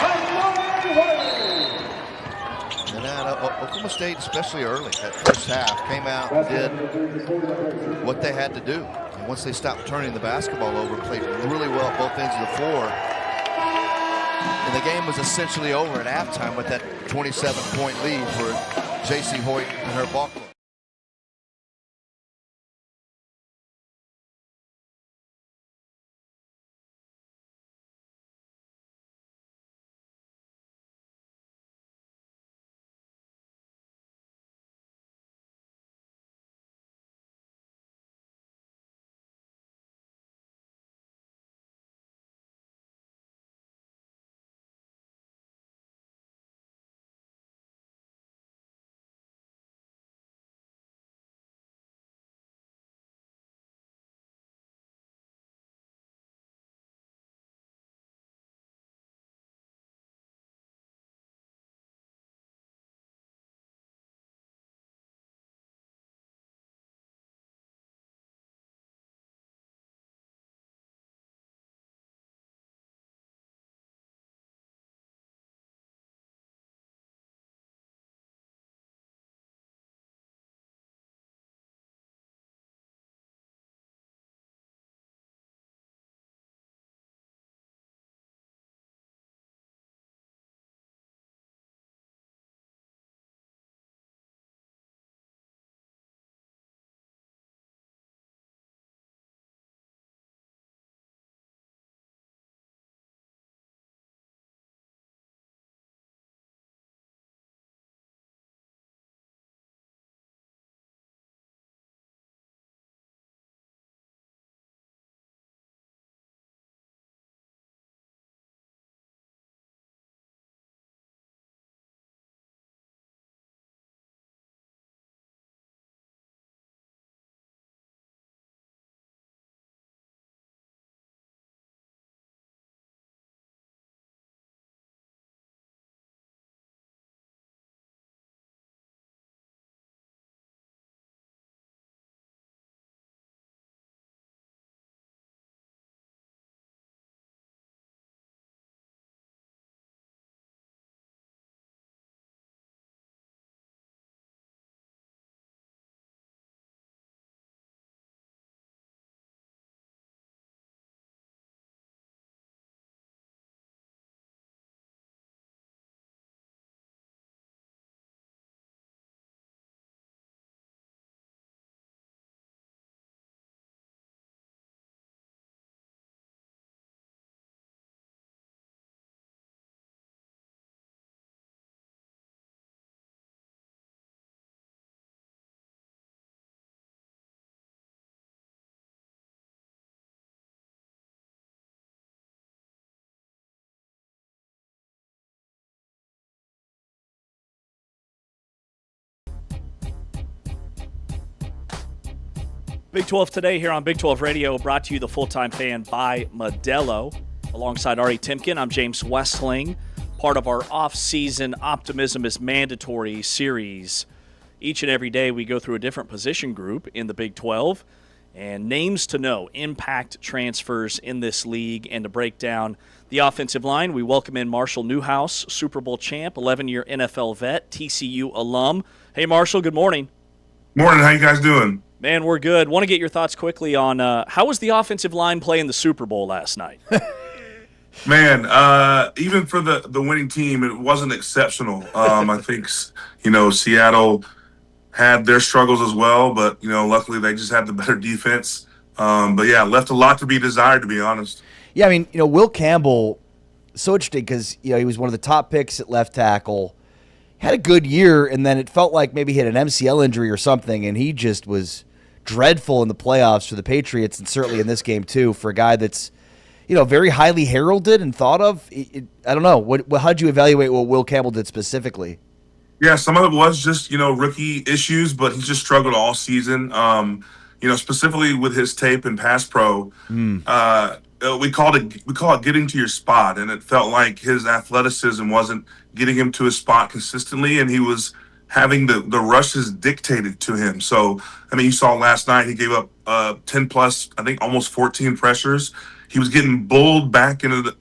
Speaker 18: in.
Speaker 17: And that Oklahoma State, especially early, that first half, came out and did what they had to do. And once they stopped turning the basketball over, played really well at both ends of the floor. And the game was essentially over at halftime with that 27-point lead for J.C. Hoyt and her ball club.
Speaker 1: Big 12 today here on Big 12 Radio, brought to you the Full-Time Fan by Modelo. Alongside Ari Timken, I'm James Westling, part of our off-season Optimism is Mandatory series. Each and every day we go through a different position group in the Big 12 and names to know, impact transfers in this league. And to break down the offensive line, we welcome in Marshall Newhouse, Super Bowl champ, 11-year NFL vet, TCU alum. Hey, Marshall, good morning.
Speaker 19: Morning. How you guys doing?
Speaker 1: Man, we're good. Want to get your thoughts quickly on how was the offensive line play in the Super Bowl last night?
Speaker 19: Man, even for the winning team, it wasn't exceptional. I think, Seattle had their struggles as well, but, luckily they just had the better defense. But, yeah, left a lot to be desired, to be honest.
Speaker 2: Yeah, I mean, Will Campbell, so interesting because, he was one of the top picks at left tackle. Had a good year, and then it felt like maybe he had an MCL injury or something, and he just was dreadful in the playoffs for the Patriots, and certainly in this game too, for a guy that's, very highly heralded and thought of. I don't know. How'd you evaluate what Will Campbell did specifically?
Speaker 19: Yeah, some of it was just, rookie issues, but he just struggled all season. Specifically with his tape and pass pro. we call it getting to your spot, and it felt like his athleticism wasn't getting him to his spot consistently, and he was having the rushes dictated to him. So I mean, you saw last night he gave up 10 plus, I think almost 14 pressures. He was getting bulled back into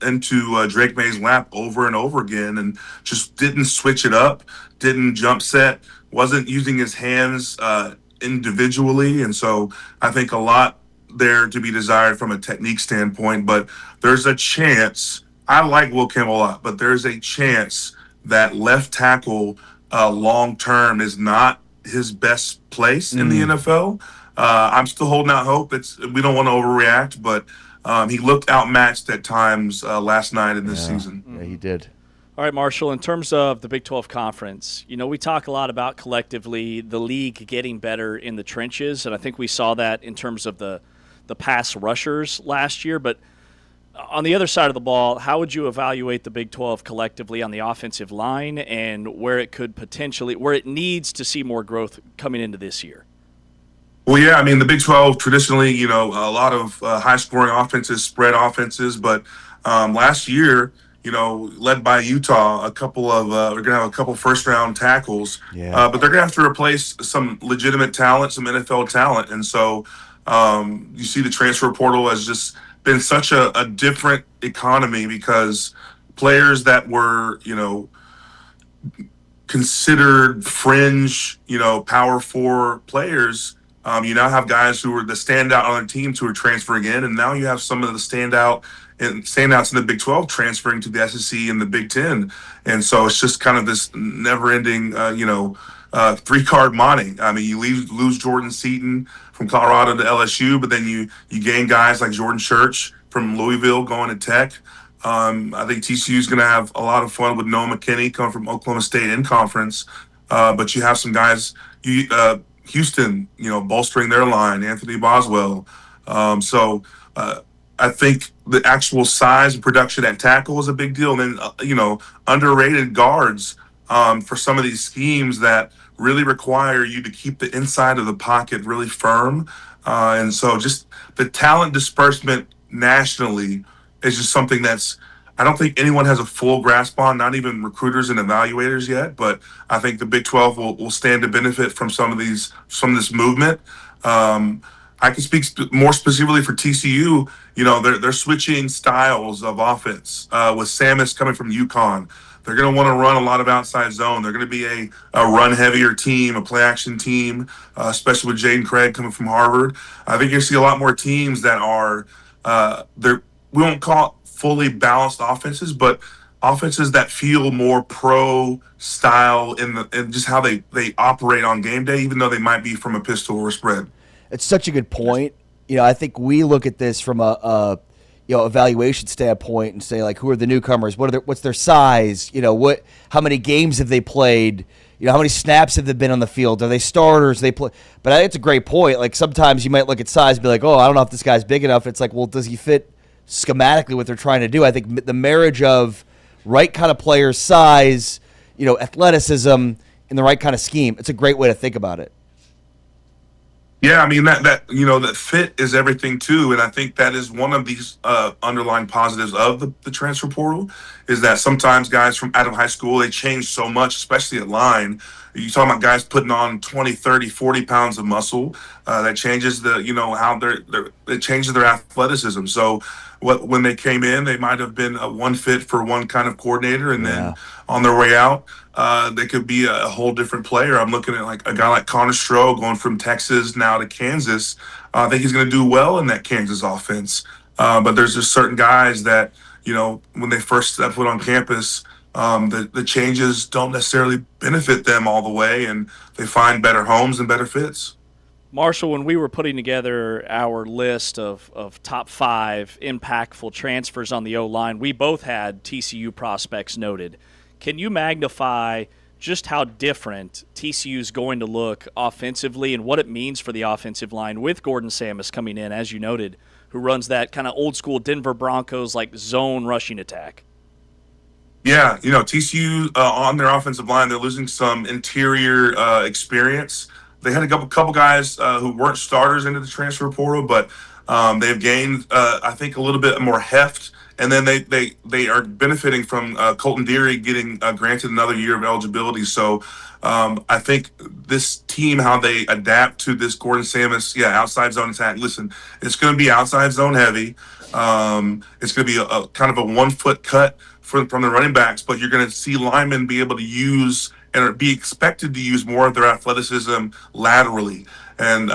Speaker 19: Drake May's lap over and over again, and just didn't switch it up, didn't jump set, wasn't using his hands individually, and so I think a lot there to be desired from a technique standpoint, but there's a chance. I like Will Campbell a lot, but there's a chance that left tackle long term is not his best place in the NFL. I'm still holding out hope. We don't want to overreact, but he looked outmatched at times last night in this season.
Speaker 2: Yeah, he did.
Speaker 1: All right, Marshall, in terms of the Big 12 Conference, we talk a lot about collectively the league getting better in the trenches, and I think we saw that in terms of the pass rushers last year. But on the other side of the ball, how would you evaluate the Big 12 collectively on the offensive line and where it needs to see more growth coming into this year?
Speaker 19: Well, yeah, I mean, the Big 12 traditionally, a lot of high-scoring offenses, spread offenses, but last year, led by Utah, we're going to have a couple first-round tackles, but they're going to have to replace some legitimate talent, some NFL talent, and so you see the transfer portal has just been such a different economy because players that were, considered fringe, power four players, you now have guys who are the standout on their teams who are transferring in, and now you have some of the standouts in the Big 12 transferring to the SEC and the Big 10. And so it's just kind of this never-ending, three-card money. I mean, you lose Jordan Seaton from Colorado to LSU, but then you gain guys like Jordan Church from Louisville going to Tech. I think TCU is going to have a lot of fun with Noah McKinney coming from Oklahoma State in conference. But you have some guys, Houston, bolstering their line, Anthony Boswell. I think the actual size and production at tackle is a big deal. And then, underrated guards for some of these schemes that really require you to keep the inside of the pocket really firm. And so just the talent disbursement nationally is just something I don't think anyone has a full grasp on, not even recruiters and evaluators yet, but I think the Big 12 will stand to benefit from some of this movement. I can speak more specifically for TCU. They're switching styles of offense with Samus coming from UConn. They're going to want to run a lot of outside zone. They're going to be a run-heavier team, a play-action team, especially with Jaden Craig coming from Harvard. I think you're going to see a lot more teams that are we won't call it fully balanced offenses, but offenses that feel more pro style in just how they operate on game day, even though they might be from a pistol or a spread. It's
Speaker 2: such a good point. I think we look at this from a evaluation standpoint and say, like, who are the newcomers? What's their size? How many games have they played? How many snaps have they been on the field? Are they starters? They play. But I think it's a great point. Like, sometimes you might look at size and be like, oh, I don't know if this guy's big enough. It's like, well, does he fit schematically what they're trying to do? I think the marriage of right kind of player, size, athleticism, and the right kind of scheme, it's a great way to think about it.
Speaker 19: Yeah, I mean, that fit is everything too, and I think that is one of these underlying positives of the transfer portal, is that sometimes guys from out of high school, they change so much, especially at line. You're talking about guys putting on 20, 30, 40 pounds of muscle. That changes how it changes their athleticism. So when they came in, they might have been one fit for one kind of coordinator, and then on their way out, they could be a whole different player. I'm looking at like a guy like Connor Stroh going from Texas now to Kansas. I think he's going to do well in that Kansas offense. But there's just certain guys that, when they first step foot on campus, the changes don't necessarily benefit them all the way, and they find better homes and better fits.
Speaker 1: Marshall, when we were putting together our list of top 5 impactful transfers on the O-line, we both had TCU prospects noted. Can you magnify just how different TCU is going to look offensively and what it means for the offensive line with Gordon Samus coming in, as you noted, who runs that kind of old-school Denver Broncos like zone rushing attack?
Speaker 19: Yeah, TCU on their offensive line, they're losing some interior experience. They had a couple guys who weren't starters into the transfer portal, but They've gained, I think, a little bit more heft, and then they are benefiting from Colton Deary getting granted another year of eligibility. So I think this team, how they adapt to this Gordon Samus, outside zone attack. Listen, it's going to be outside zone heavy. It's going to be a kind of a 1 foot cut from the running backs, but you're going to see linemen be able to use and be expected to use more of their athleticism laterally. And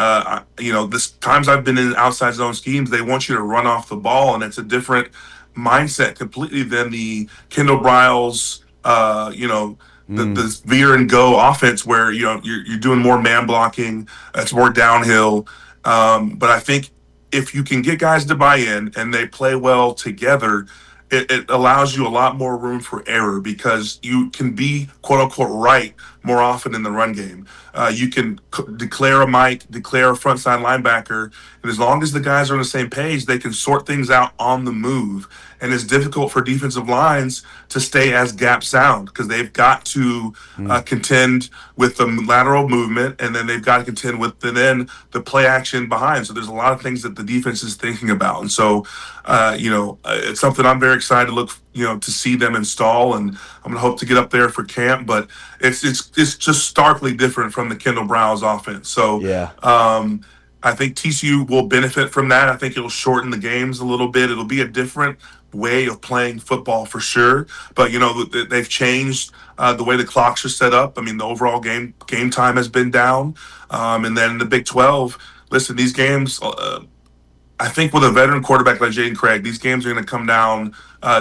Speaker 19: this times I've been in outside zone schemes, they want you to run off the ball, and it's a different mindset completely than the Kendall Briles, the veer and go offense where you're doing more man blocking. It's more downhill. But I think if you can get guys to buy in and they play well together, it allows you a lot more room for error because you can be quote unquote right more often in the run game. You can declare a Mike, declare a front side linebacker, and as long as the guys are on the same page, they can sort things out on the move. And it's difficult for defensive lines to stay as gap sound because they've got to contend with the lateral movement, and then they've got to contend with the play action behind. So there's a lot of things that the defense is thinking about, and so it's something I'm very excited to see them install, and I'm gonna hope to get up there for camp. But it's just starkly different from the Kendall Browns offense. So I think TCU will benefit from that. I think it'll shorten the games a little bit. It'll be a different way of playing football for sure. But they've changed the way the clocks are set up. I mean, the overall game time has been down, and then the Big 12. Listen, these games. I think with a veteran quarterback like Jaden Craig, these games are going to come down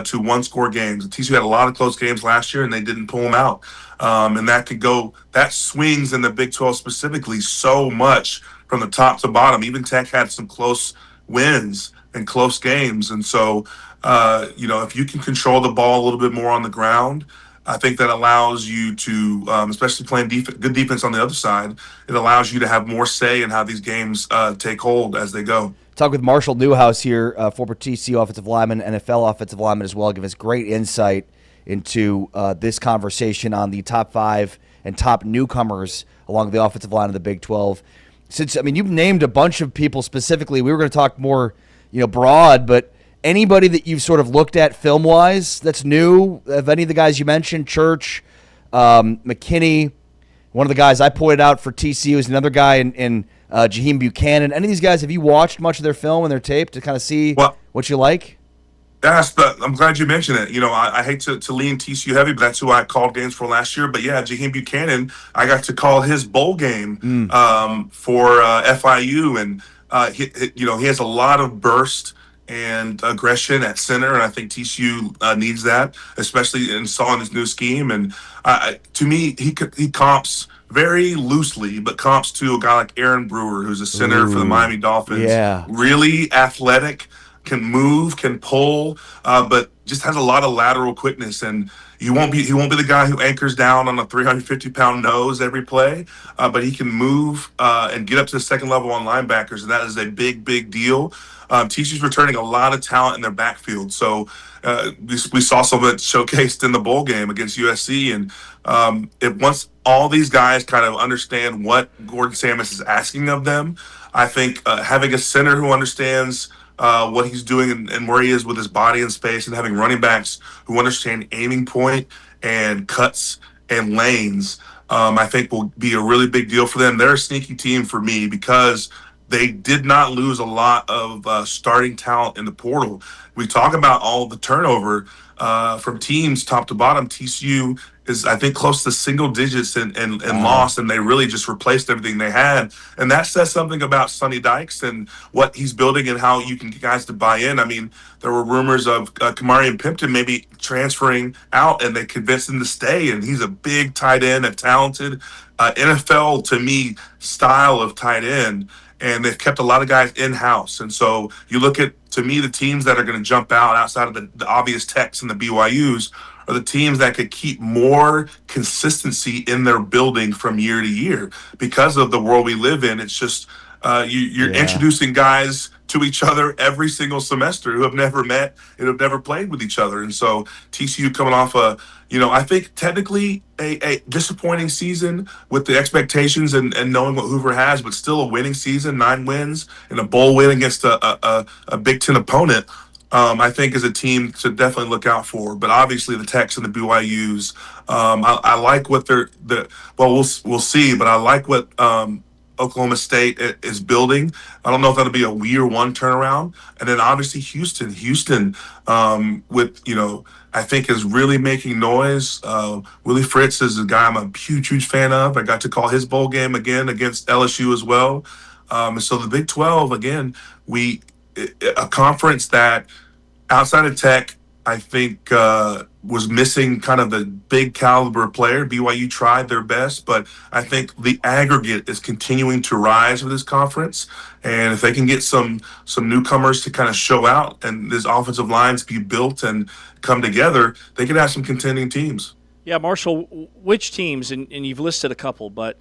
Speaker 19: to one-score games. TCU had a lot of close games last year, and they didn't pull them out. And that swings in the Big 12 specifically so much from the top to bottom. Even Tech had some close wins and close games. And so, if you can control the ball a little bit more on the ground, I think that allows you to, especially playing good defense on the other side, it allows you to have more say in how these games take hold as they go.
Speaker 2: Talk with Marshall Newhouse here, former TCU offensive lineman, NFL offensive lineman as well. Give us great insight into this conversation on the top 5 and top newcomers along the offensive line of the Big 12. You've named a bunch of people specifically. We were going to talk more, broad, but anybody that you've sort of looked at film-wise that's new, of any of the guys you mentioned, Church, McKinney, one of the guys I pointed out for TCU is another guy in Jaheim Buchanan. Any of these guys, have you watched much of their film and their tape to kind of see what you like?
Speaker 19: Yes, but I'm glad you mentioned it. I hate to lean TCU heavy, but that's who I called games for last year. But yeah, Jaheim Buchanan, I got to call his bowl game for FIU, and he has a lot of burst and aggression at center, and I think TCU needs that, especially installing this new scheme. And to me, he comps very loosely, but comps to a guy like Aaron Brewer, who's a center for the Miami Dolphins. Yeah, really athletic. Can move, can pull, but just has a lot of lateral quickness, and he won't be the guy who anchors down on a 350-pound nose every play, but he can move and get up to the second level on linebackers, and that is a big deal. TCU's returning a lot of talent in their backfield, so we saw some of it showcased in the bowl game against USC, and once all these guys kind of understand what Gordon Samus is asking of them, I think having a center who understands what he's doing and where he is with his body and space, and having running backs who understand aiming point and cuts and lanes, I think will be a really big deal for them. They're a sneaky team for me because they did not lose a lot of starting talent in the portal. We talk about all the turnover from teams top to bottom. TCU is, I think, close to single digits and lost, and they really just replaced everything they had. And that says something about Sonny Dykes and what he's building and how you can get guys to buy in. I mean, there were rumors of Kamari and Pimpton maybe transferring out, and they convinced him to stay. And he's a big tight end, a talented NFL, to me, style of tight end. And they've kept a lot of guys in-house. And so you look at, to me, the teams that are going to jump out outside of the obvious Techs and the BYUs are the teams that could keep more consistency in their building from year to year. Because of the world we live in, it's just You're introducing guys to each other every single semester who have never met and have never played with each other. And so TCU coming off I think technically a disappointing season with the expectations and knowing what Hoover has, but still a winning season, 9 wins and a bowl win against a Big Ten opponent. I think is a team to definitely look out for. But obviously the Techs and the BYUs, I like what we'll see, but I like what Oklahoma State is building. I don't know if that'll be a year one turnaround. And then obviously Houston I think is really making noise. Willie Fritz is a guy I'm a huge fan of. I got to call his bowl game again against LSU as well. And so the Big 12, again, a conference that outside of Tech, I think was missing kind of the big caliber player. BYU tried their best, but I think the aggregate is continuing to rise for this conference. And if they can get some newcomers to kind of show out and this offensive lines be built and come together, they could have some contending teams.
Speaker 1: Yeah, Marshall, which teams, and you've listed a couple, but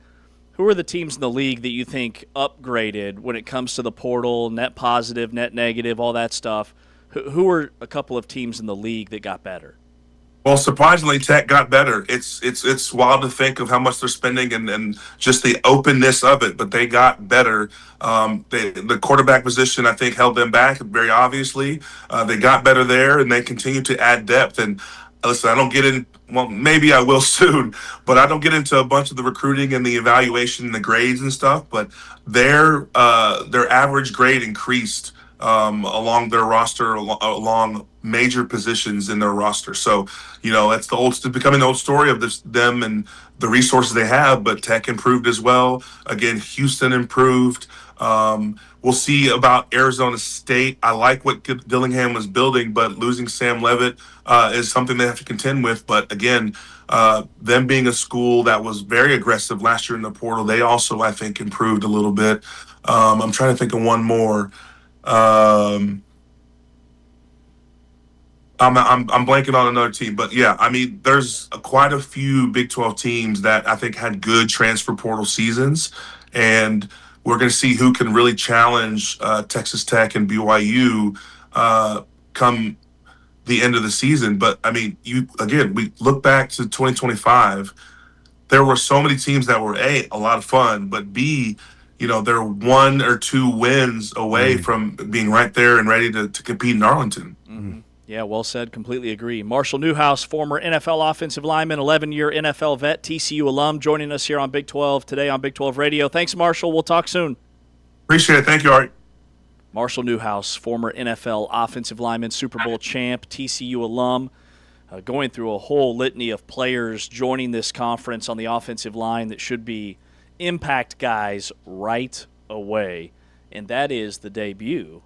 Speaker 1: who are the teams in the league that you think upgraded when it comes to the portal, net positive, net negative, all that stuff? Who are a couple of teams in the league that got better?
Speaker 19: Well, surprisingly, Tech got better. It's wild to think of how much they're spending and just the openness of it, but they got better. The quarterback position, I think, held them back very obviously. They got better there, and they continue to add depth. And listen, I don't get in. Well, maybe I will soon, but I don't get into a bunch of the recruiting and the evaluation and the grades and stuff. But their average grade increased along their roster, along major positions in their roster. So, that's becoming the old story of them and the resources they have, but Tech improved as well. Again, Houston improved. We'll see about Arizona State. I like what Dillingham was building, but losing Sam Levitt is something they have to contend with. But again, them being a school that was very aggressive last year in the portal, they also, I think, improved a little bit. I'm trying to think of one more. I'm blanking on another team, but yeah, I mean, there's quite a few Big 12 teams that I think had good transfer portal seasons, and we're going to see who can really challenge Texas Tech and BYU come the end of the season. But I mean, we look back to 2025. There were so many teams that were a lot of fun, but B, they're 1 or 2 wins away from being right there and ready to compete in Arlington.
Speaker 1: Mm-hmm. Yeah, well said. Completely agree. Marshall Newhouse, former NFL offensive lineman, 11-year NFL vet, TCU alum, joining us here on Big 12 today on Big 12 Radio. Thanks, Marshall. We'll talk soon.
Speaker 19: Appreciate it. Thank you, Art.
Speaker 1: Marshall Newhouse, former NFL offensive lineman, Super Bowl champ, TCU alum, going through a whole litany of players joining this conference on the offensive line that should be impact guys right away. And that is the debut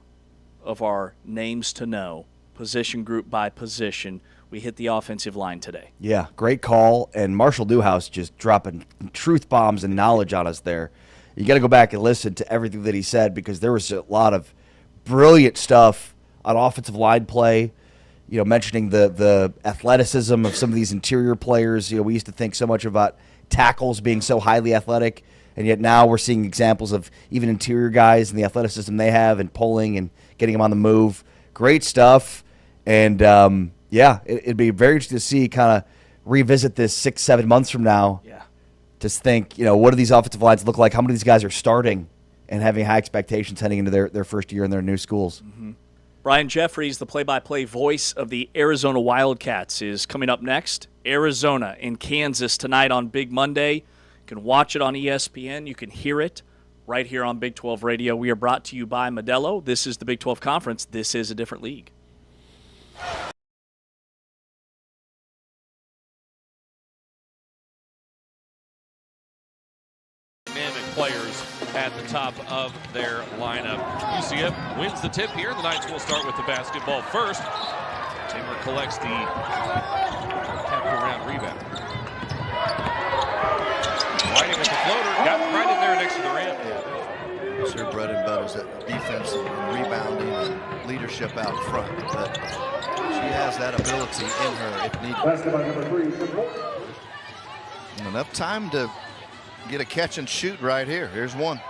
Speaker 1: of our names to know, position group by position. We hit the offensive line today.
Speaker 2: Yeah, great call. And Marshall Newhouse just dropping truth bombs and knowledge on us there. You got to go back and listen to everything that he said, because there was a lot of brilliant stuff on offensive line play. Mentioning the athleticism of some of these interior players. We used to think so much about tackles being so highly athletic, and yet now we're seeing examples of even interior guys and the athleticism they have and pulling and getting them on the move. Great stuff. And, it'd be very interesting to see kind of revisit this 6-7 months from now.
Speaker 1: Yeah.
Speaker 2: Just think, what do these offensive lines look like? How many of these guys are starting and having high expectations heading into their first year in their new schools?
Speaker 1: Mm-hmm. Brian Jeffries, the play-by-play voice of the Arizona Wildcats, is coming up next. Arizona and Kansas tonight on Big Monday. You can watch it on ESPN. You can hear it right here on Big 12 Radio. We are brought to you by Modelo. This is the Big 12 Conference. This is a different league.
Speaker 18: Men and players at the top of their lineup. UCF wins the tip here. The Knights will start with the basketball first. Tamer collects the half-around rebound. Whiting with the floater. Got right in there next to the rim.
Speaker 17: It's her bread and butter is that defense and rebounding and leadership out front. But she has that ability in her if needed. Enough time to get a catch and shoot right here. Here's one.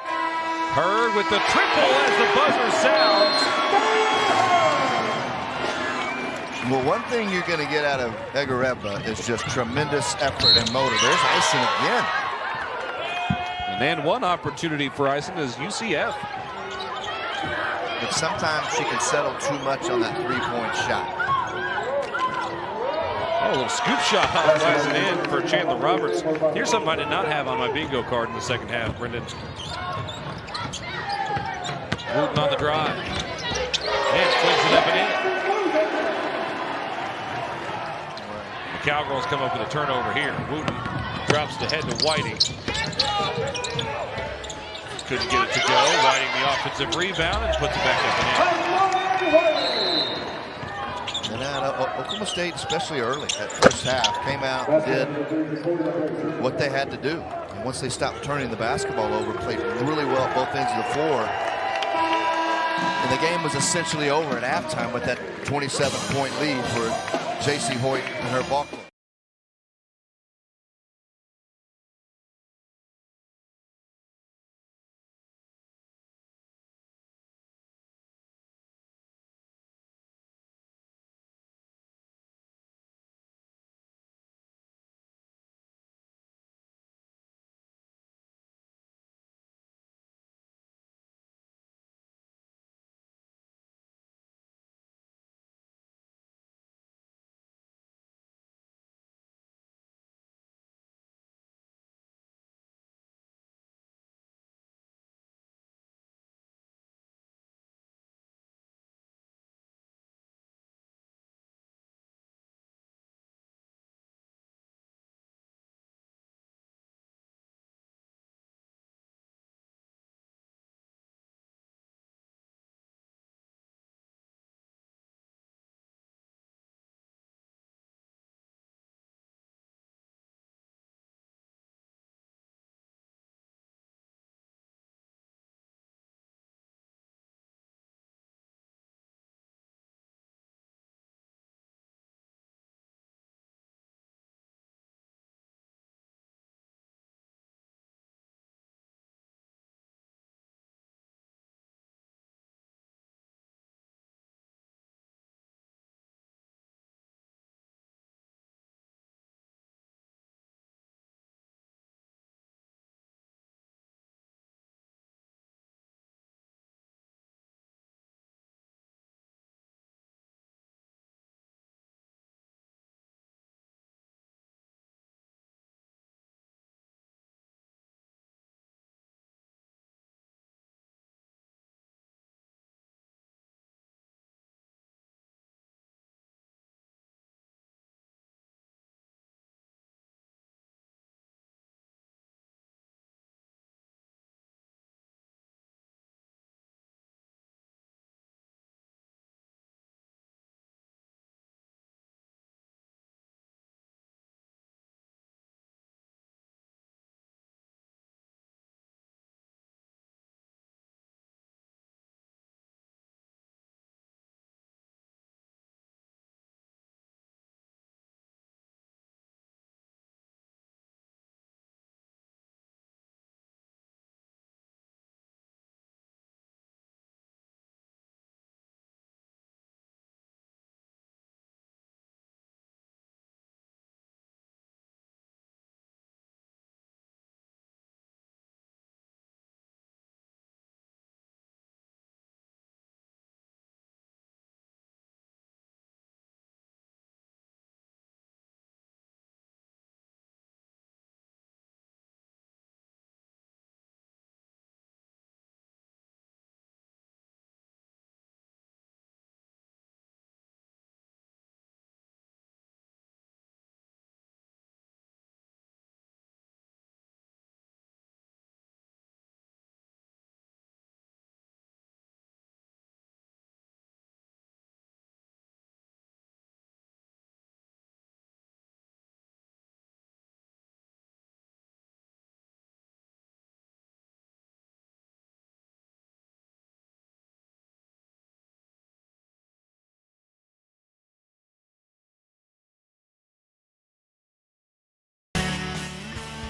Speaker 18: Hurd with the triple as the buzzer sounds.
Speaker 17: Well, one thing you're going to get out of Egareba is just tremendous effort and motor. There's icing again.
Speaker 18: And then one opportunity for icing is UCF.
Speaker 17: But sometimes she can settle too much on that three-point shot.
Speaker 18: Oh, a little scoop shot flies in for Chandler Roberts. Here's something I did not have on my bingo card in the second half, Brendan. Wooten on the drive. And flings it up and in. The Cowgirls come up with a turnover here. Wooten drops the head to Whiting. Couldn't get it to go. Whiting the offensive rebound and puts it back up and in.
Speaker 17: And Oklahoma State, especially early, that first half, came out and did what they had to do. And once they stopped turning the basketball over, played really well at both ends of the floor. And the game was essentially over at halftime with that 27-point lead for J.C. Hoyt and her ball club.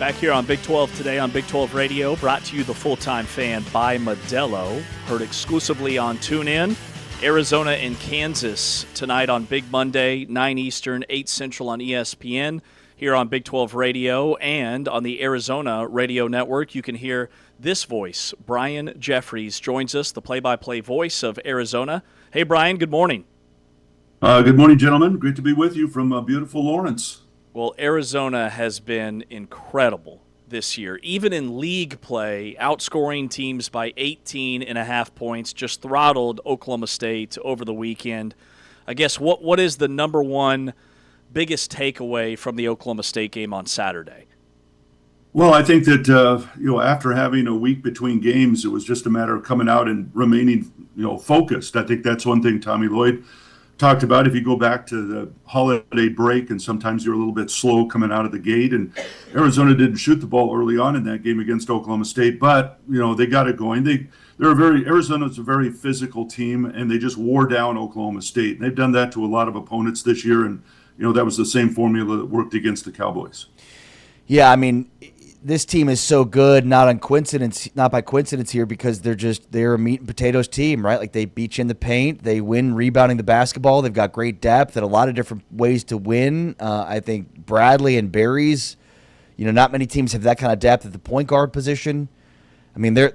Speaker 1: Back here on Big 12 today on Big 12 Radio, brought to you the full-time fan by Modelo. Heard exclusively on TuneIn. Arizona and Kansas tonight on Big Monday, 9 Eastern, 8 Central on ESPN. Here on Big 12 Radio and on the Arizona Radio Network, you can hear this voice. Brian Jeffries joins us, the play-by-play voice of Arizona. Hey, Brian, good morning.
Speaker 20: Good morning, gentlemen. Great to be with you from beautiful Lawrence.
Speaker 1: Well, Arizona has been incredible this year, even in league play, outscoring teams by 18.5 points, just throttled Oklahoma State over the weekend. I guess what is the number one biggest takeaway from the Oklahoma State game on Saturday?
Speaker 20: Well, I think that after having a week between games, it was just a matter of coming out and remaining focused. I think that's one thing Tommy Lloyd talked about. If you go back to the holiday break, and sometimes you're a little bit slow coming out of the gate, and Arizona didn't shoot the ball early on in that game against Oklahoma State, but they got it going. Arizona's a very physical team, and they just wore down Oklahoma State. And they've done that to a lot of opponents this year, and that was the same formula that worked against the Cowboys.
Speaker 2: Yeah, I mean, this team is so good, not by coincidence here, because they're a meat and potatoes team, right? Like, they beat you in the paint, they win rebounding the basketball, they've got great depth and a lot of different ways to win. I think Bradley and Barry's, not many teams have that kind of depth at the point guard position. I mean, they're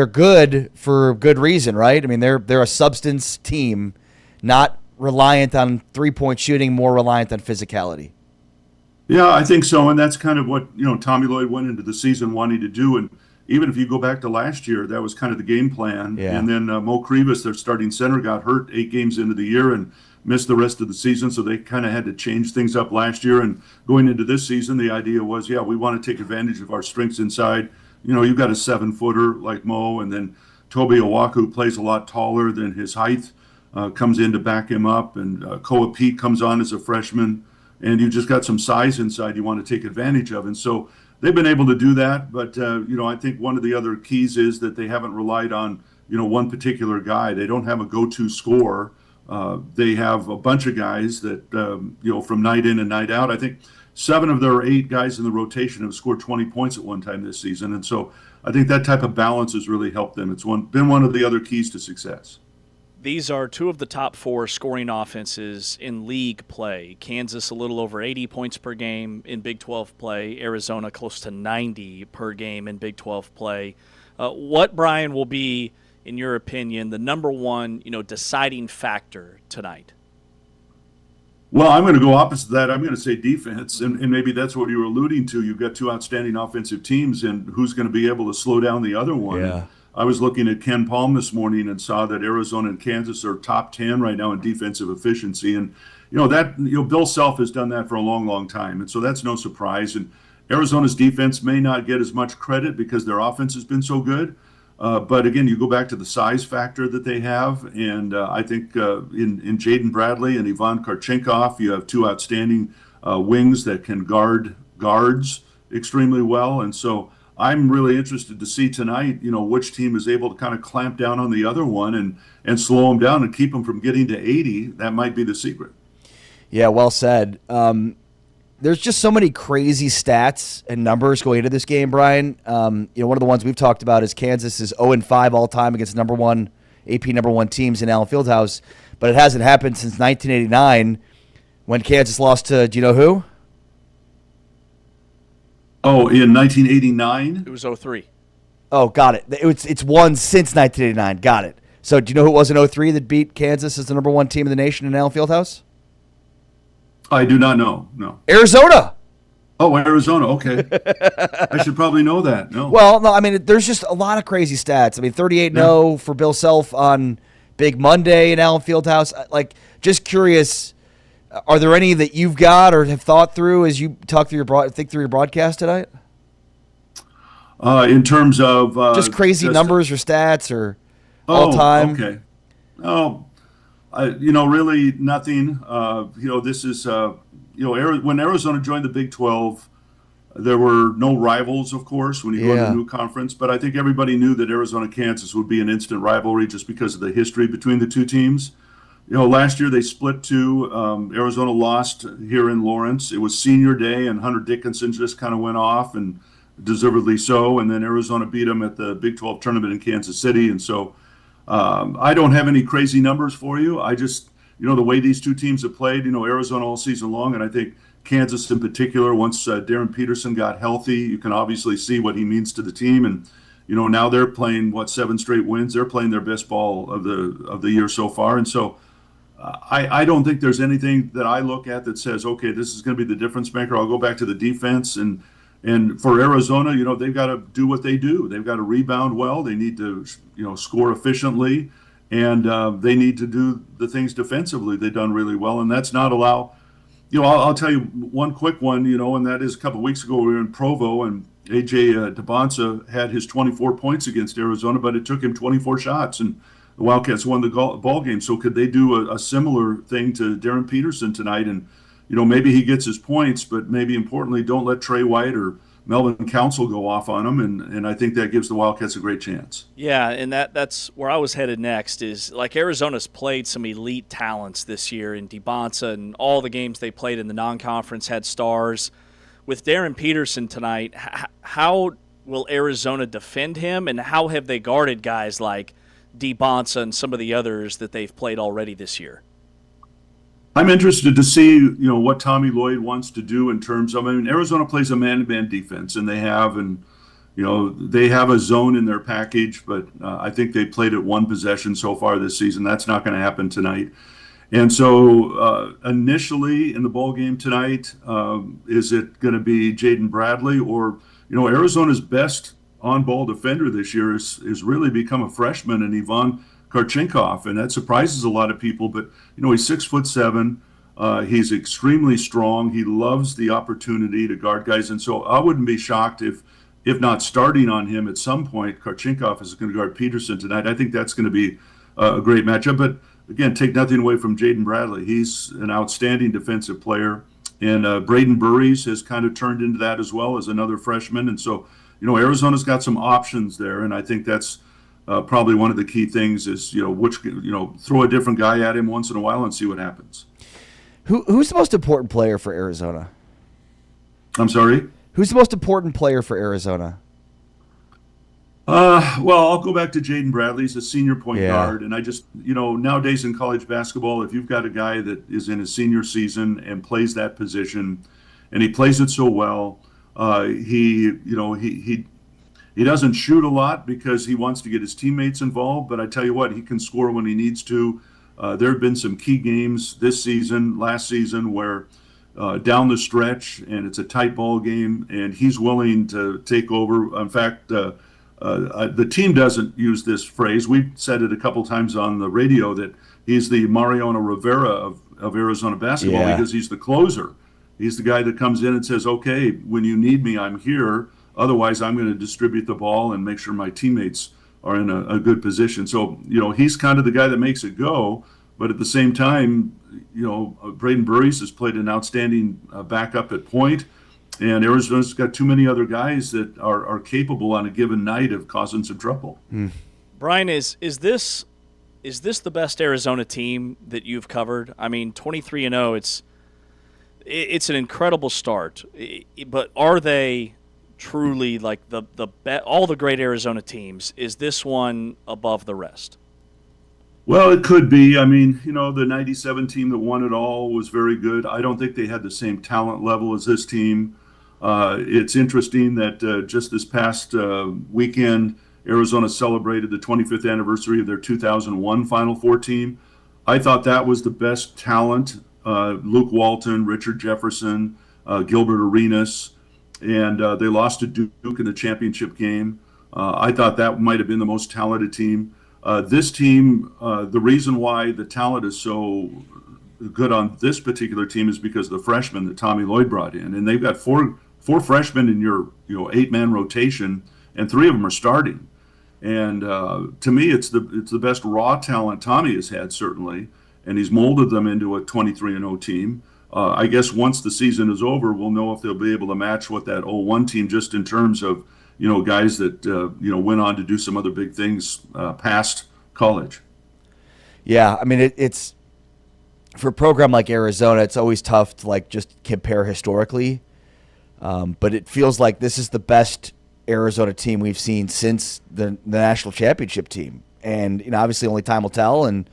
Speaker 2: good for good reason, right? I mean, they're a substance team, not reliant on 3-point shooting, more reliant on physicality.
Speaker 20: Yeah, I think so, and that's kind of what Tommy Lloyd went into the season wanting to do. And even if you go back to last year, that was kind of the game plan.
Speaker 2: Yeah.
Speaker 20: And then Mo Krivas, their starting center, got hurt 8 games into the year and missed the rest of the season, so they kind of had to change things up last year. And going into this season, the idea was, we want to take advantage of our strengths inside. You've got a 7-footer like Mo, and then Toby Owaku plays a lot taller than his height, comes in to back him up, and Koa Pete comes on as a freshman. And you just got some size inside you want to take advantage of. And so they've been able to do that. But, I think one of the other keys is that they haven't relied on, one particular guy. They don't have a go-to scorer. They have a bunch of guys that, from night in and night out. I think 7 of their 8 guys in the rotation have scored 20 points at one time this season. And so I think that type of balance has really helped them. It's been one of the other keys to success.
Speaker 1: These are 2 of the top 4 scoring offenses in league play. Kansas a little over 80 points per game in Big 12 play. Arizona close to 90 per game in Big 12 play. What, Brian, will be, in your opinion, the number one deciding factor tonight?
Speaker 20: Well, I'm going to go opposite of that. I'm going to say defense, and maybe that's what you were alluding to. You've got 2 outstanding offensive teams, and who's going to be able to slow down the other one?
Speaker 2: Yeah.
Speaker 20: I was looking at Ken Palm this morning and saw that Arizona and Kansas are top 10 right now in defensive efficiency. And, Bill Self has done that for a long, long time. And so that's no surprise. And Arizona's defense may not get as much credit because their offense has been so good. But again, you go back to the size factor that they have. And I think in Jaden Bradley and Ivan Karchenkov, you have 2 outstanding wings that can guard guards extremely well. And so I'm really interested to see tonight, which team is able to kind of clamp down on the other one and slow them down and keep them from getting to 80. That might be the secret.
Speaker 2: Yeah, well said. There's just so many crazy stats and numbers going into this game, Brian. One of the ones we've talked about is Kansas is 0-5 all time against AP number one teams in Allen Fieldhouse, but it hasn't happened since 1989 when Kansas lost to, do you know who?
Speaker 20: Oh, in 1989?
Speaker 1: It was 0-3.
Speaker 2: Oh, got it. It's won since 1989. Got it. So do you know who it was in 0-3 that beat Kansas as the number one team in the nation in Allen Fieldhouse?
Speaker 20: I do not know. No.
Speaker 2: Arizona.
Speaker 20: Oh, Arizona. Okay. I should probably know that. No.
Speaker 2: Well, no, I mean, there's just a lot of crazy stats. I mean, 38-0 for Bill Self on Big Monday in Allen Fieldhouse. Just curious, are there any that you've got or have thought through as you think through your broadcast tonight?
Speaker 20: In terms of
Speaker 2: just crazy numbers or stats or all time.
Speaker 20: Okay. Really nothing. This is when Arizona joined the Big 12, there were no rivals, of course, when you go to a new conference. But I think everybody knew that Arizona-Kansas would be an instant rivalry just because of the history between the 2 teams. last year they split two. Arizona lost here in Lawrence. It was senior day, and Hunter Dickinson just kind of went off, and deservedly so. And then Arizona beat them at the Big 12 tournament in Kansas City. And so I don't have any crazy numbers for you. I just, the way these two teams have played, Arizona all season long, and I think Kansas in particular, once Darren Peterson got healthy, you can obviously see what he means to the team. And, now they're playing, 7 straight wins. They're playing their best ball of the year so far. And so I don't think there's anything that I look at that says, okay, this is going to be the difference maker. I'll go back to the defense. And for Arizona, they've got to do what they do. They've got to rebound well. They need to, score efficiently. And they need to do the things defensively they've done really well. And that's not allow, I'll tell you one quick one, and that is a couple of weeks ago we were in Provo, and A.J. DeBonsa had his 24 points against Arizona, but it took him 24 shots, and the Wildcats won the ball game. So could they do a similar thing to Darren Peterson tonight? And, maybe he gets his points, but maybe importantly, don't let Trey White or Melvin Council go off on him, and I think that gives the Wildcats a great chance.
Speaker 1: Yeah, and that's where I was headed next is, like, Arizona's played some elite talents this year in DeBonsa, and all the games they played in the non-conference had stars. With Darren Peterson tonight, how will Arizona defend him, and how have they guarded guys like DeBonsa and some of the others that they've played already this year?
Speaker 20: I'm interested to see, what Tommy Lloyd wants to do in terms of, Arizona plays a man-to-man defense, and they have, they have a zone in their package, but I think they played it one possession so far this season. That's not going to happen tonight. And so initially in the ball game tonight, is it going to be Jaden Bradley or, Arizona's best on-ball defender this year is really become a freshman in Ivan Karchinkov, and that surprises a lot of people. But he's 6'7". He's extremely strong. He loves the opportunity to guard guys, and so I wouldn't be shocked if not starting on him at some point, Karchinkov is going to guard Peterson tonight. I think that's going to be a great matchup. But again, take nothing away from Jaden Bradley. He's an outstanding defensive player, and Braden Burries has kind of turned into that as well as another freshman. And so Arizona's got some options there, and I think that's probably one of the key things is, throw a different guy at him once in a while and see what happens.
Speaker 2: Who's the most important player for Arizona?
Speaker 20: I'm sorry?
Speaker 2: Who's the most important player for Arizona?
Speaker 20: Well, I'll go back to Jaden Bradley. He's a senior point guard, and I just, nowadays in college basketball, if you've got a guy that is in his senior season and plays that position, and he plays it so well, he doesn't shoot a lot because he wants to get his teammates involved, but I tell you what, he can score when he needs to. There have been some key games this season, last season, where down the stretch, and it's a tight ball game, and he's willing to take over. In fact, the team doesn't use this phrase. We've said it a couple times on the radio that he's the Mariano Rivera of Arizona basketball because he's the closer. He's the guy that comes in and says, okay, when you need me, I'm here. Otherwise, I'm going to distribute the ball and make sure my teammates are in a good position. So, he's kind of the guy that makes it go. But at the same time, Braden Burries has played an outstanding backup at point. And Arizona's got too many other guys that are capable on a given night of causing some trouble.
Speaker 1: Brian, is this the best Arizona team that you've covered? 23-0, it's an incredible start. But are they truly like all the great Arizona teams? Is this one above the rest?
Speaker 20: Well, it could be. The 97 team that won it all was very good. I don't think they had the same talent level as this team. It's interesting that just this past weekend, Arizona celebrated the 25th anniversary of their 2001 Final Four team. I thought that was the best talent. Luke Walton, Richard Jefferson, Gilbert Arenas, and they lost to Duke in the championship game. I thought that might have been the most talented team. This team, the reason why the talent is so good on this particular team is because of the freshmen that Tommy Lloyd brought in, and they've got four freshmen in your 8-man rotation, and 3 of them are starting. And to me, it's the best raw talent Tommy has had, certainly, and he's molded them into a 23-0 team. I guess once the season is over, we'll know if they'll be able to match what that 0-1 team, just in terms of guys that went on to do some other big things past college.
Speaker 2: Yeah, for a program like Arizona, it's always tough to like just compare historically. But it feels like this is the best Arizona team we've seen since the national championship team. And, obviously only time will tell, and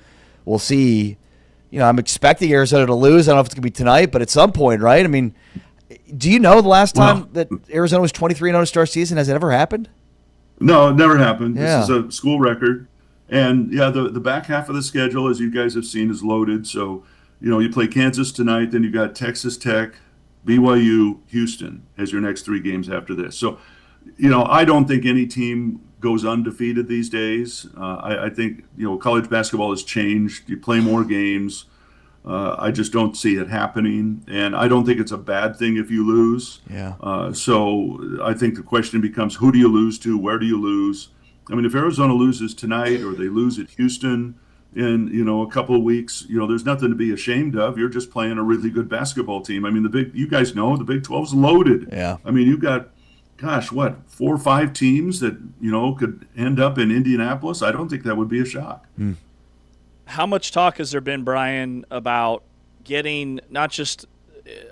Speaker 2: we'll see. I'm expecting Arizona to lose. I don't know if it's going to be tonight, but at some point, right? I mean, do you know the last time that Arizona was 23-0 to start season? Has it ever happened?
Speaker 20: No, it never happened.
Speaker 2: Yeah.
Speaker 20: This is a school record. And, the back half of the schedule, as you guys have seen, is loaded. So, you play Kansas tonight, then you got Texas Tech, BYU, Houston as your next 3 games after this. So, I don't think any team goes undefeated these days. I think, college basketball has changed. You play more games. I just don't see it happening. And I don't think it's a bad thing if you lose.
Speaker 2: Yeah.
Speaker 20: So I think the question becomes, who do you lose to? Where do you lose? I mean, if Arizona loses tonight or they lose at Houston in, a couple of weeks, there's nothing to be ashamed of. You're just playing a really good basketball team. I mean, you guys know the Big 12's loaded.
Speaker 2: Yeah.
Speaker 20: I mean, you've got, 4 or 5 teams that, could end up in Indianapolis. I don't think that would be a shock.
Speaker 1: How much talk has there been, Brian, about getting not just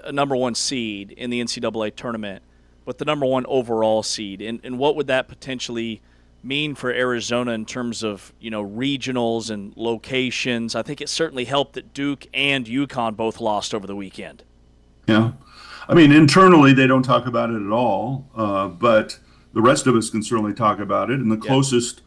Speaker 1: a number 1 seed in the NCAA tournament, but the number 1 overall seed? And what would that potentially mean for Arizona in terms of, regionals and locations? I think it certainly helped that Duke and UConn both lost over the weekend.
Speaker 20: Yeah. I mean, internally, they don't talk about it at all, but the rest of us can certainly talk about it. And the closest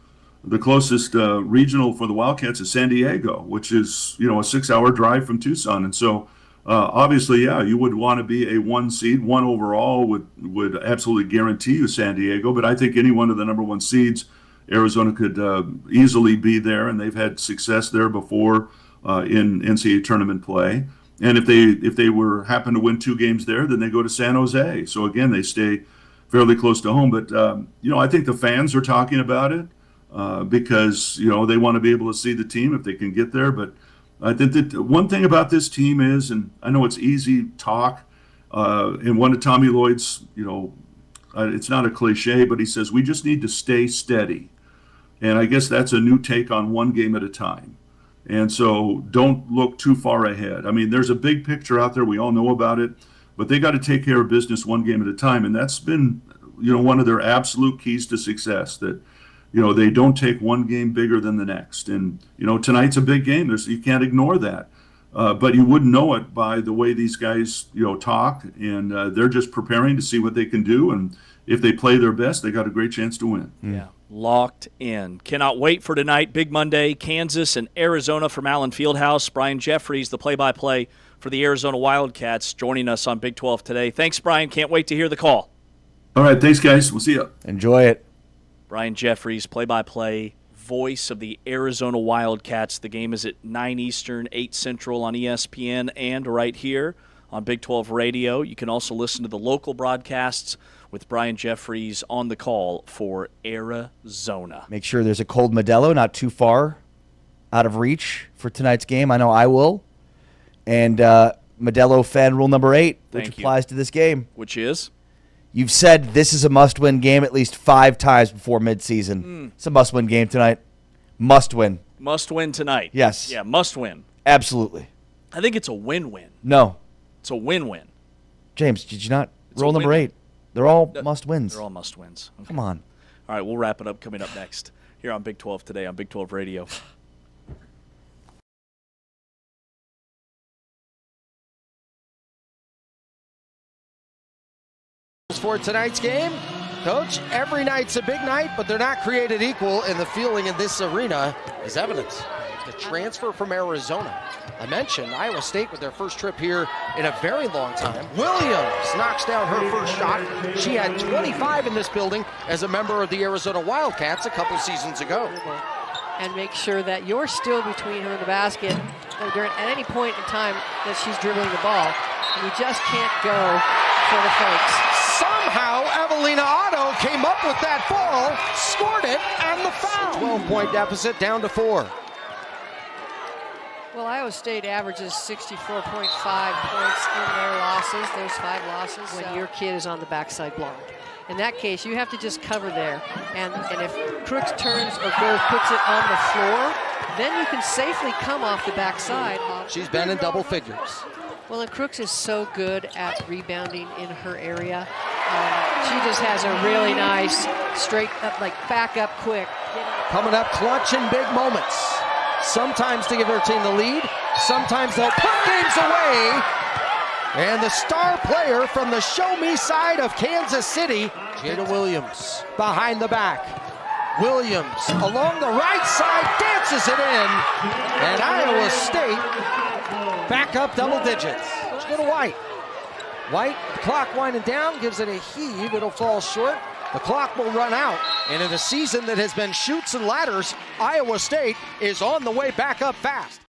Speaker 20: regional for the Wildcats is San Diego, which is, a 6-hour drive from Tucson. And so, obviously, you would want to be a 1 seed. 1 overall would absolutely guarantee you San Diego. But I think any one of the number 1 seeds, Arizona could easily be there, and they've had success there before in NCAA tournament play. And if they happen to win 2 games there, then they go to San Jose. So again, they stay fairly close to home. But I think the fans are talking about it because they want to be able to see the team if they can get there. But I think that one thing about this team is, and I know it's easy talk, and one of Tommy Lloyd's, it's not a cliche, but he says we just need to stay steady. And I guess that's a new take on 1 game at a time. And so don't look too far ahead. I mean, there's a big picture out there. We all know about it. But they got to take care of business 1 game at a time. And that's been, one of their absolute keys to success, that, they don't take 1 game bigger than the next. And, tonight's a big game. You can't ignore that. But you wouldn't know it by the way these guys, talk. And they're just preparing to see what they can do. And if they play their best, they got a great chance to win.
Speaker 1: Yeah. Locked in. Cannot wait for tonight. Big Monday, Kansas and Arizona from Allen Fieldhouse. Brian Jeffries, the play-by-play for the Arizona Wildcats, joining us on Big 12 today. Thanks, Brian. Can't wait to hear the call.
Speaker 20: All right. Thanks, guys. We'll see you.
Speaker 2: Enjoy it.
Speaker 1: Brian Jeffries, play-by-play voice of the Arizona Wildcats. The game is at 9 Eastern, 8 Central on ESPN and right here on Big 12 Radio. You can also listen to the local broadcasts with Brian Jeffries on the call for Arizona.
Speaker 2: Make sure there's a cold Modelo not too far out of reach for tonight's game. I know I will. And Modelo fan rule number 8, which applies to this game.
Speaker 1: Which is?
Speaker 2: You've said this is a must-win game at least 5 times before midseason. It's a must-win game tonight. Must win.
Speaker 1: Must win tonight.
Speaker 2: Yes.
Speaker 1: Yeah, must win.
Speaker 2: Absolutely.
Speaker 1: I think it's a win-win.
Speaker 2: No.
Speaker 1: It's a win-win.
Speaker 2: James, did you not? Rule number 8. They're all must-wins.
Speaker 1: They're all must-wins. Okay.
Speaker 2: Come on.
Speaker 1: All right, we'll wrap it up coming up next here on Big 12 Today on Big 12 Radio.
Speaker 21: For tonight's game, Coach, every night's a big night, but they're not created equal, and the feeling in this arena is evidence. The transfer from Arizona. I mentioned Iowa State with their first trip here in a very long time. Williams knocks down her first shot. She had 25 in this building as a member of the Arizona Wildcats a couple seasons ago.
Speaker 22: And make sure that you're still between her and the basket at any point in time that she's dribbling the ball. And you just can't go for the fakes.
Speaker 21: Somehow, Evelina Otto came up with that ball, scored it, and the foul. 12-point deficit down to 4.
Speaker 22: Well, Iowa State averages 64.5 points in their losses. There's 5 losses when your kid is on the backside block. In that case, you have to just cover there. And if Crooks turns or Gold puts it on the floor, then you can safely come off the backside.
Speaker 21: She's been in double figures.
Speaker 22: Well, and Crooks is so good at rebounding in her area. She just has a really nice straight up, like back up quick.
Speaker 21: Coming up clutch in big moments. Sometimes to give her team the lead, sometimes they'll put games away. And the star player from the show me side of Kansas City, Jada Williams, behind the back. Williams along the right side dances it in. And Iowa State back up double digits. Let's go to White. White, clock winding down, gives it a heave. It'll fall short. The clock will run out. And in a season that has been chutes and ladders, Iowa State is on the way back up fast.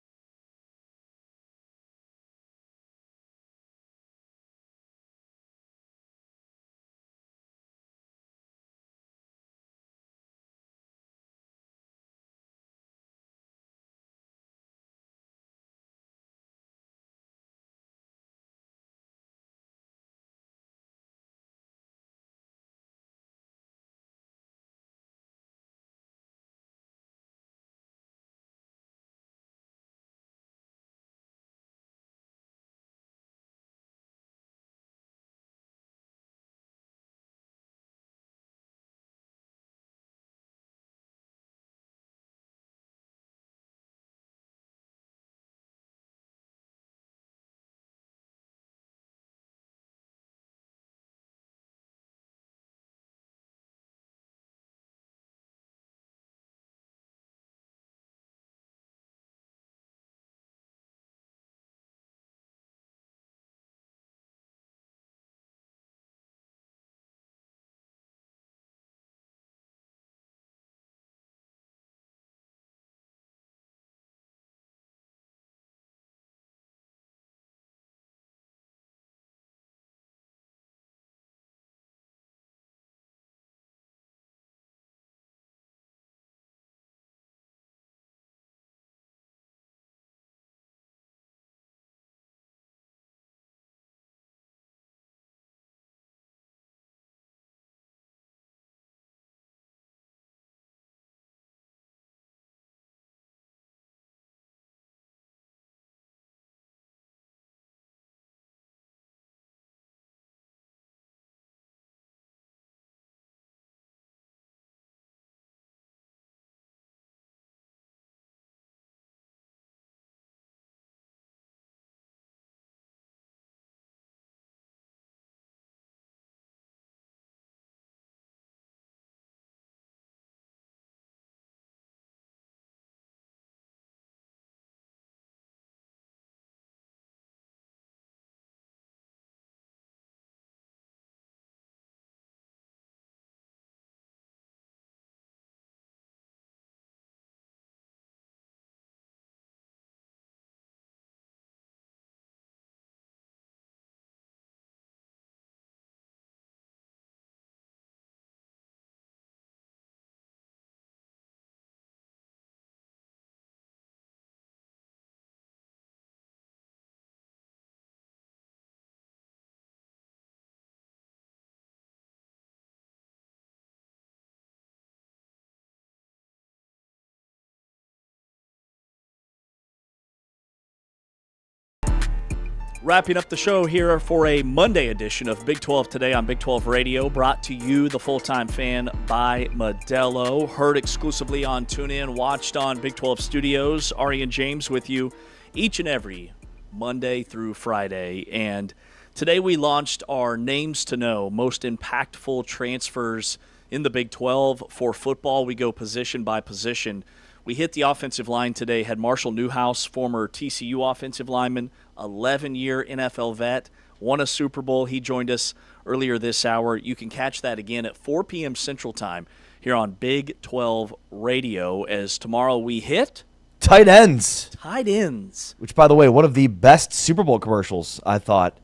Speaker 1: Wrapping up the show here for a Monday edition of Big 12 Today on Big 12 Radio, brought to you, the full-time fan, by Modelo. Heard exclusively on TuneIn, watched on Big 12 Studios. Ari and James with you each and every Monday through Friday. And today we launched our Names to Know, most impactful transfers in the Big 12 for football. We go position by position. We hit the offensive line today, had Marshall Newhouse, former TCU offensive lineman, 11-year NFL vet, won a Super Bowl. He joined us earlier this hour. You can catch that again at 4 p.m. Central Time here on Big 12 Radio, as tomorrow we hit
Speaker 2: Tight ends.
Speaker 1: Tight ends.
Speaker 2: Which, by the way, one of the best Super Bowl commercials, I thought,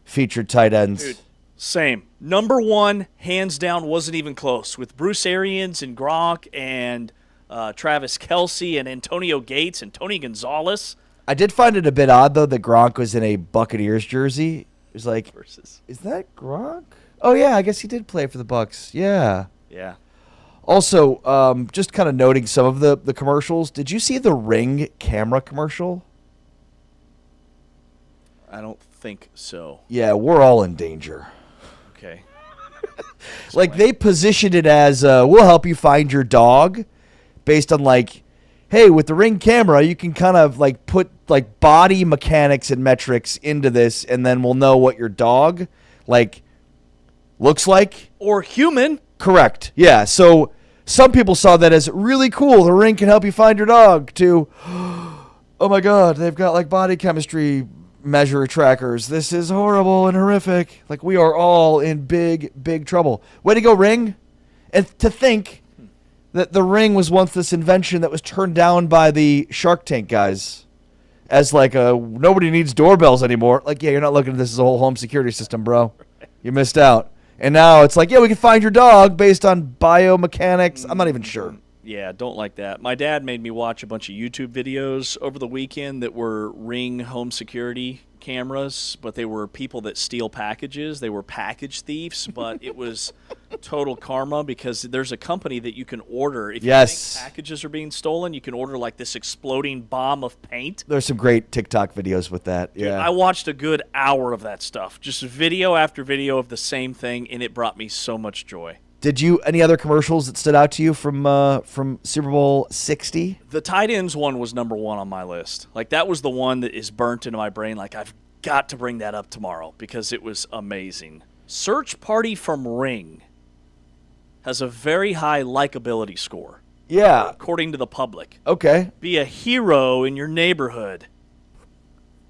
Speaker 2: featured tight ends.
Speaker 1: Dude, same. Number one, hands down, wasn't even close. With Bruce Arians and Gronk and Travis Kelce and Antonio Gates and Tony Gonzalez.
Speaker 2: I did find it a bit odd, though, that Gronk was in a Buccaneers jersey. It was like, is that Gronk? Oh, yeah, I guess he did play for the Bucs. Yeah.
Speaker 1: Yeah.
Speaker 2: Also, just kind of noting some of the commercials. Did you see the Ring camera commercial?
Speaker 1: I don't think so.
Speaker 2: Yeah, we're all in danger.
Speaker 1: Okay.
Speaker 2: Like, they positioned it as, we'll help you find your dog, based on, like, hey, with the Ring camera, you can kind of, like, put, like, body mechanics and metrics into this, and then we'll know what your dog, like, looks like.
Speaker 1: Or human.
Speaker 2: Correct. Yeah, so some people saw that as really cool. The Ring can help you find your dog, to, oh, my God, they've got, like, body chemistry measure trackers. This is horrible and horrific. Like, we are all in big, big trouble. Way to go, Ring. And to think that the Ring was once this invention that was turned down by the Shark Tank guys as like nobody needs doorbells anymore. Like, yeah, you're not looking at this as a whole home security system, bro. You missed out. And now it's like, yeah, we can find your dog based on biomechanics. I'm not even sure.
Speaker 1: Yeah, don't like that. My dad made me watch a bunch of YouTube videos over the weekend that were Ring home security cameras, but they were people that steal packages. They were package thieves, but it was total karma because there's a company that you can order. If you think packages are being stolen, you can order like this exploding bomb of paint.
Speaker 2: There's some great TikTok videos with that.
Speaker 1: Dude,
Speaker 2: yeah.
Speaker 1: I watched a good hour of that stuff. Just video after video of the same thing, and it brought me so much joy.
Speaker 2: Did you any other commercials that stood out to you from Super Bowl 60?
Speaker 1: The tight ends one was number one on my list. Like, that was the one that is burnt into my brain. Like, I've got to bring that up tomorrow because it was amazing. Search Party from Ring has a very high likability score.
Speaker 2: Yeah.
Speaker 1: According to the public.
Speaker 2: Okay.
Speaker 1: Be a hero in your neighborhood.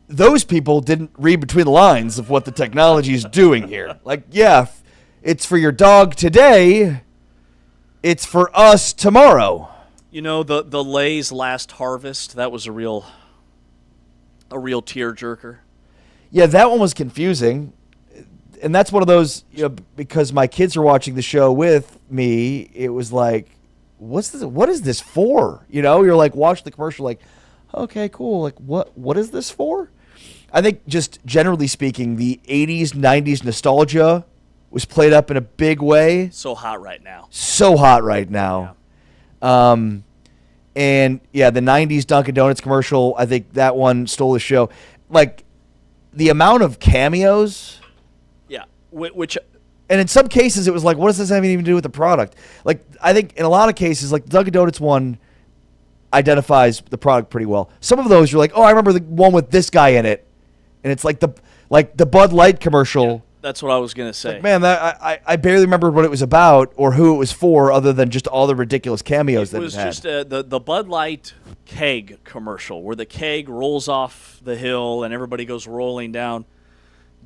Speaker 2: Those people didn't read between the lines of what the technology is doing here. Like, yeah, it's for your dog today. It's for us tomorrow.
Speaker 1: You know, the Lay's Last Harvest, that was a real tearjerker.
Speaker 2: Yeah, that one was confusing. And that's one of those, because my kids are watching the show with me, it was like, what is this for? You're like, watch the commercial like, okay, cool. Like, what is this for? I think just generally speaking, the 80s, 90s nostalgia was played up in a big way.
Speaker 1: So hot right now.
Speaker 2: And yeah, the 90s Dunkin' Donuts commercial, I think that one stole the show. Like, the amount of cameos.
Speaker 1: Yeah, which...
Speaker 2: And in some cases, it was like, what does this have even to do with the product? Like, I think in a lot of cases, like the Dunkin' Donuts one identifies the product pretty well. Some of those, you're like, oh, I remember the one with this guy in it. And it's like the Bud Light commercial.
Speaker 1: Yeah. That's what I was going to say.
Speaker 2: Like, man, I barely remember what it was about or who it was for other than just all the ridiculous cameos that it had. It was
Speaker 1: just the Bud Light keg commercial where the keg rolls off the hill and everybody goes rolling down.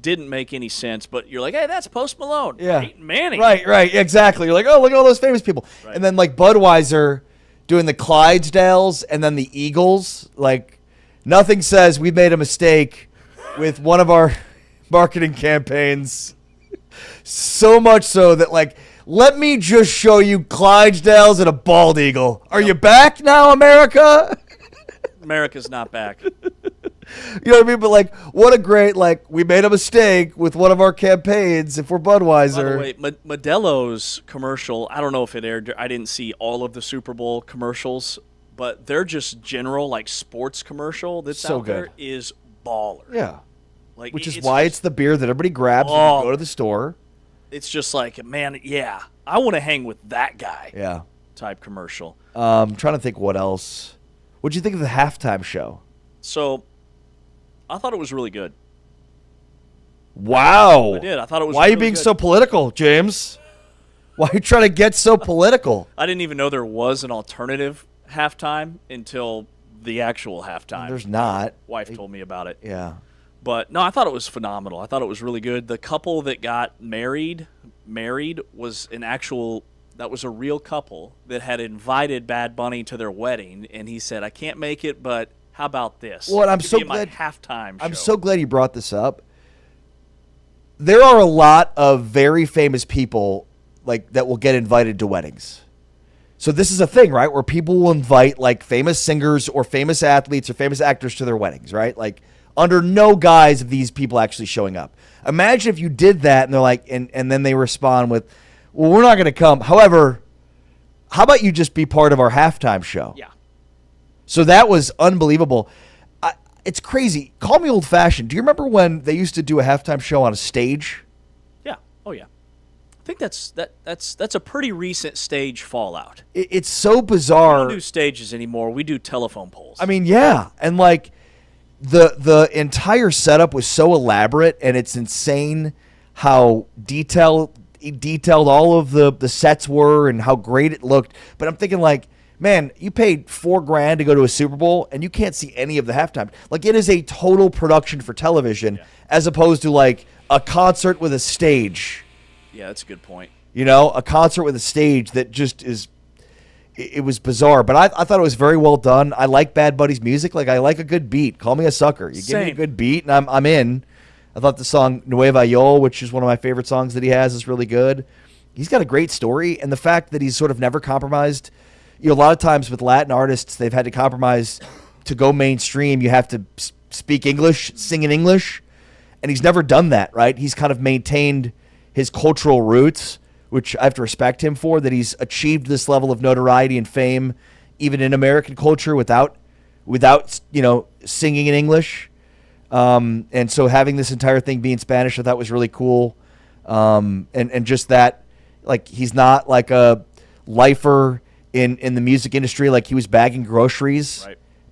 Speaker 1: Didn't make any sense, but you're like, hey, that's Post Malone.
Speaker 2: Yeah.
Speaker 1: Peyton Manning.
Speaker 2: Right, exactly. You're like, oh, look at all those famous people. Right. And then, like, Budweiser doing the Clydesdales and then the Eagles. Like, nothing says we made a mistake with one of our marketing campaigns, so much so that, like, let me just show you Clydesdales and a bald eagle. Are you back now, America?
Speaker 1: America's not back.
Speaker 2: You know what I mean? But, like, what a great, like, we made a mistake with one of our campaigns if we're Budweiser.
Speaker 1: By the way, Modelo's commercial, I don't know if it aired. I didn't see all of the Super Bowl commercials, but they're just general, like, sports commercial that's
Speaker 2: so
Speaker 1: out
Speaker 2: good.
Speaker 1: there is baller.
Speaker 2: Yeah.
Speaker 1: Like,
Speaker 2: which is why it's the beer that everybody grabs when you go to the store.
Speaker 1: It's just like, man, yeah, I want to hang with that guy.
Speaker 2: Yeah.
Speaker 1: Type commercial.
Speaker 2: I'm trying to think what else. What'd you think of the halftime show?
Speaker 1: So, I thought it was really good.
Speaker 2: Wow.
Speaker 1: I did. I thought it was
Speaker 2: Why
Speaker 1: really
Speaker 2: are you being
Speaker 1: good.
Speaker 2: so political, James? Why are you trying to get so political?
Speaker 1: I didn't even know there was an alternative halftime until the actual halftime.
Speaker 2: There's not.
Speaker 1: Wife told me about it.
Speaker 2: Yeah.
Speaker 1: But, no, I thought it was phenomenal. I thought it was really good. The couple that got married was that was a real couple that had invited Bad Bunny to their wedding, and he said, I can't make it, but how about this?
Speaker 2: Well, and I'm
Speaker 1: It could
Speaker 2: so
Speaker 1: be my
Speaker 2: glad
Speaker 1: halftime show.
Speaker 2: I'm so glad you brought this up. There are a lot of very famous people like that will get invited to weddings. So this is a thing, right? Where people will invite like famous singers or famous athletes or famous actors to their weddings, right? Like under no guise of these people actually showing up. Imagine if you did that and they're like, and then they respond with, well, we're not going to come. However, how about you just be part of our halftime show?
Speaker 1: Yeah.
Speaker 2: So that was unbelievable. It's crazy. Call me old-fashioned. Do you remember when they used to do a halftime show on a stage?
Speaker 1: Yeah. Oh, yeah. I think that's a pretty recent stage fallout.
Speaker 2: It's so bizarre.
Speaker 1: We don't do stages anymore. We do telephone poles.
Speaker 2: I mean, yeah. And, like, the entire setup was so elaborate, and it's insane how detailed all of the sets were and how great it looked. But I'm thinking, like, man, you paid $4,000 to go to a Super Bowl, and you can't see any of the halftime. Like, it is a total production for television as opposed to, like, a concert with a stage.
Speaker 1: Yeah, that's a good point.
Speaker 2: You know, a concert with a stage that just is – it was bizarre. But I thought it was very well done. I like Bad Buddy's music. Like, I like a good beat. Call me a sucker. You give me a good beat, and I'm in. I thought the song Nueva York, which is one of my favorite songs that he has, is really good. He's got a great story, and the fact that he's sort of never compromised – you know, a lot of times with Latin artists, they've had to compromise to go mainstream. You have to speak English, sing in English, and he's never done that, right? He's kind of maintained his cultural roots, which I have to respect him for, that he's achieved this level of notoriety and fame even in American culture without you know, singing in English. And so having this entire thing be in Spanish, I thought was really cool. And just that, like, he's not like a lifer in the music industry, like he was bagging groceries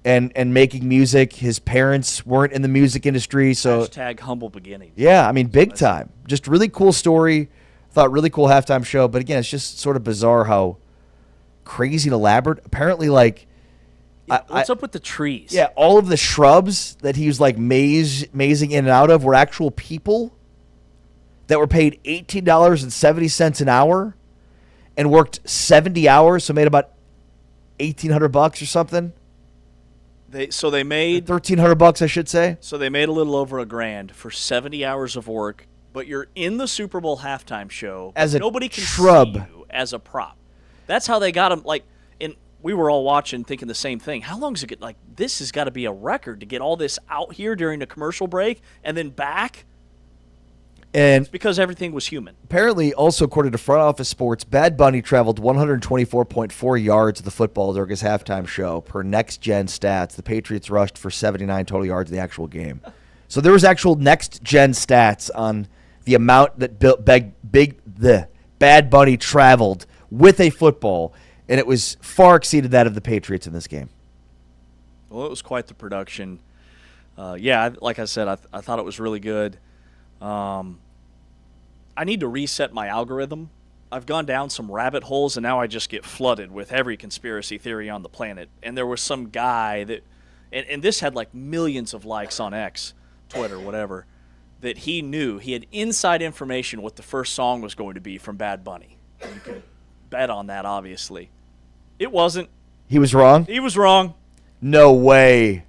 Speaker 2: and making music. His parents weren't in the music industry, so
Speaker 1: # humble beginnings.
Speaker 2: Yeah, I mean, big time. Just really cool story. Thought really cool halftime show, but again, it's just sort of bizarre how crazy and elaborate. Apparently, like,
Speaker 1: what's up with the trees?
Speaker 2: Yeah, all of the shrubs that he was like mazing in and out of were actual people that were paid $18.70 an hour. And worked 70 hours, so made about $1,800 or something.
Speaker 1: They made
Speaker 2: $1,300, I should say.
Speaker 1: So they made a little over $1,000 for 70 hours of work. But you're in the Super Bowl halftime show.
Speaker 2: As a
Speaker 1: nobody can
Speaker 2: shrub.
Speaker 1: see you as a prop. That's how they got him. Like, and we were all watching, thinking the same thing. How long is it? Like, this has got to be a record to get all this out here during the commercial break and then back.
Speaker 2: And
Speaker 1: it's because everything was human.
Speaker 2: Apparently, also according to Front Office Sports, Bad Bunny traveled 124.4 yards of the football during his halftime show. Per Next Gen Stats, the Patriots rushed for 79 total yards in the actual game. So there was actual Next Gen Stats on the amount that the Bad Bunny traveled with a football, and it was far exceeded that of the Patriots in this game.
Speaker 1: Well, it was quite the production. Yeah, like I said, I thought it was really good. I need to reset my algorithm. I've gone down some rabbit holes, and now I just get flooded with every conspiracy theory on the planet. And there was some guy that, and this had like millions of likes on X, Twitter, whatever, that he knew. He had inside information what the first song was going to be from Bad Bunny. You could bet on that, obviously. It wasn't.
Speaker 2: He was wrong?
Speaker 1: He was wrong.
Speaker 2: No way.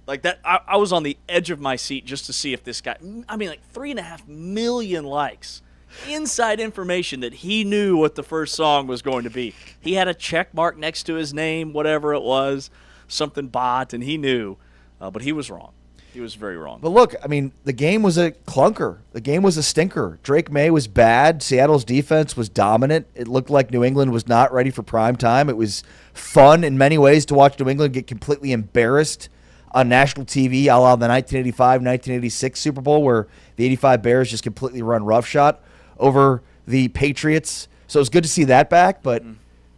Speaker 1: Like that, I was on the edge of my seat just to see if this guy, I mean, like 3.5 million likes. Inside information that he knew what the first song was going to be. He had a check mark next to his name, whatever it was, something bot, and he knew. But he was wrong. He was very wrong.
Speaker 2: But look, I mean, the game was a clunker. The game was a stinker. Drake May was bad. Seattle's defense was dominant. It looked like New England was not ready for prime time. It was fun in many ways to watch New England get completely embarrassed on national TV, a la the 1985-1986 Super Bowl, where the 85 Bears just completely run roughshod over the Patriots. So it was good to see that back. But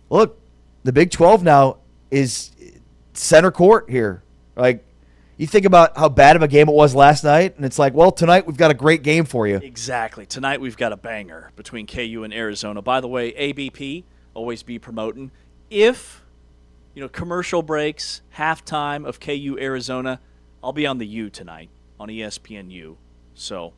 Speaker 2: look, the Big 12 now is center court here. Like, you think about how bad of a game it was last night, and it's like, well, tonight we've got a great game for you.
Speaker 1: Exactly. Tonight we've got a banger between KU and Arizona. By the way, ABP, always be promoting. If, commercial breaks, halftime of KU Arizona, I'll be on the U tonight on ESPNU. So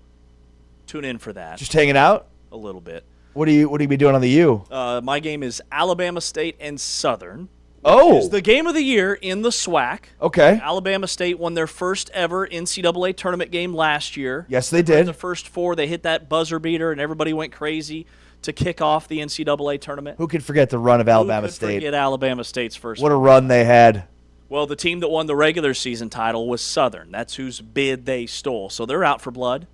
Speaker 1: tune in for that.
Speaker 2: Just hanging out?
Speaker 1: A little bit.
Speaker 2: What do you be doing on the U?
Speaker 1: My game is Alabama State and Southern.
Speaker 2: Oh.
Speaker 1: It's the game of the year in the SWAC.
Speaker 2: Okay.
Speaker 1: Alabama State won their first ever NCAA tournament game last year.
Speaker 2: Yes, they did.
Speaker 1: The first four, they hit that buzzer beater, and everybody went crazy to kick off the NCAA tournament.
Speaker 2: Who could forget the run of Alabama
Speaker 1: Who could
Speaker 2: State?
Speaker 1: forget Alabama State's first
Speaker 2: What a
Speaker 1: one?
Speaker 2: run they had.
Speaker 1: Well, the team that won the regular season title was Southern. That's whose bid they stole. So they're out for blood.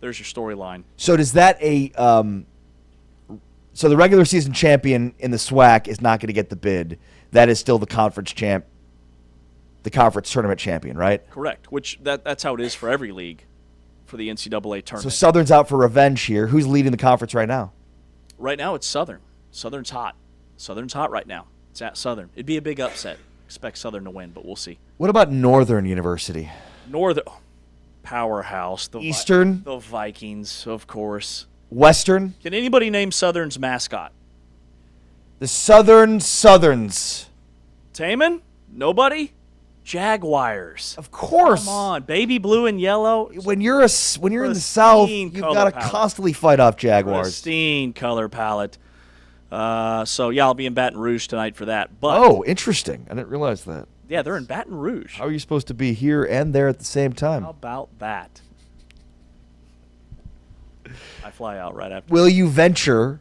Speaker 1: There's your storyline.
Speaker 2: So does that So the regular season champion in the SWAC is not going to get the bid. That is still the conference tournament champion, right?
Speaker 1: Correct. Which that's how it is for every league for the NCAA tournament.
Speaker 2: So Southern's out for revenge here. Who's leading the conference right now?
Speaker 1: Right now it's Southern. Southern's hot. Southern's hot right now. It's at Southern. It'd be a big upset. Expect Southern to win, but we'll see.
Speaker 2: What about Northern University?
Speaker 1: Northern powerhouse.
Speaker 2: Eastern?
Speaker 1: The Vikings, of course.
Speaker 2: Western?
Speaker 1: Can anybody name Southern's mascot?
Speaker 2: The Southerns.
Speaker 1: Taman? Nobody? Jaguars.
Speaker 2: Of course.
Speaker 1: Come on, baby blue and yellow.
Speaker 2: When you're in the South, you've got to constantly fight off Jaguars.
Speaker 1: Pristine color palette. So yeah, I'll be in Baton Rouge tonight for that. But
Speaker 2: oh, interesting. I didn't realize that.
Speaker 1: Yeah, they're in Baton Rouge.
Speaker 2: How are you supposed to be here and there at the same time?
Speaker 1: How about that? I fly out right after.
Speaker 2: Will you venture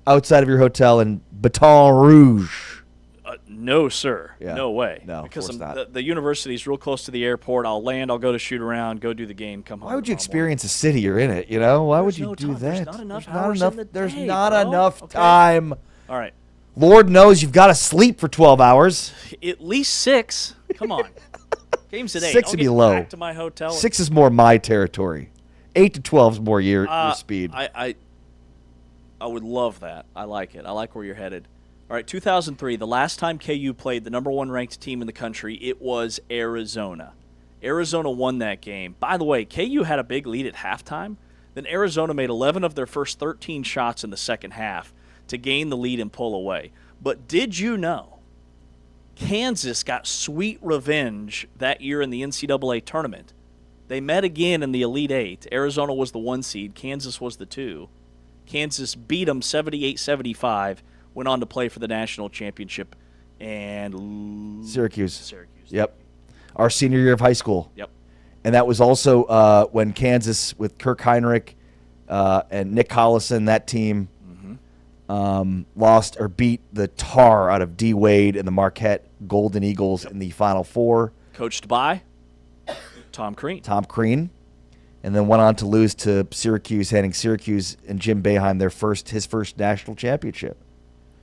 Speaker 2: outside of your hotel in Baton Rouge?
Speaker 1: No, sir.
Speaker 2: Yeah.
Speaker 1: No way.
Speaker 2: No,
Speaker 1: because
Speaker 2: of course not.
Speaker 1: The university's real close to the airport. I'll land. I'll go to shoot around. Go do the game. Come home.
Speaker 2: Why would you experience a city you're in it? You know, why would you do that?
Speaker 1: There's not enough hours in the
Speaker 2: There's
Speaker 1: day,
Speaker 2: not
Speaker 1: bro.
Speaker 2: enough
Speaker 1: Okay.
Speaker 2: time.
Speaker 1: All right.
Speaker 2: Lord knows you've got to sleep for 12 hours.
Speaker 1: At least 6. Come on. Game's at 8.
Speaker 2: 6
Speaker 1: I'll
Speaker 2: would
Speaker 1: get
Speaker 2: be low.
Speaker 1: Back to my hotel.
Speaker 2: 6 is more my territory. 8 to 12 is more your speed.
Speaker 1: I would love that. I like it. I like where you're headed. All right, 2003, the last time KU played the number 1 ranked team in the country, it was Arizona. Arizona won that game. By the way, KU had a big lead at halftime. Then Arizona made 11 of their first 13 shots in the second half to gain the lead and pull away. But did you know Kansas got sweet revenge that year in the NCAA tournament? They met again in the Elite Eight. Arizona was the 1 seed. Kansas was the 2. Kansas beat them 78-75. Went on to play for the national championship and
Speaker 2: Syracuse. Yep. Our senior year of high school.
Speaker 1: Yep.
Speaker 2: And that was also when Kansas, with Kirk Heinrich and Nick Collison, that team lost or beat the tar out of D. Wade and the Marquette Golden Eagles in the Final Four.
Speaker 1: Coached by Tom Crean.
Speaker 2: Tom Crean. And then went on to lose to Syracuse, handing Syracuse and Jim Boeheim his first national championship.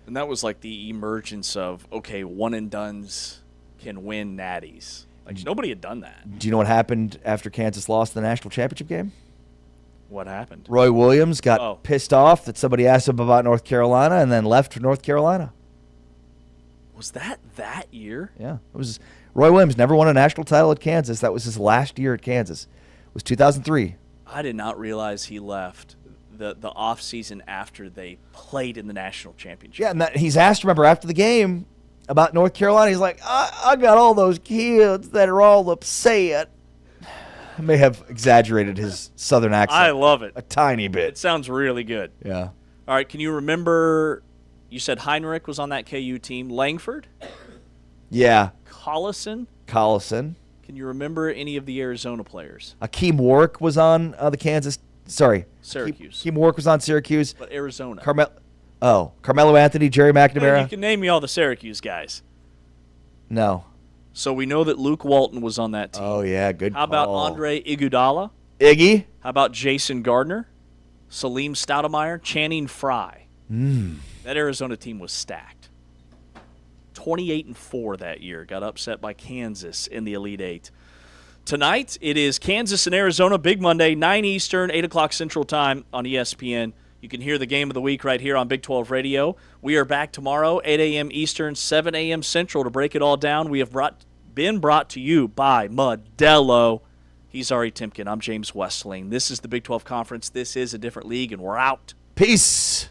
Speaker 1: And that was like the emergence of, okay, one-and-dones can win natties. Like, nobody had done that.
Speaker 2: Do you know what happened after Kansas lost the national championship game?
Speaker 1: What happened?
Speaker 2: Roy Williams got pissed off that somebody asked him about North Carolina and then left for North Carolina.
Speaker 1: Was that year?
Speaker 2: Yeah. It was. Roy Williams never won a national title at Kansas. That was his last year at Kansas. It was 2003.
Speaker 1: I did not realize he left the off season after they played in the national championship.
Speaker 2: Yeah, and he's asked, remember, after the game about North Carolina, he's like, I got all those kids that are all upset. I may have exaggerated his southern accent.
Speaker 1: I love it.
Speaker 2: A tiny bit.
Speaker 1: It sounds really good.
Speaker 2: Yeah.
Speaker 1: All right, can you remember, you said Heinrich was on that KU team. Langford?
Speaker 2: Yeah.
Speaker 1: Collison? Can you remember any of the Arizona players?
Speaker 2: Akeem Warwick was on
Speaker 1: Syracuse.
Speaker 2: Akeem Warwick was on Syracuse.
Speaker 1: But Arizona.
Speaker 2: Carmelo Anthony, Jerry McNamara.
Speaker 1: You can name me all the Syracuse guys.
Speaker 2: No.
Speaker 1: So we know that Luke Walton was on that team.
Speaker 2: Oh, yeah, good
Speaker 1: How about
Speaker 2: call.
Speaker 1: Andre Iguodala?
Speaker 2: Iggy.
Speaker 1: How about Jason Gardner? Salim Stoudemire? Channing Frye? That Arizona team was stacked. 28-4 that year. Got upset by Kansas in the Elite Eight. Tonight, it is Kansas and Arizona, Big Monday, 9 Eastern, 8 o'clock Central Time on ESPN. You can hear the game of the week right here on Big 12 Radio. We are back tomorrow, 8 a.m. Eastern, 7 a.m. Central to break it all down. We have been brought to you by Modelo. He's Ari Timken. I'm James Westling. This is the Big 12 Conference. This is a different league, and we're out.
Speaker 2: Peace.